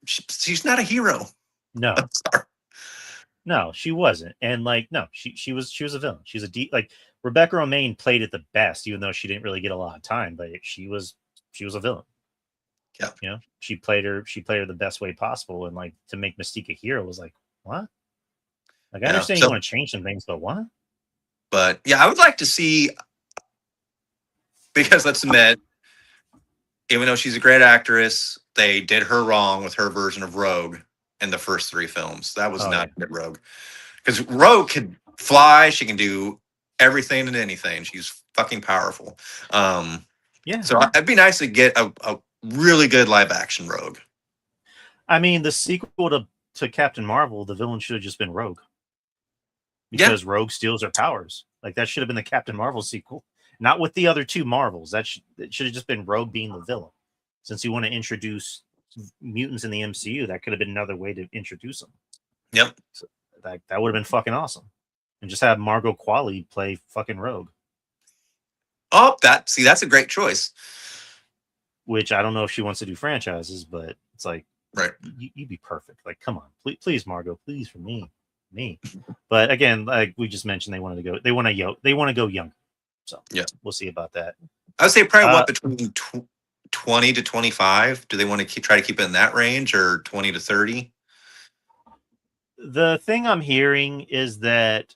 Speaker 2: She's not a hero.
Speaker 1: No.
Speaker 2: I'm sorry.
Speaker 1: No, she wasn't. And like, no, she was a villain. She's like Rebecca Romijn played it the best, even though she didn't really get a lot of time, but she was a villain.
Speaker 2: Yeah.
Speaker 1: She played her the best way possible. And like to make Mystique a hero was like, what? Like I understand you want to change some things, but what?
Speaker 2: But yeah, I would like to see, because let's admit, even though she's a great actress, they did her wrong with her version of Rogue in the first 3 films. That was not good Rogue. Because Rogue can fly, she can do everything and anything. She's fucking powerful.
Speaker 1: Yeah.
Speaker 2: So it'd be nice to get a really good live action Rogue.
Speaker 1: I mean, the sequel to Captain Marvel, the villain should have just been Rogue. Because Rogue steals her powers. Like that should have been the Captain Marvel sequel. not with the other two Marvels. It should have just been Rogue being the villain. Since you want to introduce mutants in the MCU, that could have been another way to introduce them.
Speaker 2: Yep.
Speaker 1: So that would have been fucking awesome. And just have Margot Qualley play fucking Rogue.
Speaker 2: Oh, that's a great choice.
Speaker 1: Which I don't know if she wants to do franchises, but it's like,
Speaker 2: right,
Speaker 1: you'd be perfect. Like, come on, please, Margot, please, for me. But again, like we just mentioned, they want to go younger. So
Speaker 2: yeah,
Speaker 1: we'll see about that.
Speaker 2: I would say probably between 20 to 25. Do they want to try to keep it in that range, or 20 to 30?
Speaker 1: The thing I'm hearing is that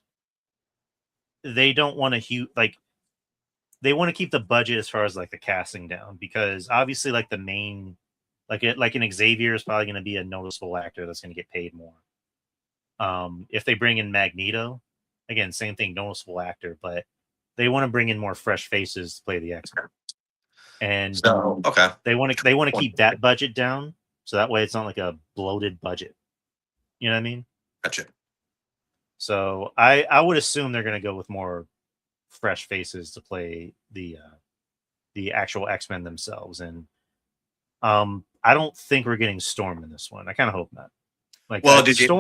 Speaker 1: they don't want to they want to keep the budget as far as like the casting down, because obviously like the main like an Xavier is probably going to be a noticeable actor that's going to get paid more. If they bring in Magneto, again, same thing, noticeable actor, but they want to bring in more fresh faces to play the X-Men. And
Speaker 2: so, okay,
Speaker 1: they want to keep that budget down, so that way it's not like a bloated budget. You know what I mean?
Speaker 2: Gotcha.
Speaker 1: So I would assume they're going to go with more fresh faces to play the actual X-Men themselves. And I don't think we're getting Storm in this one. I kind of hope not. Like,
Speaker 2: well,
Speaker 1: did
Speaker 2: you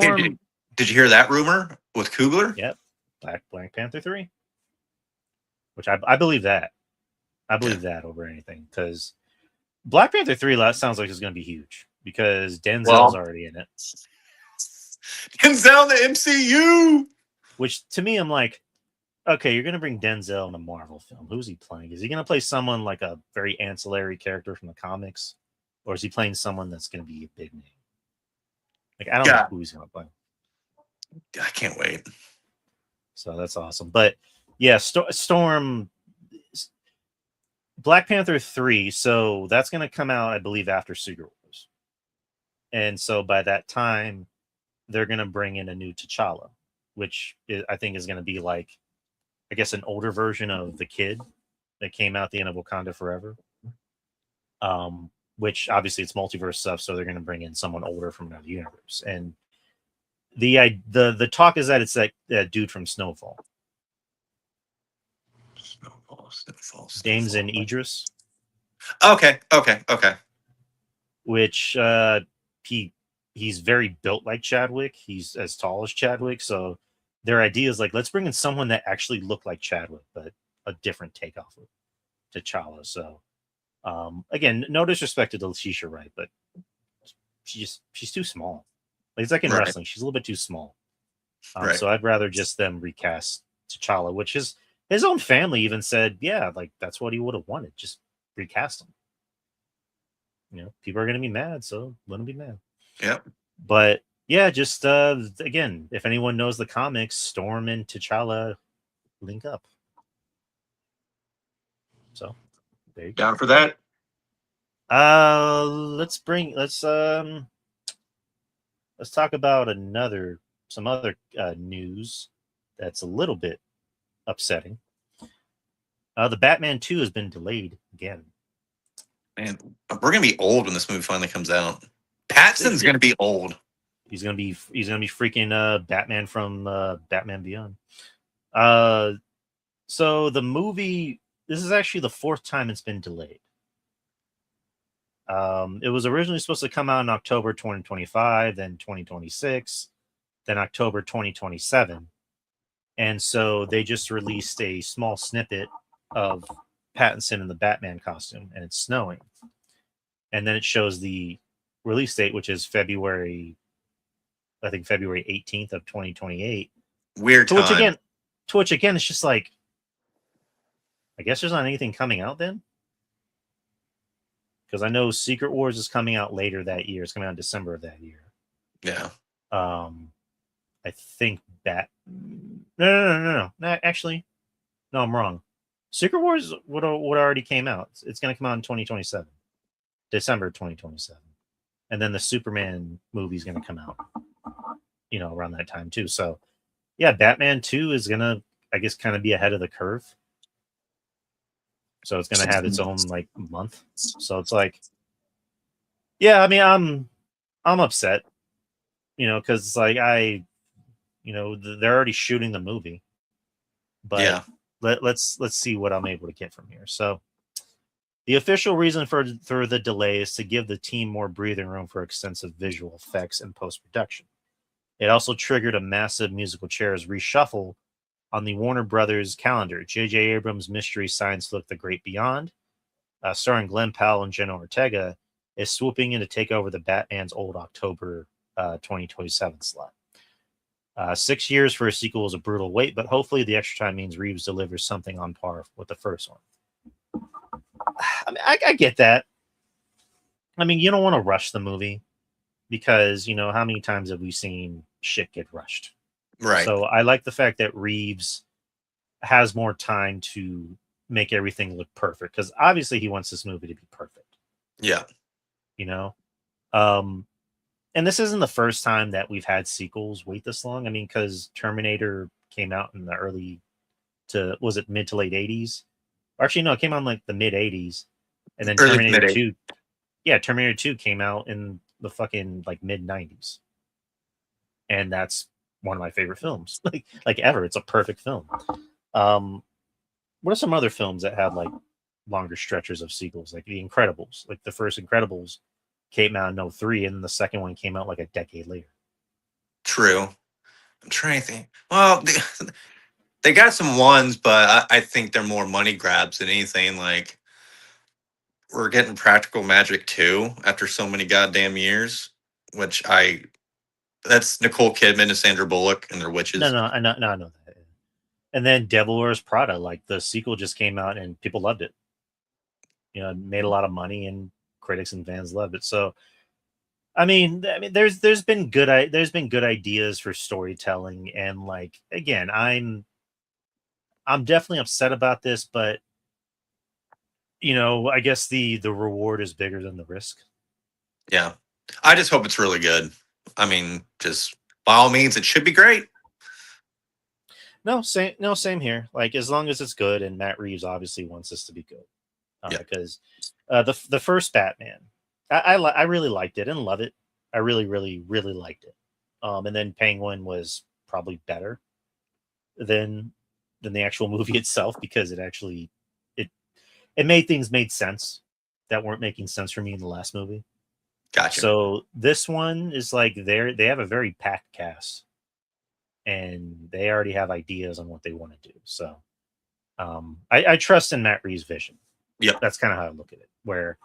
Speaker 2: hear that rumor with Coogler?
Speaker 1: Yep, Black Panther 3, which I believe that. I believe that over anything, because Black Panther 3 sounds like it's going to be huge because Denzel's already in it.
Speaker 2: Denzel in the MCU,
Speaker 1: which to me, I'm like, okay, you're going to bring Denzel in a Marvel film. Who's he playing? Is he going to play someone like a very ancillary character from the comics, or is he playing someone that's going to be a big name? Like, I don't know who he's going to play.
Speaker 2: I can't wait.
Speaker 1: So that's awesome. But yeah, Storm, Black Panther 3. So that's going to come out, I believe, after Secret Wars. And so by that time, they're going to bring in a new T'Challa, which I think is going to be like, I guess, an older version of the kid that came out at the end of Wakanda Forever. Which obviously it's multiverse stuff, so they're going to bring in someone older from another universe. And the talk is that it's that dude from Snowfall.
Speaker 2: Snowfall.
Speaker 1: Damson Idris.
Speaker 2: Okay.
Speaker 1: Which he's very built like Chadwick. He's as tall as Chadwick. So their idea is like, let's bring in someone that actually looked like Chadwick, but a different takeoff of T'Challa. So again, no disrespect to Letitia Wright, but she's too small. Like, it's like in wrestling, she's a little bit too small. So I'd rather just them recast T'Challa, which is his own family even said, yeah, like that's what he would have wanted. Just recast him. You know, people are going to be mad, so let them be mad.
Speaker 2: Yeah.
Speaker 1: But yeah, just again, if anyone knows the comics, Storm and T'Challa link up. So there you go.
Speaker 2: Down for that.
Speaker 1: Let's talk about some other news that's a little bit upsetting. The Batman 2 has been delayed again.
Speaker 2: Man, we're gonna be old when this movie finally comes out. Patson's gonna be old.
Speaker 1: He's gonna be freaking Batman from Batman Beyond. So the movie, this is actually the fourth time it's been delayed. It was originally supposed to come out in October 2025, then 2026, then October 2027. And so they just released a small snippet of Pattinson in the Batman costume, and it's snowing. And then it shows the release date, which is February 18th of 2028.
Speaker 2: Weird time.
Speaker 1: To which again, it's just like, I guess there's not anything coming out then? Because I know Secret Wars is coming out later that year. It's coming out in December of that year.
Speaker 2: Yeah.
Speaker 1: I think No. Actually, no, I'm wrong. Secret Wars would already came out. It's going to come out in 2027, December 2027, and then the Superman movie is going to come out, around that time too. So, yeah, Batman 2 is going to, I guess, kind of be ahead of the curve. So it's going to have its own like month. So it's like, yeah, I mean, I'm upset, because it's like they're already shooting the movie, but let's see what I'm able to get from here. So the official reason for the delay is to give the team more breathing room for extensive visual effects and post production. It also triggered a massive musical chairs reshuffle on the Warner Brothers calendar. J.J. Abrams' mystery science flick The Great Beyond, starring Glenn Powell and Jenna Ortega, is swooping in to take over the Batman's old October 2027 slot. 6 years for a sequel is a brutal wait, but hopefully the extra time means Reeves delivers something on par with the first one. I mean, I get that. I mean, you don't want to rush the movie because, how many times have we seen shit get rushed?
Speaker 2: Right.
Speaker 1: So I like the fact that Reeves has more time to make everything look perfect because obviously he wants this movie to be perfect.
Speaker 2: Yeah.
Speaker 1: And this isn't the first time that we've had sequels wait this long. I mean, because Terminator came out in the was it mid to late 80s? Actually, no, it came out in like the mid 80s. And then Terminator 2. Yeah, Terminator 2 came out in the fucking like mid 90s. And that's one of my favorite films. like ever. It's a perfect film. What are some other films that have like longer stretches of sequels? Like The Incredibles. Like the first Incredibles came out in 2003, and the second one came out like a decade later.
Speaker 2: True. I'm trying to think. Well, they got some ones, but I think they're more money grabs than anything. Like, we're getting Practical Magic 2 after so many goddamn years, which that's Nicole Kidman and Sandra Bullock and their witches.
Speaker 1: No, I know that. And then Devil Wears Prada, like the sequel just came out and people loved it. It made a lot of money and critics and fans loved it. So, I mean, there's been good ideas for storytelling, and like again, I'm definitely upset about this, but I guess the reward is bigger than the risk.
Speaker 2: Yeah, I just hope it's really good. I mean, just by all means, it should be great.
Speaker 1: No, same here. Like as long as it's good, and Matt Reeves obviously wants this to be good, because the first Batman, I really liked it and love it. I really, really, really liked it. And then Penguin was probably better than the actual movie itself because it made sense that weren't making sense for me in the last movie.
Speaker 2: Gotcha.
Speaker 1: So this one is like they have a very packed cast, and they already have ideas on what they want to do. So I trust in Matt Reeves' vision.
Speaker 2: Yeah,
Speaker 1: that's kind of how I look at it. Where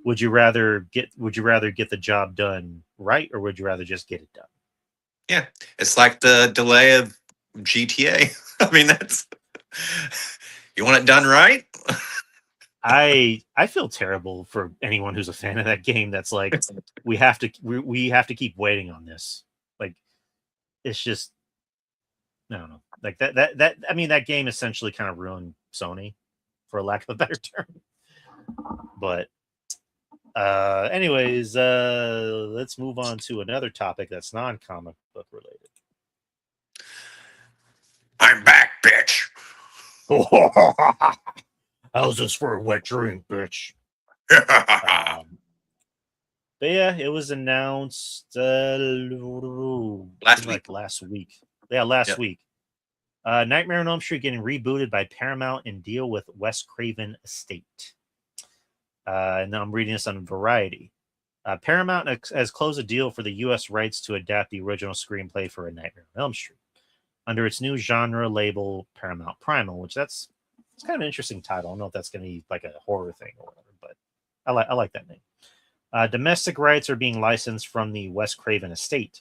Speaker 1: would you rather get the job done right, or would you rather just get it done?
Speaker 2: Yeah, it's like the delay of GTA. I mean, that's you want it done right.
Speaker 1: I feel terrible for anyone who's a fan of that game. That's like we have to keep waiting on this. Like it's just I don't know. Like that I mean that game essentially kind of ruined Sony, for lack of a better term. But anyways, let's move on to another topic that's non-comic book related.
Speaker 2: I'm back, bitch.
Speaker 1: How's this for a wet dream, bitch? But yeah, it was announced last week. Yeah, last week. Nightmare on Elm Street getting rebooted by Paramount in deal with Wes Craven estate. And I'm reading this on Variety. Paramount has closed a deal for the U.S. rights to adapt the original screenplay for A Nightmare on Elm Street under its new genre label, Paramount Primal, which it's kind of an interesting title. I don't know if that's going to be like a horror thing or whatever, but I like that name. Domestic rights are being licensed from the Wes Craven estate,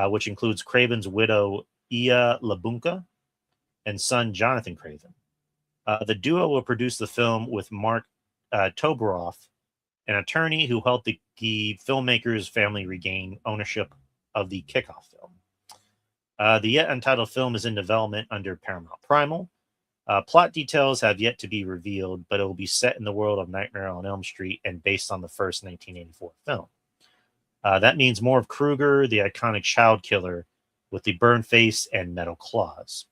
Speaker 1: which includes Craven's widow, Ia LaBunka, and son, Jonathan Craven. The duo will produce the film with Mark Toberoff, an attorney who helped the filmmaker's family regain ownership of the kickoff film. The yet untitled film is in development under Paramount Primal. Plot details have yet to be revealed, but it will be set in the world of Nightmare on Elm Street and based on the first 1984 film. That means more of Krueger, the iconic child killer, with the burned face and metal claws.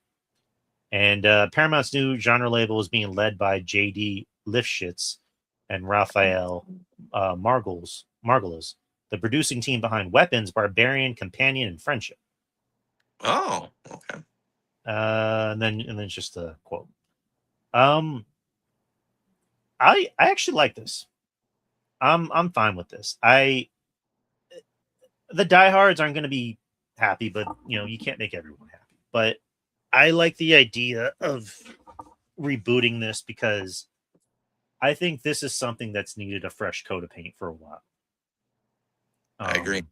Speaker 1: And Paramount's new genre label is being led by J.D. Lifshitz and Raphael Margolis, the producing team behind Weapons, Barbarian, Companion, and Friendship.
Speaker 2: Oh, okay.
Speaker 1: And then just a quote. Um, I actually like this. I'm fine with this. The diehards aren't going to be happy, but you can't make everyone happy. But I like the idea of rebooting this because I think this is something that's needed a fresh coat of paint for a while.
Speaker 2: I agree.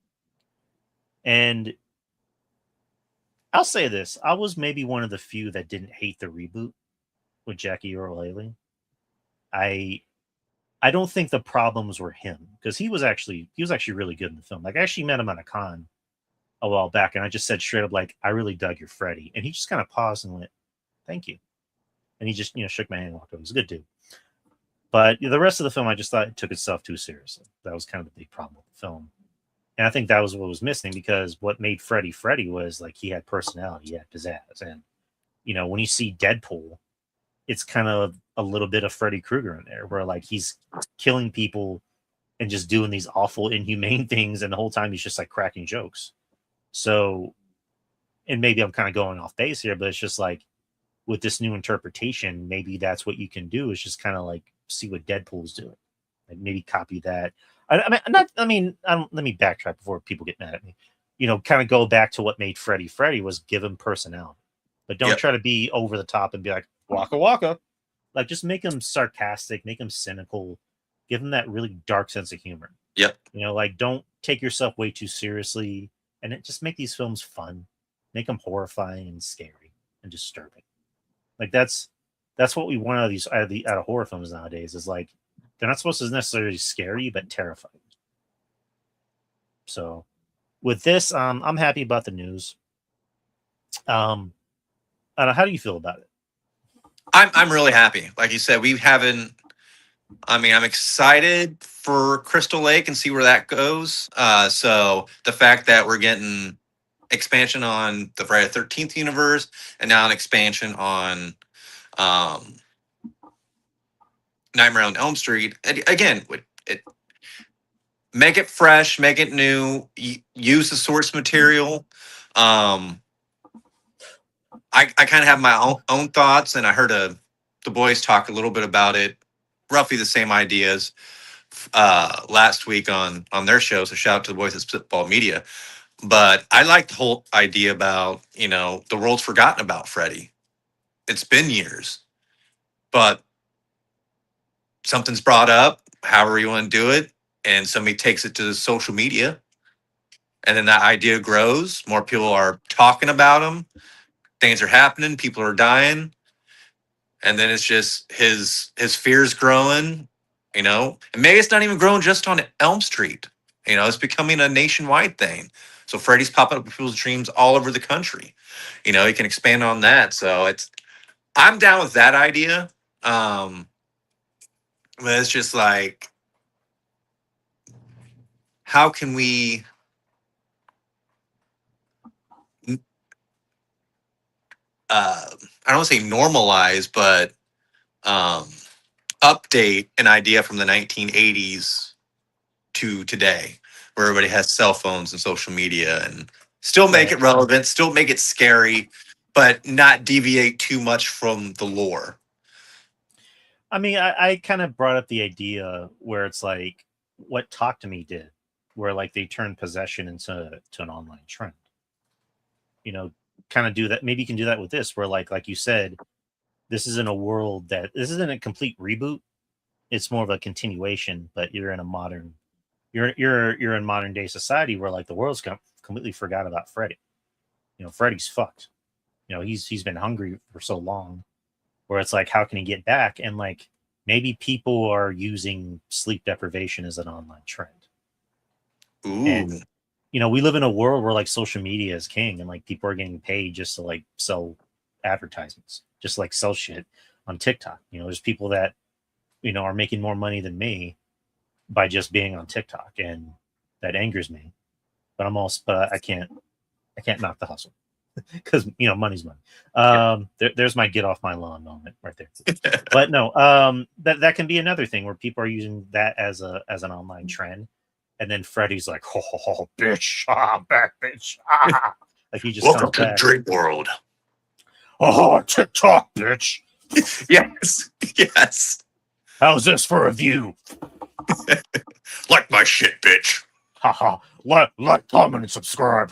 Speaker 1: And I'll say this: I was maybe one of the few that didn't hate the reboot with Jackie Earle Haley. I don't think the problems were him because he was actually really good in the film. Like I actually met him at a con a while back, and I just said straight up like, I really dug your Freddy, and he just kind of paused and went, "Thank you," and he just shook my hand and walked away. He was a good dude. But the rest of the film, I just thought it took itself too seriously. That was kind of the big problem with the film, and I think that was what was missing because what made Freddy Freddy was like he had personality, he had pizzazz, and when you see Deadpool, it's kind of a little bit of Freddy Krueger in there, where like he's killing people and just doing these awful, inhumane things, and the whole time he's just like cracking jokes. So, and maybe I'm kind of going off base here, but it's just like with this new interpretation, maybe that's what you can do is just kind of like see what Deadpool's doing, like maybe copy that. I mean, let me backtrack before people get mad at me. Kind of go back to what made Freddy Freddy was give him personality, but don't try to be over the top and be like waka waka. Like just make him sarcastic, make him cynical, give him that really dark sense of humor.
Speaker 2: Yep.
Speaker 1: Like don't take yourself way too seriously, and just make these films fun, make them horrifying and scary and disturbing. Like that's what we want out of horror films nowadays. Is like they're not supposed to necessarily scare you, but terrify you. So with this, I'm happy about the news. I don't know, how do you feel about it?
Speaker 2: I'm really happy. Like you said, we haven't. I mean, I'm excited for Crystal Lake and see where that goes. So the fact that we're getting expansion on the Friday the 13th universe and now an expansion on um, Nightmare on Elm Street, again, make it fresh, make it new, use the source material. I kind of have my own thoughts, and I heard the boys talk a little bit about it, roughly the same ideas last week on their show. So shout out to the boys at Spitball Media. But I like the whole idea about the world's forgotten about Freddy. It's been years, but something's brought up, however you want to do it, and somebody takes it to social media, and then that idea grows. More people are talking about them. Things are happening. People are dying. And then it's just his fears growing, and maybe it's not even growing just on Elm Street. It's becoming a nationwide thing. So Freddy's popping up in people's dreams all over the country. He can expand on that. So I'm down with that idea. But it's just like, how can we I don't want to say normalize, but update an idea from the 1980s to today, where everybody has cell phones and social media, and still make it relevant, still make it scary, but not deviate too much from the lore.
Speaker 1: I mean, I kind of brought up the idea where it's like what Talk to Me did, where like they turned possession into an online trend. Kind of do that. Maybe you can do that with this, where like you said, this isn't a world this isn't a complete reboot. It's more of a continuation, but you're in modern day society where like the world's completely forgot about Freddy. Freddy's fucked. He's been hungry for so long, where it's like, how can he get back? And like maybe people are using sleep deprivation as an online trend.
Speaker 2: Ooh.
Speaker 1: And we live in a world where like social media is king, and like people are getting paid just to like sell advertisements, just like sell shit on TikTok. There's people that are making more money than me by just being on TikTok, and that angers me. But I can't knock the hustle because money's money. There's my get off my lawn moment right there. But no, that can be another thing where people are using that as an online trend, and then Freddy's like, oh bitch, back bitch, like he just
Speaker 2: welcome to the dream world.
Speaker 1: Oh, TikTok, bitch.
Speaker 2: Yes. Yes.
Speaker 1: How's this for a view?
Speaker 2: Like my shit, bitch.
Speaker 1: Haha. Like, comment, and subscribe.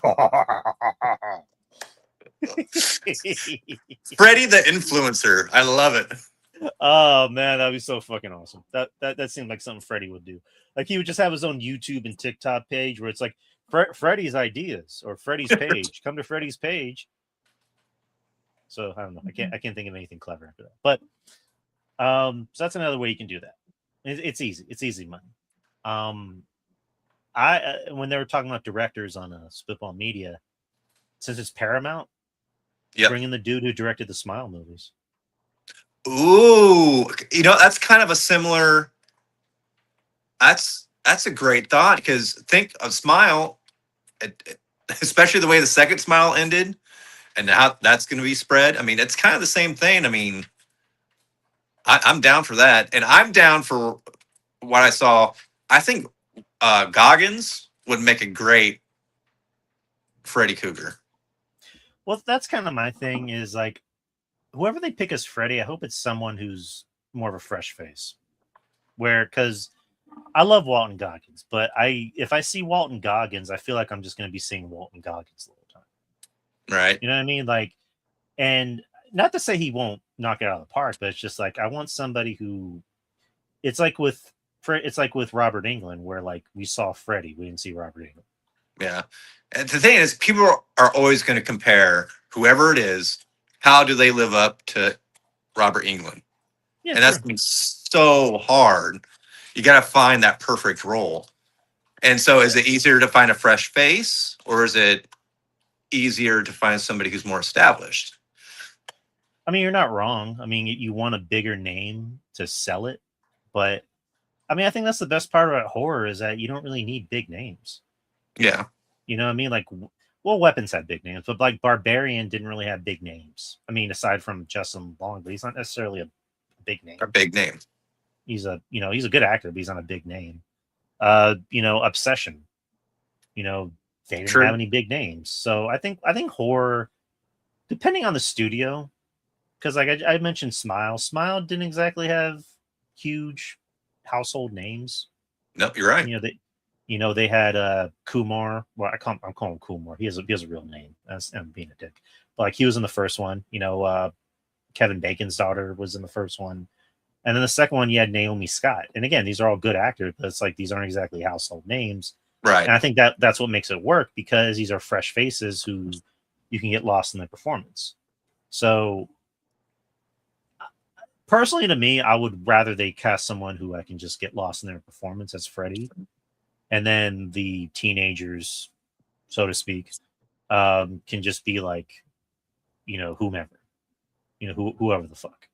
Speaker 2: Freddie the influencer. I love it.
Speaker 1: Oh man, that'd be so fucking awesome. That seemed like something Freddie would do. Like he would just have his own YouTube and TikTok page where it's like Freddie's ideas or Freddie's page. Come to Freddie's page. So I don't know. I can't think of anything clever after that. But so that's another way you can do that. It's easy. It's easy money. When they were talking about directors on Spitball Media, since it's Paramount, bring in the dude who directed the Smile movies.
Speaker 2: Ooh, that's kind of a similar. That's a great thought, because think of Smile, especially the way the second Smile ended, and how that's going to be spread. I mean, it's kind of the same thing. I mean, I'm down for that, and I'm down for what I saw. I think Goggins would make a great Freddy Krueger.
Speaker 1: Well, that's kind of my thing. Is like, whoever they pick as Freddy, I hope it's someone who's more of a fresh face. Because I love Walton Goggins, but if I see Walton Goggins, I feel like I'm just going to be seeing Walton Goggins the whole time.
Speaker 2: Right.
Speaker 1: You know what I mean? Like, and not to say he won't knock it out of the park, but it's just like I want somebody who. It's like with Robert Englund, where like we saw Freddy, we didn't see Robert Englund.
Speaker 2: Yeah, and the thing is, people are always going to compare whoever it is. How do they live up to Robert Englund?
Speaker 1: Yeah,
Speaker 2: and that's been so hard. You got to find that perfect role. And so, is it easier to find a fresh face, or is it easier to find somebody who's more established?
Speaker 1: I mean, you're not wrong. I mean, you want a bigger name to sell it, but I mean, I think that's the best part about horror is that you don't really need big names.
Speaker 2: Yeah.
Speaker 1: You know what I mean? Like, well, Weapons had big names, but like Barbarian didn't really have big names. I mean, aside from Justin Long, but he's not necessarily a big name.
Speaker 2: A big name.
Speaker 1: He's a good actor, but he's not a big name. Obsession. They didn't have any big names. So I think horror, depending on the studio, because like I mentioned Smile didn't exactly have huge household names.
Speaker 2: No, you're right.
Speaker 1: They had Kumar. Well, I'm calling him Kumar. He has a real name. I'm being a dick. But like he was in the first one. Kevin Bacon's daughter was in the first one. And then the second one, you had Naomi Scott. And again, these are all good actors, but it's like these aren't exactly household names.
Speaker 2: Right.
Speaker 1: And I think that's what makes it work, because these are fresh faces who you can get lost in their performance. So personally, to me, I would rather they cast someone who I can just get lost in their performance as Freddy. And then the teenagers, so to speak, can just be like, whomever, whoever the fuck.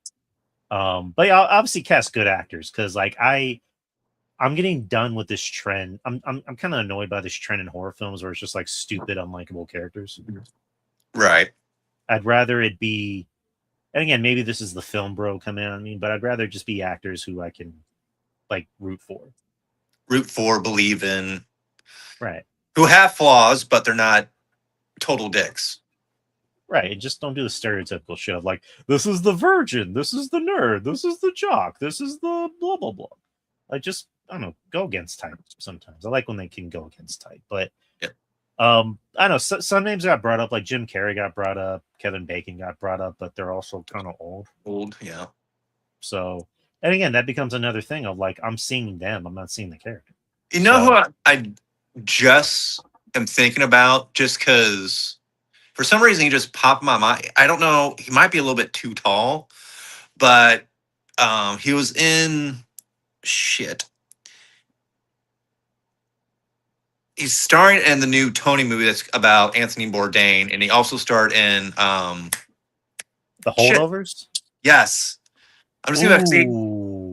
Speaker 1: But yeah, I'll obviously cast good actors, because like I'm getting done with this trend. I'm kind of annoyed by this trend in horror films where it's just like stupid, unlikable characters.
Speaker 2: Right.
Speaker 1: I'd rather it be, and again, maybe this is the film bro coming on me, but I'd rather just be actors who I can like root for,
Speaker 2: believe in,
Speaker 1: right?
Speaker 2: Who have flaws, but they're not total dicks.
Speaker 1: Right, and just don't do the stereotypical shit of like, this is the virgin, this is the nerd, this is the jock, this is the blah blah blah. Like, just, I don't know, go against type sometimes. I like when they can go against type, but I don't know. Some names got brought up, like Jim Carrey got brought up, Kevin Bacon got brought up, but they're also kind of old.
Speaker 2: Yeah.
Speaker 1: So, and again, that becomes another thing of like, I'm seeing them, I'm not seeing the character.
Speaker 2: You know who I just am thinking about, just because for some reason he just popped in my mind. I don't know. He might be a little bit too tall, but he was in shit. He's starring in the new Tony movie that's about Anthony Bourdain, and he also starred in
Speaker 1: The Holdovers.
Speaker 2: Shit. Yes, I'm just gonna see,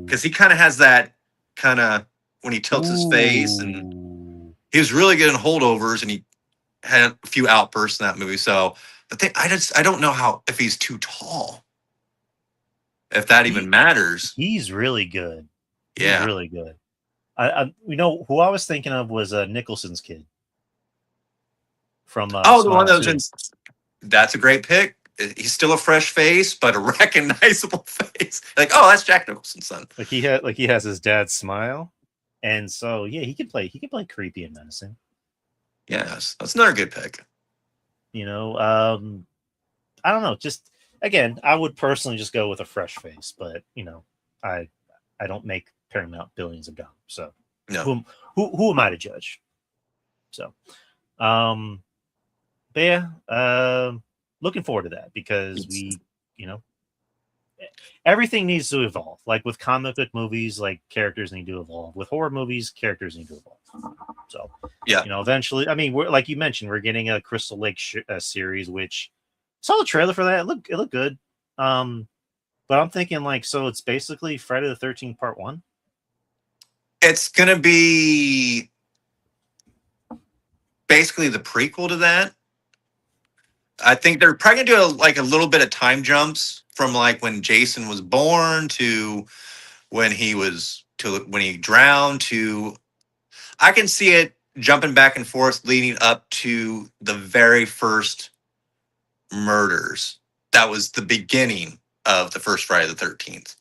Speaker 2: because he kind of has that kind of when he tilts his face, and he was really good in Holdovers, and he had a few outbursts in that movie. So the thing, I don't know if he's too tall, if that even matters.
Speaker 1: He's really good.
Speaker 2: Yeah,
Speaker 1: he's really good. Who I was thinking of was Nicholson's kid from
Speaker 2: the one that was in. That's a great pick. he's still a fresh face, but a recognizable face. Like, oh, that's Jack Nicholson's son.
Speaker 1: Like he has his dad's smile, and so yeah, he can play creepy and menacing.
Speaker 2: Yes, that's another good pick.
Speaker 1: You know, I don't know. Just again, I would personally just go with a fresh face, but you know, I don't make Paramount billions of dollars, so
Speaker 2: No,
Speaker 1: who am I to judge? So, but yeah, looking forward to that because we, you know, everything needs to evolve. Like with comic book movies, like characters need to evolve. With horror movies, characters need to evolve. So,
Speaker 2: yeah,
Speaker 1: you know, eventually, I mean, we're like you mentioned, we're getting a Crystal Lake series, which saw the trailer for that. It looked good. But I'm thinking like, so it's basically Friday the 13th Part 1.
Speaker 2: it's gonna be basically the prequel to that. I think they're probably gonna do like a little bit of time jumps from like when Jason was born to when he drowned to. I can see it jumping back and forth leading up to the very first murders. That was the beginning of the first Friday the 13th.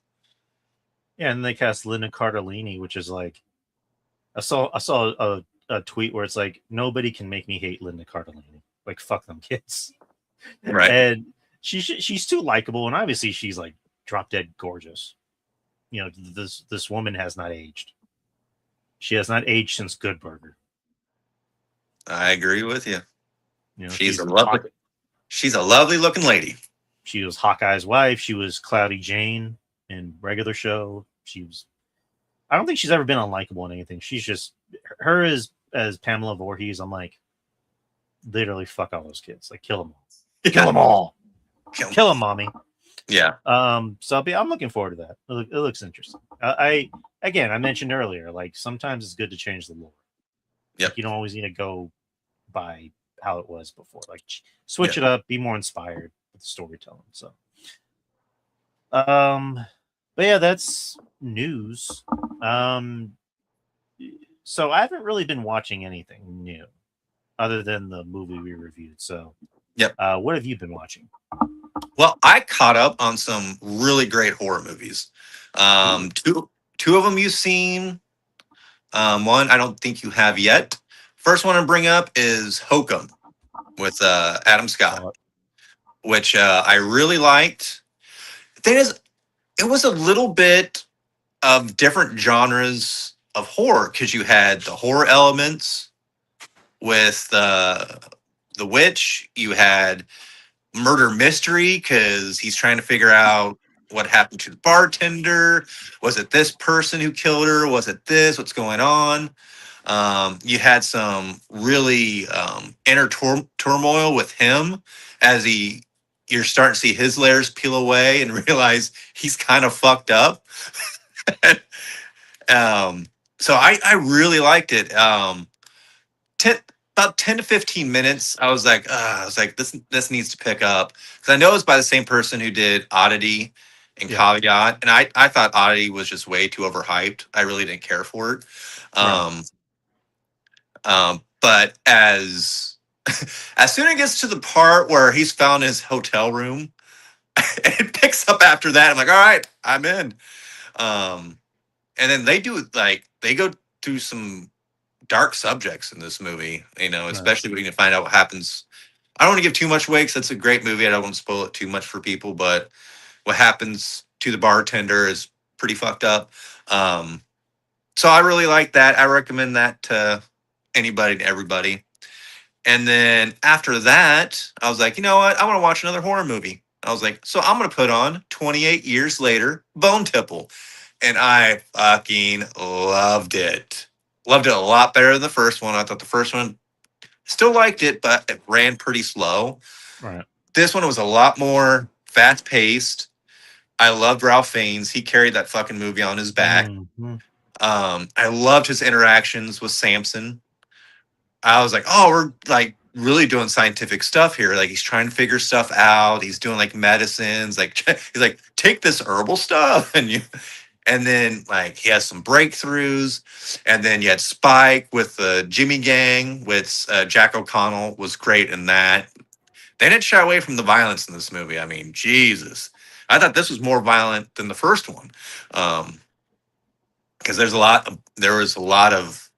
Speaker 1: Yeah, and they cast Linda Cardellini, which is like, I saw a tweet where it's like, nobody can make me hate Linda Cardellini. Like, fuck them kids.
Speaker 2: Right.
Speaker 1: And she's too likable, and obviously she's like drop dead gorgeous. You know, this woman has not aged. She has not aged since Good Burger.
Speaker 2: I agree with you.
Speaker 1: You know,
Speaker 2: She's a lovely looking lady.
Speaker 1: She was Hawkeye's wife. She was Cloudy Jane in regular show. I don't think she's ever been unlikable in anything. She's just her as Pamela Voorhees. I'm like, literally fuck all those kids. Like kill them all. Kill them all. Kill them, mommy.
Speaker 2: Yeah.
Speaker 1: So I'm looking forward to that. It looks interesting. I mentioned earlier, like sometimes it's good to change the lore.
Speaker 2: Yeah.
Speaker 1: Like, you don't always need to go by how it was before. Like switch it up, be more inspired with the storytelling. So, but yeah, that's news. So I haven't really been watching anything new other than the movie we reviewed. So, what have you been watching?
Speaker 2: Well, I caught up on some really great horror movies. Two of them you've seen. One I don't think you have yet. First one to bring up is Hokum with Adam Scott, which I really liked. The thing is, it was a little bit of different genres of horror because you had the horror elements with the witch. You had murder mystery because he's trying to figure out what happened to the bartender. Was it this person who killed her? Was it this? What's going on? You had some really inner turmoil with him as you're starting to see his layers peel away and realize he's kind of fucked up. So I really liked it. 10 to 15 minutes, I was like, this needs to pick up because I know it's by the same person who did Oddity and Caveat, and I thought Oddity was just way too overhyped. I really didn't care for it. But as soon as it gets to the part where he's found his hotel room, it picks up after that. I'm like, all right, I'm in. And then they go through some dark subjects in this movie, especially when you find out what happens. I don't want to give too much away because it's a great movie. I don't want to spoil it too much for people, but what happens to the bartender is pretty fucked up. So I really like that. I recommend that to anybody and everybody. And then after that, I was like, you know what? I want to watch another horror movie. I was like, so I'm going to put on 28 Years Later, Bone Tipple. And I fucking loved it. Loved it a lot better than the first one. I thought the first one, still liked it, but it ran pretty slow.
Speaker 1: Right.
Speaker 2: This one was a lot more fast paced. I loved Ralph Fiennes. He carried that fucking movie on his back.
Speaker 1: Mm-hmm.
Speaker 2: I loved his interactions with Samson. I was like, oh, we're like really doing scientific stuff here. Like he's trying to figure stuff out. He's doing like medicines. Like he's like, take this herbal stuff, and then like he has some breakthroughs. And then you had Spike with the Jimmy Gang with Jack O'Connell was great in that. they didn't shy away from the violence in this movie. I mean, Jesus, I thought this was more violent than the first one, because there was a lot of,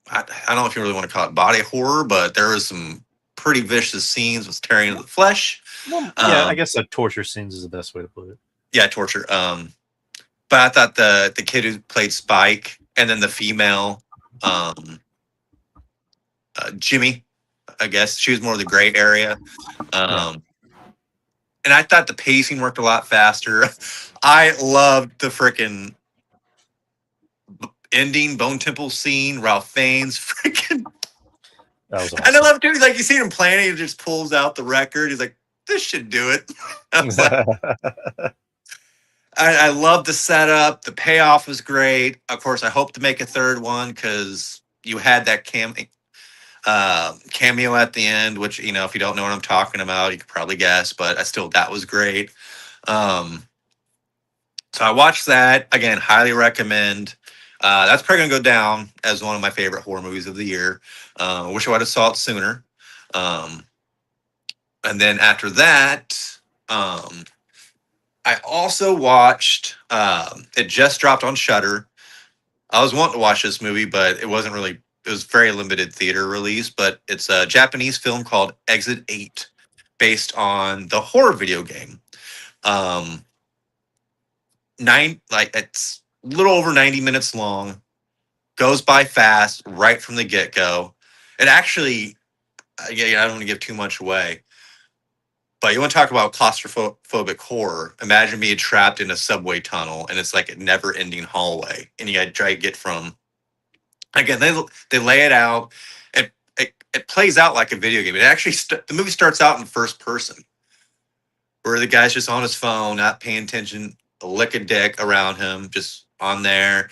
Speaker 2: I don't know if you really want to call it body horror, but there was some pretty vicious scenes with tearing of the flesh.
Speaker 1: Well, yeah, I guess torture scenes is the best way to put it.
Speaker 2: Yeah, torture. But I thought the kid who played Spike and then the female, Jimmy, I guess she was more of the gray area. And I thought the pacing worked a lot faster. I loved the freaking ending Bone Temple scene. Ralph Fiennes freaking.
Speaker 1: That was awesome.
Speaker 2: And I love too. Like you see him playing, he just pulls out the record. He's like, "This should do it." I was like, I love the setup. The payoff was great. Of course, I hope to make a third one because you had that cameo at the end, which, you know, if you don't know what I'm talking about, you could probably guess, but that was great. So I watched that. Again, highly recommend. That's probably going to go down as one of my favorite horror movies of the year. I wish I would have saw it sooner. And then after that, I also watched, it just dropped on Shudder. I was wanting to watch this movie, but it was very limited theater release, but it's a Japanese film called Exit 8, based on the horror video game. It's a little over 90 minutes long, goes by fast right from the get-go. It actually, I don't want to give too much away, but you want to talk about claustrophobic horror. Imagine being trapped in a subway tunnel and it's like a never-ending hallway, and you got to try to get from. Again, they lay it out. It plays out like a video game. It actually the movie starts out in first person, where the guy's just on his phone, not paying attention, a lick of dick around him, just on there.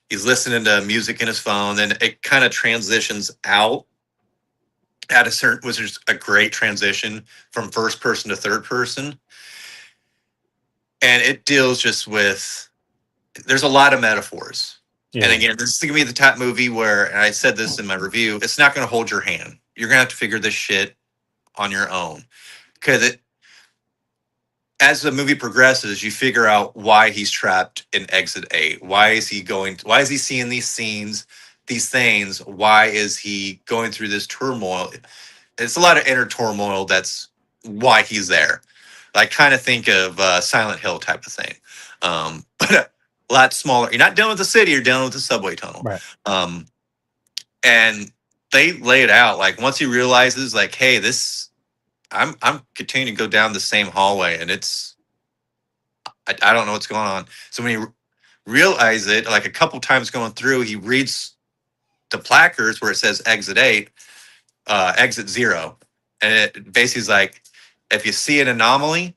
Speaker 2: He's listening to music in his phone. Then it kind of transitions out at a certain, which is a great transition from first person to third person. And it deals just with, there's a lot of metaphors. Yeah. And again, this is going to be the type movie where, and I said this in my review, it's not going to hold your hand. You're going to have to figure this shit on your own. Because as the movie progresses, you figure out why he's trapped in Exit 8. Why is he seeing these scenes, these things? Why is he going through this turmoil? It's a lot of inner turmoil. That's why he's there. Like, kind of think of Silent Hill type of thing. But a lot smaller. You're not dealing with the city, you're dealing with the subway tunnel.
Speaker 1: Right.
Speaker 2: And they lay it out. Like, once he realizes, like, hey, I'm continuing to go down the same hallway, and I don't know what's going on. So when he realizes it, like a couple times going through, he reads the placards where it says Exit 8, Exit 0. And it basically is like, if you see an anomaly,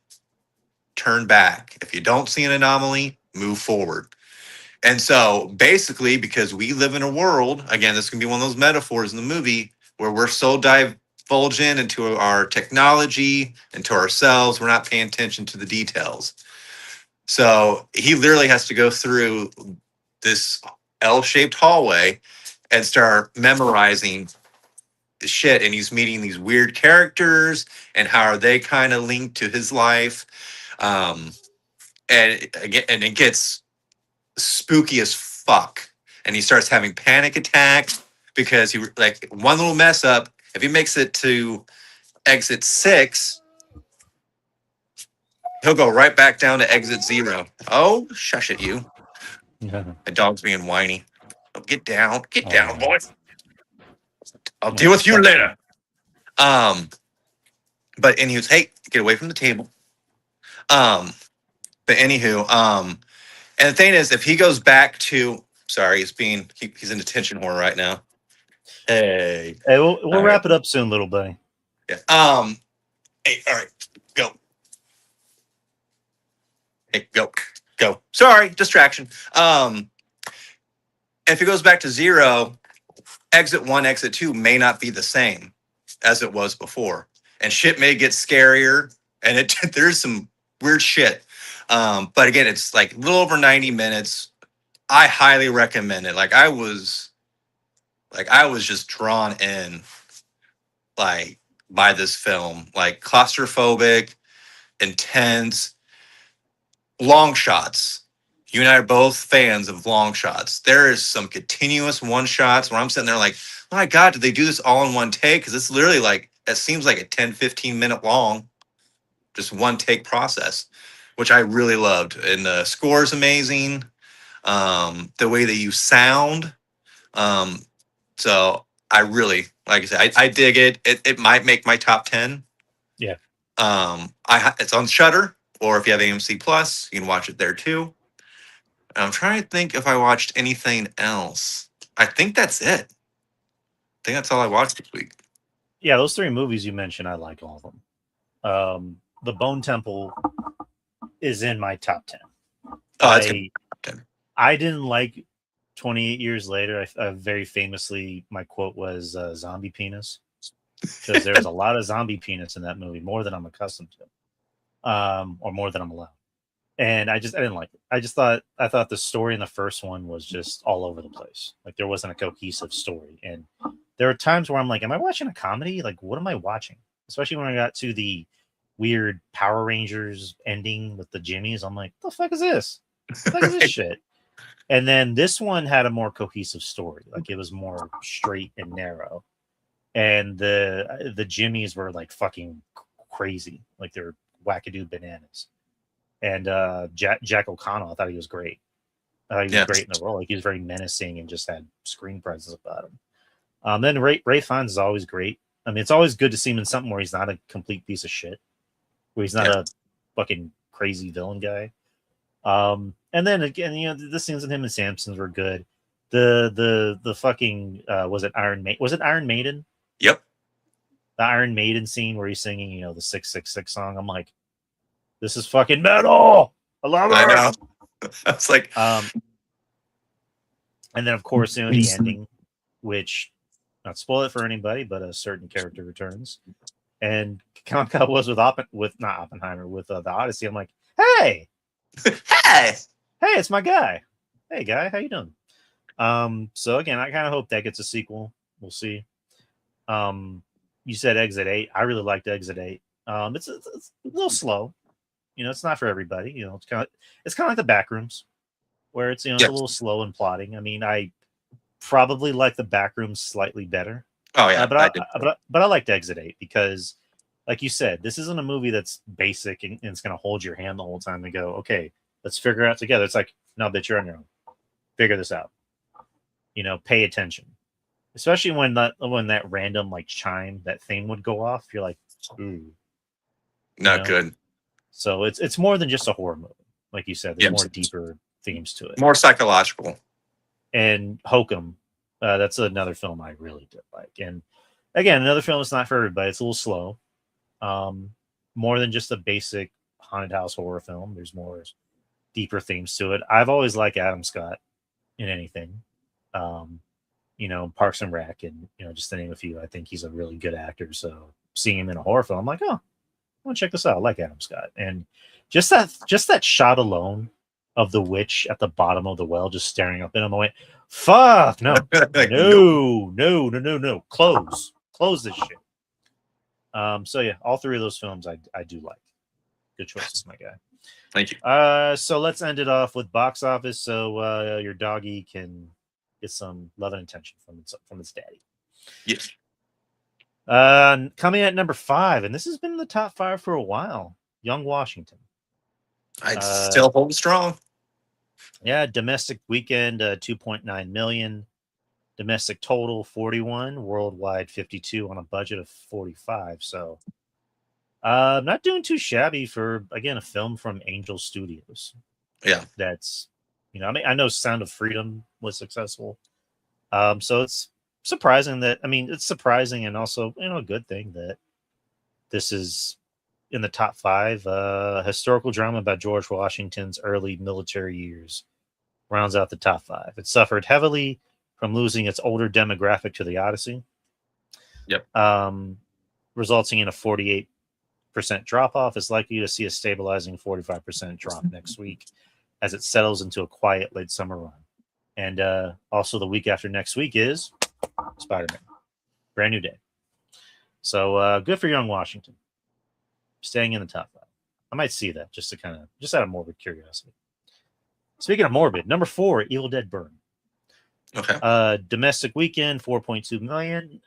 Speaker 2: turn back. If you don't see an anomaly, move forward. And so basically, because we live in a world, again, this can be one of those metaphors in the movie, where we're so divulgent into our technology, into ourselves, we're not paying attention to the details. So he literally has to go through this L-shaped hallway and start memorizing the shit. And he's meeting these weird characters and how are they kind of linked to his life. And it gets spooky as fuck. And he starts having panic attacks because he, like, one little mess up, if he makes it to Exit 6, he'll go right back down to Exit 0. Oh, shush it, you.
Speaker 1: Yeah.
Speaker 2: The dog's being whiny. Oh, get down, boy. I'll deal with you later. But anywho, hey, get away from the table. But anywho, and the thing is, if he goes back to, sorry, he's in detention horror right now. Hey,
Speaker 1: we'll wrap it up soon, little buddy.
Speaker 2: Yeah. Hey, all right, go. Hey, go. Sorry, distraction. If it goes back to 0, Exit 1, Exit 2 may not be the same as it was before, and shit may get scarier, and there's some weird shit. But again, it's like a little over 90 minutes. I highly recommend it. I was just drawn in. Like, by this film. Like claustrophobic, intense, long shots. You and I are both fans of long shots. There is some continuous one shots where I'm sitting there like, oh my God, did they do this all in one take? Because it's literally like, it seems like a 10-15 minute long, just one take process, which I really loved. And the score is amazing. The way that you sound. Um, so I really, like I said, I dig it. It might make my top 10.
Speaker 1: Yeah.
Speaker 2: It's on Shutter, or if you have AMC Plus, you can watch it there too. I'm trying to think if I watched anything else. I think that's it. I think that's all I watched this week.
Speaker 1: Yeah, those three movies you mentioned, I like all of them. The Bone Temple is in my top 10.
Speaker 2: Oh, that's good.
Speaker 1: I didn't like 28 Years Later. I very famously, my quote was zombie penis, because there was a lot of zombie penis in that movie, more than I'm accustomed to, or more than I'm allowed. And I didn't like it. I thought the story in the first one was just all over the place. Like there wasn't a cohesive story. And there are times where I'm like, am I watching a comedy? Like, what am I watching? Especially when I got to the weird Power Rangers ending with the Jimmies. I'm like, the fuck is this? The fuck is this shit? And then this one had a more cohesive story. Like it was more straight and narrow. And the Jimmies were like fucking crazy. Like they're wackadoo bananas. And Jack O'Connell, I thought he was great. He was great in the role. Like he was very menacing and just had screen presence about him. Then Ray Fiennes is always great. I mean, it's always good to see him in something where he's not a complete piece of shit, where he's not a fucking crazy villain guy. And then again, you know, the scenes with him and Samsons were good. The fucking was it Iron Maiden?
Speaker 2: Yep.
Speaker 1: The Iron Maiden scene where he's singing, you know, the 666 song. I'm like, this is fucking metal. I love it.
Speaker 2: I know. It's like,
Speaker 1: and then of course, you know, the ending, which not spoil it for anybody, but a certain character returns, and Kamka was with not Oppenheimer, with the Odyssey. I'm like, hey, it's my guy. Hey, guy, how you doing? So again, I kind of hope that gets a sequel. We'll see. You said Exit 8. I really liked Exit 8. It's a little slow. You know, it's not for everybody. You know, it's kind of like the Backrooms, where it's, you know, it's a little slow and plotting. I mean, I probably like the Backrooms slightly better.
Speaker 2: oh yeah,
Speaker 1: but I liked Exit 8 because, like you said, this isn't a movie that's basic and it's going to hold your hand the whole time and go, okay, let's figure it out together. It's like, no, bitch, you're on your own. Figure this out. You know, pay attention. Especially when that random like chime, that thing would go off. You're like, ooh,
Speaker 2: not good.
Speaker 1: So it's more than just a horror movie, like you said. There's more deeper themes to it,
Speaker 2: more psychological.
Speaker 1: And Hokum, that's another film I really did like. And again, another film that's not for everybody. It's a little slow. More than just a basic haunted house horror film. There's more deeper themes to it. I've always liked Adam Scott in anything. You know, Parks and Rec, and you know, just to name a few. I think he's a really good actor. So seeing him in a horror film, I'm like, oh, I want to check this out. I like Adam Scott. And just that shot alone of the witch at the bottom of the well, just staring up at him. I went, fuck, no, no. Close this shit. So yeah, all three of those films I do like. Good choices, my guy.
Speaker 2: Thank you.
Speaker 1: So let's end it off with box office, so your doggy can get some love and attention from its daddy.
Speaker 2: Yes.
Speaker 1: Coming at number 5, and this has been in the top 5 for a while. Young Washington.
Speaker 2: I'd still hold strong.
Speaker 1: Yeah, domestic weekend 2.9 million. Domestic total 41. Worldwide 52 on a budget of 45. So not doing too shabby for, again, a film from Angel Studios.
Speaker 2: Yeah.
Speaker 1: That's, you know, I mean, I know Sound of Freedom was successful. So it's surprising that, I mean, it's surprising and also, you know, a good thing that this is in the top 5. Historical drama about George Washington's early military years rounds out the top 5. It suffered heavily from losing its older demographic to the Odyssey.
Speaker 2: Yep.
Speaker 1: Resulting in a 48% drop off. Is likely to see a stabilizing 45% drop next week as it settles into a quiet late summer run. And also the week after next week is Spider-Man. Brand new day. So good for Young Washington, staying in the top 5. I might see that just out of morbid curiosity. Speaking of morbid, number 4, Evil Dead Burn.
Speaker 2: Okay.
Speaker 1: Domestic weekend 4.2 million.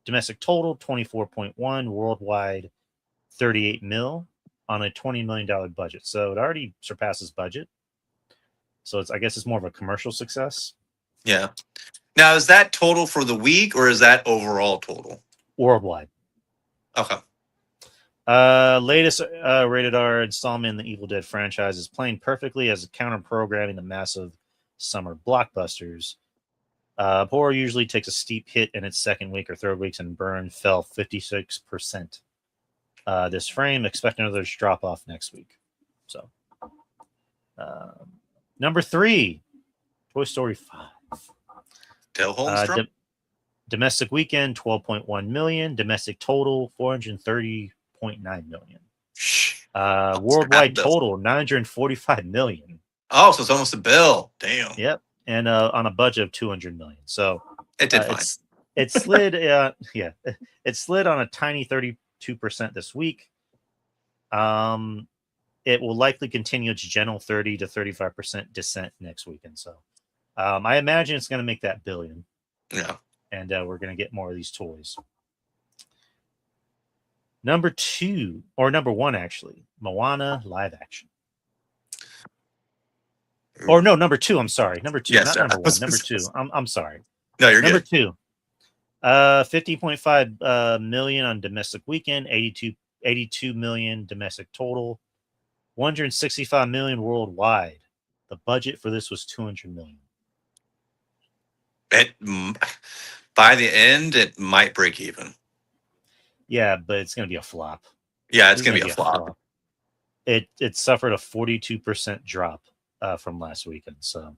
Speaker 1: Domestic total 24.1. Worldwide 38 mil on a $20 million budget. So it already surpasses budget. So I guess it's more of a commercial success.
Speaker 2: Yeah. Now, is that total for the week or is that overall total?
Speaker 1: Worldwide.
Speaker 2: Okay.
Speaker 1: Latest rated R installment in the Evil Dead franchise is playing perfectly as a counter-programming the massive summer blockbusters. Horror usually takes a steep hit in its second week or third weeks, and Burn fell 56%. This frame, expect another drop off next week. So, number 3, Toy Story 5.
Speaker 2: Dale Holmstrom.
Speaker 1: Domestic weekend 12.1 million. Domestic total 430.9 million. Worldwide total 945 million.
Speaker 2: Oh, so it's almost a bill. Damn.
Speaker 1: Yep. And on a budget of 200 million. So
Speaker 2: it did fine.
Speaker 1: It slid. It slid on a tiny 32% this week. It will likely continue its general 30 to 35% descent next weekend. So I imagine it's going to make that billion.
Speaker 2: Yeah.
Speaker 1: And we're going to get more of these toys. Number 1, actually, Moana live action. Or no, number 2. I'm sorry, number 2,
Speaker 2: yes,
Speaker 1: not number 1. Number 2. I'm sorry.
Speaker 2: No, you're
Speaker 1: number
Speaker 2: good.
Speaker 1: Number 2. 50.5 million on domestic weekend. 82 million domestic total. 165 million worldwide. The budget for this was 200 million.
Speaker 2: By the end, it might break even.
Speaker 1: Yeah, but it's going to be a flop.
Speaker 2: Yeah, it's going to be a flop.
Speaker 1: It suffered a 42% drop from last weekend. So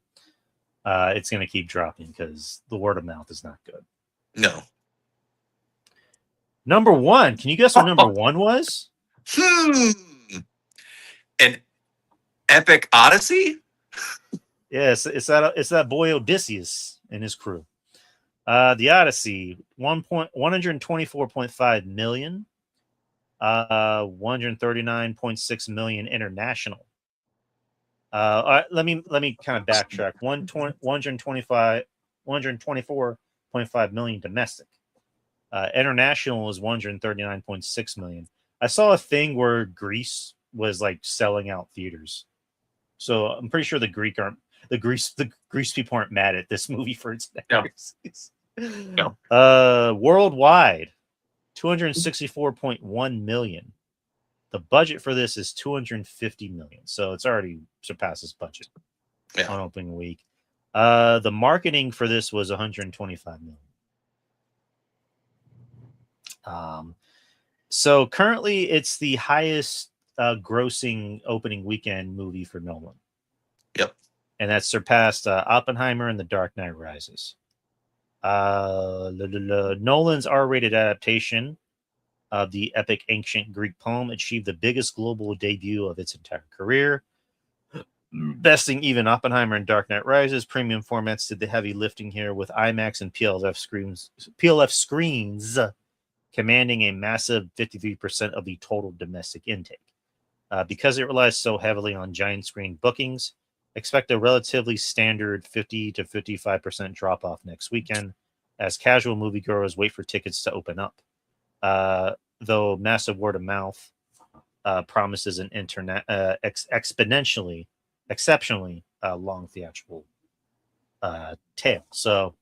Speaker 1: it's going to keep dropping because the word of mouth is not good.
Speaker 2: No.
Speaker 1: Number 1. Can you guess what number 1 was?
Speaker 2: An epic Odyssey?
Speaker 1: Yes, it's that boy Odysseus and his crew. The Odyssey, 124.5 million, 139.6 million international. Let me kind of backtrack. 124.5 million domestic. International is 139.6 million. I saw a thing where Greece was like selling out theaters, so I'm pretty sure the Greece people aren't mad at this movie for its
Speaker 2: no.
Speaker 1: Worldwide 264.1 million. The budget for this is 250 million, so it's already surpasses budget on opening week. The marketing for this was 125 million. So currently it's the highest grossing opening weekend movie for Nolan.
Speaker 2: Yep.
Speaker 1: And that's surpassed Oppenheimer and The Dark Knight Rises. Nolan's R-rated adaptation of the epic ancient Greek poem achieved the biggest global debut of its entire career, besting even Oppenheimer and Dark Knight Rises. Premium formats did the heavy lifting here, with IMAX and PLF screens commanding a massive 53% of the total domestic intake. Because it relies so heavily on giant screen bookings, expect a relatively standard 50 to 55% drop off next weekend as casual moviegoers wait for tickets to open up. Though massive word of mouth promises an exceptionally long theatrical tail. So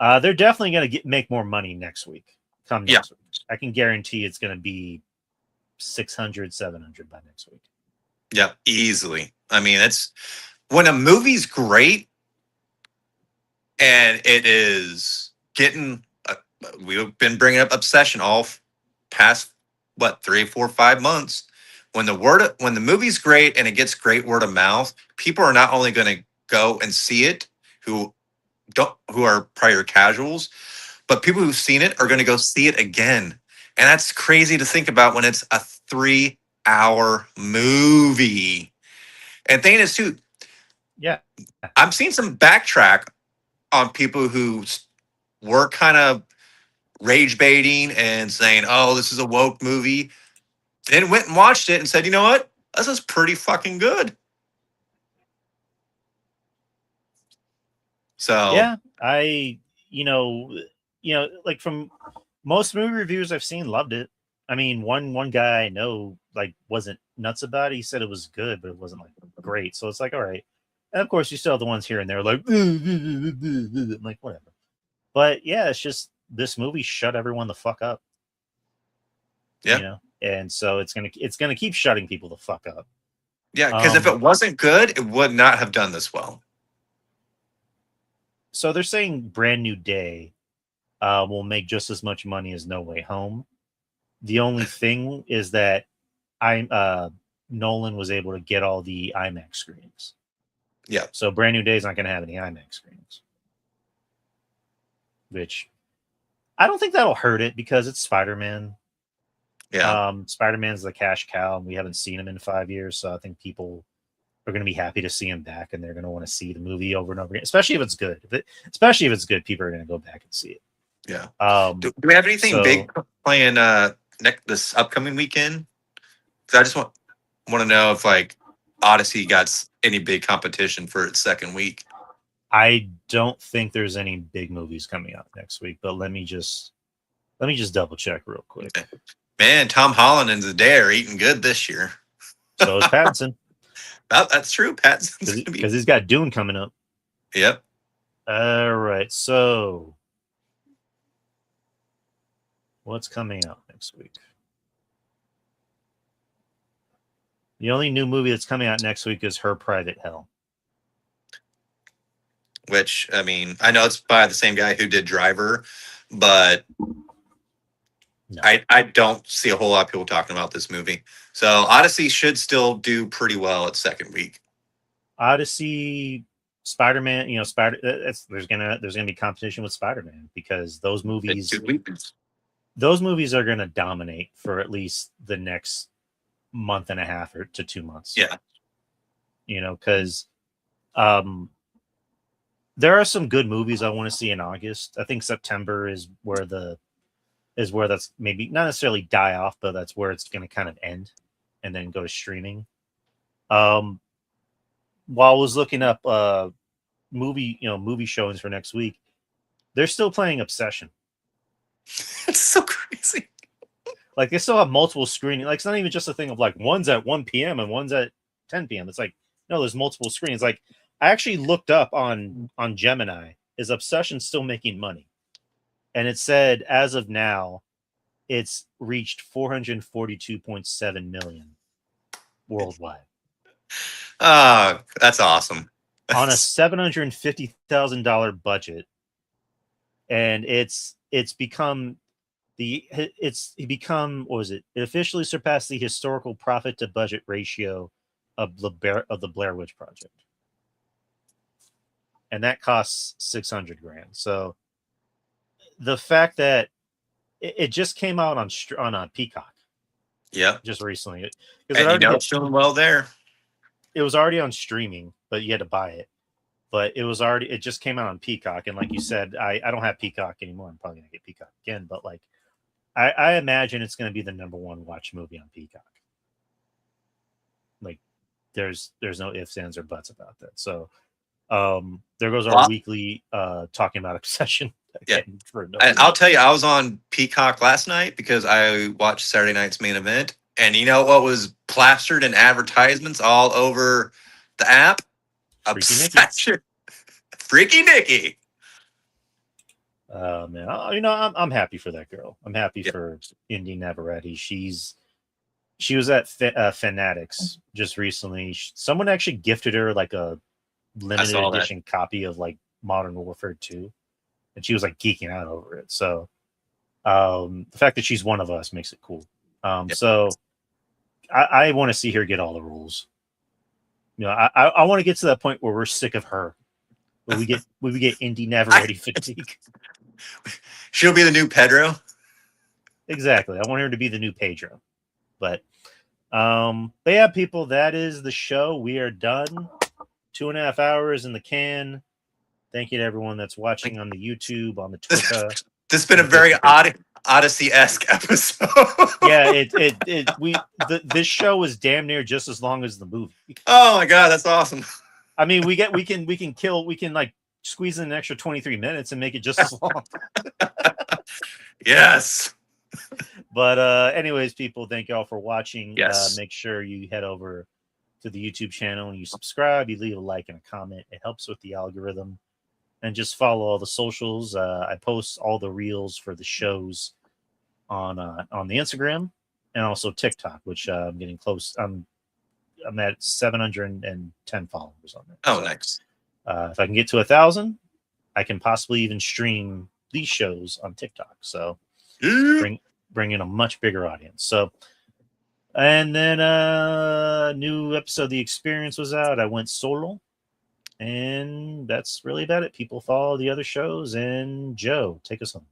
Speaker 1: they're definitely going to make more money next week. Next week. I can guarantee it's going to be 600, 700 by next week.
Speaker 2: Yeah, easily. I mean, it's when a movie's great and it is getting. We've been bringing up Obsession all past 3, 4, 5 months. When the movie's great and it gets great word of mouth, people are not only going to go and see it who are prior casuals, but people who've seen it are going to go see it again. And that's crazy to think about when it's a 3-hour movie. And thing is, too, I'm seeing some backtrack on people who were kind of rage baiting and saying, "Oh, this is a woke movie," then went and watched it and said, "You know what? This is pretty fucking good." So
Speaker 1: Yeah, I like from most movie reviews I've seen, loved it. I mean, one guy I know like wasn't nuts about it. He said it was good, but it wasn't like great. So it's like, all right. And of course, you still have the ones here and there like, I'm like whatever. But yeah, it's just this movie shut everyone the fuck up,
Speaker 2: yeah,
Speaker 1: and so it's gonna keep shutting people the fuck up.
Speaker 2: yeah. Because if
Speaker 1: Um,
Speaker 2: it wasn't good, it would not have done this well.
Speaker 1: so they're saying Brand New Day will make just as much money as No Way Home. The only thing is that Nolan was able to get all the IMAX screenings.
Speaker 2: Yeah,
Speaker 1: So Brand New Day is not going to have any IMAX screenings, which I don't think that'll hurt it because it's Spider-Man.
Speaker 2: yeah,
Speaker 1: Spider-Man's the cash cow, and we haven't seen him in 5 years, so I think people are going to be happy to see him back, and they're going to want to see the movie over and over again, especially if it's good. Especially if it's good, people are going to go back and see it.
Speaker 2: yeah. Do we have anything
Speaker 1: So
Speaker 2: big playing this upcoming weekend? Because I just want to know if like Odyssey got any big competition for its second week.
Speaker 1: I don't think there's any big movies coming out next week, but let me just double check real quick.
Speaker 2: Man, Tom Holland and Zendaya are eating good this year.
Speaker 1: So is Pattinson.
Speaker 2: That's true. Pattinson's gonna be.
Speaker 1: Because he's got Dune coming up.
Speaker 2: Yep.
Speaker 1: All right. So what's coming out next week? The only new movie that's coming out next week is Her Private Hell.
Speaker 2: Which, I mean, I know it's by the same guy who did Driver, but
Speaker 1: No.
Speaker 2: I don't see a whole lot of people talking about this movie. So Odyssey should still do pretty well its second week.
Speaker 1: Odyssey, Spider-Man, there's gonna be competition with Spider-Man because those movies are gonna dominate for at least the next month and a half or to 2 months.
Speaker 2: Yeah.
Speaker 1: Because there are some good movies I want to see in August. I think September is where that's maybe not necessarily die off, but that's where it's going to kind of end and then go to streaming. While I was looking up movie showings for next week, they're still playing Obsession.
Speaker 2: It's so crazy.
Speaker 1: Like they still have multiple screenings. Like it's not even just a thing of like one's at 1 p.m. and one's at 10 p.m. It's like no, there's multiple screens. Like I actually looked up on Gemini, is Obsession still making money? And it said as of now, it's reached 442.7 million worldwide.
Speaker 2: That's awesome.
Speaker 1: On a $750,000 budget, and it officially surpassed the historical profit to budget ratio of the Blair Witch Project, and that costs $600,000. So the fact that it just came out on Peacock, just recently,
Speaker 2: and it's doing well there.
Speaker 1: It was already on streaming, but you had to buy it. But it just came out on Peacock, and like you said, I don't have Peacock anymore. I'm probably gonna get Peacock again, but like I imagine it's gonna be the number one watch movie on Peacock. Like there's no ifs, ands, or buts about that. So there goes our weekly talking about Obsession.
Speaker 2: Yeah. I'll tell you, I was on Peacock last night because I watched Saturday night's Main Event, and you know what was plastered in advertisements all over the app? Obsession. Freaky Nikki.
Speaker 1: Man, I'm happy for that girl. I'm happy for Indy Navarrete. She was at Fanatics just recently. Someone actually gifted her like a limited edition copy of like Modern Warfare 2, and she was like geeking out over it. So the fact that she's one of us makes it cool. So I want to see her get all the roles. I want to get to that point where we're sick of her. Where we get Indy Navarrete fatigue.
Speaker 2: She'll be the new Pedro.
Speaker 1: Exactly. I want her to be the new Pedro. But yeah, people, that is the show. We are done. 2.5 hours in the can. Thank you to everyone that's watching on the YouTube, on the Twitter.
Speaker 2: This has been a very Odyssey-esque episode.
Speaker 1: Yeah, this show is damn near just as long as the movie.
Speaker 2: Oh my god, that's awesome.
Speaker 1: I mean, we can like squeeze in an extra 23 minutes and make it just as long.
Speaker 2: Yes.
Speaker 1: But anyways, people, thank you all for watching.
Speaker 2: Yes.
Speaker 1: Make sure you head over to the YouTube channel and you subscribe, you leave a like and a comment. It helps with the algorithm. And just follow all the socials. I post all the reels for the shows on the Instagram and also TikTok, which I'm getting close. I'm at 710 followers on there.
Speaker 2: Oh, nice.
Speaker 1: If I can get to 1,000, I can possibly even stream these shows on TikTok. So bring in a much bigger audience. So, and then a new episode of The Experience was out. I went solo. And that's really about it. People follow the other shows. And Joe, take us home.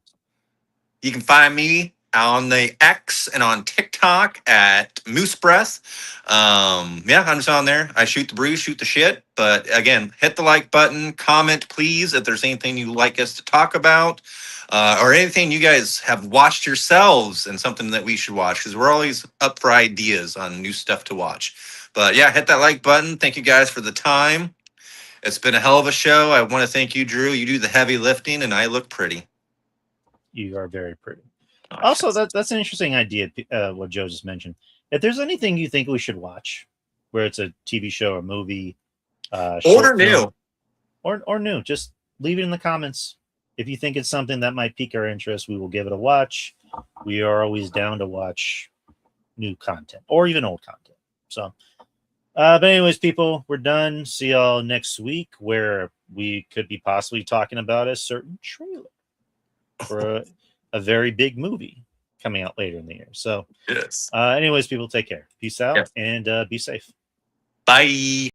Speaker 2: You can find me on the X and on TikTok at Moose Breath. Yeah, I'm just on there. I shoot the breeze, shoot the shit. But again, hit the like button, comment please if there's anything you'd like us to talk about, or anything you guys have watched yourselves and something that we should watch, because we're always up for ideas on new stuff to watch. But yeah, hit that like button. Thank you guys for the time. It's been a hell of a show. I want to thank you, Drew. You do the heavy lifting, and I look pretty.
Speaker 1: You are very pretty. Also, that's an interesting idea, what Joe just mentioned. If there's anything you think we should watch, where it's a TV show or movie,
Speaker 2: or new,
Speaker 1: or new, just leave it in the comments. If you think it's something that might pique our interest, we will give it a watch. We are always down to watch new content or even old content. So. But anyways, people, we're done. See y'all next week, where we could be possibly talking about a certain trailer for a very big movie coming out later in the year. So,
Speaker 2: yes.
Speaker 1: Anyways, people, take care. Peace out and be safe.
Speaker 2: Bye.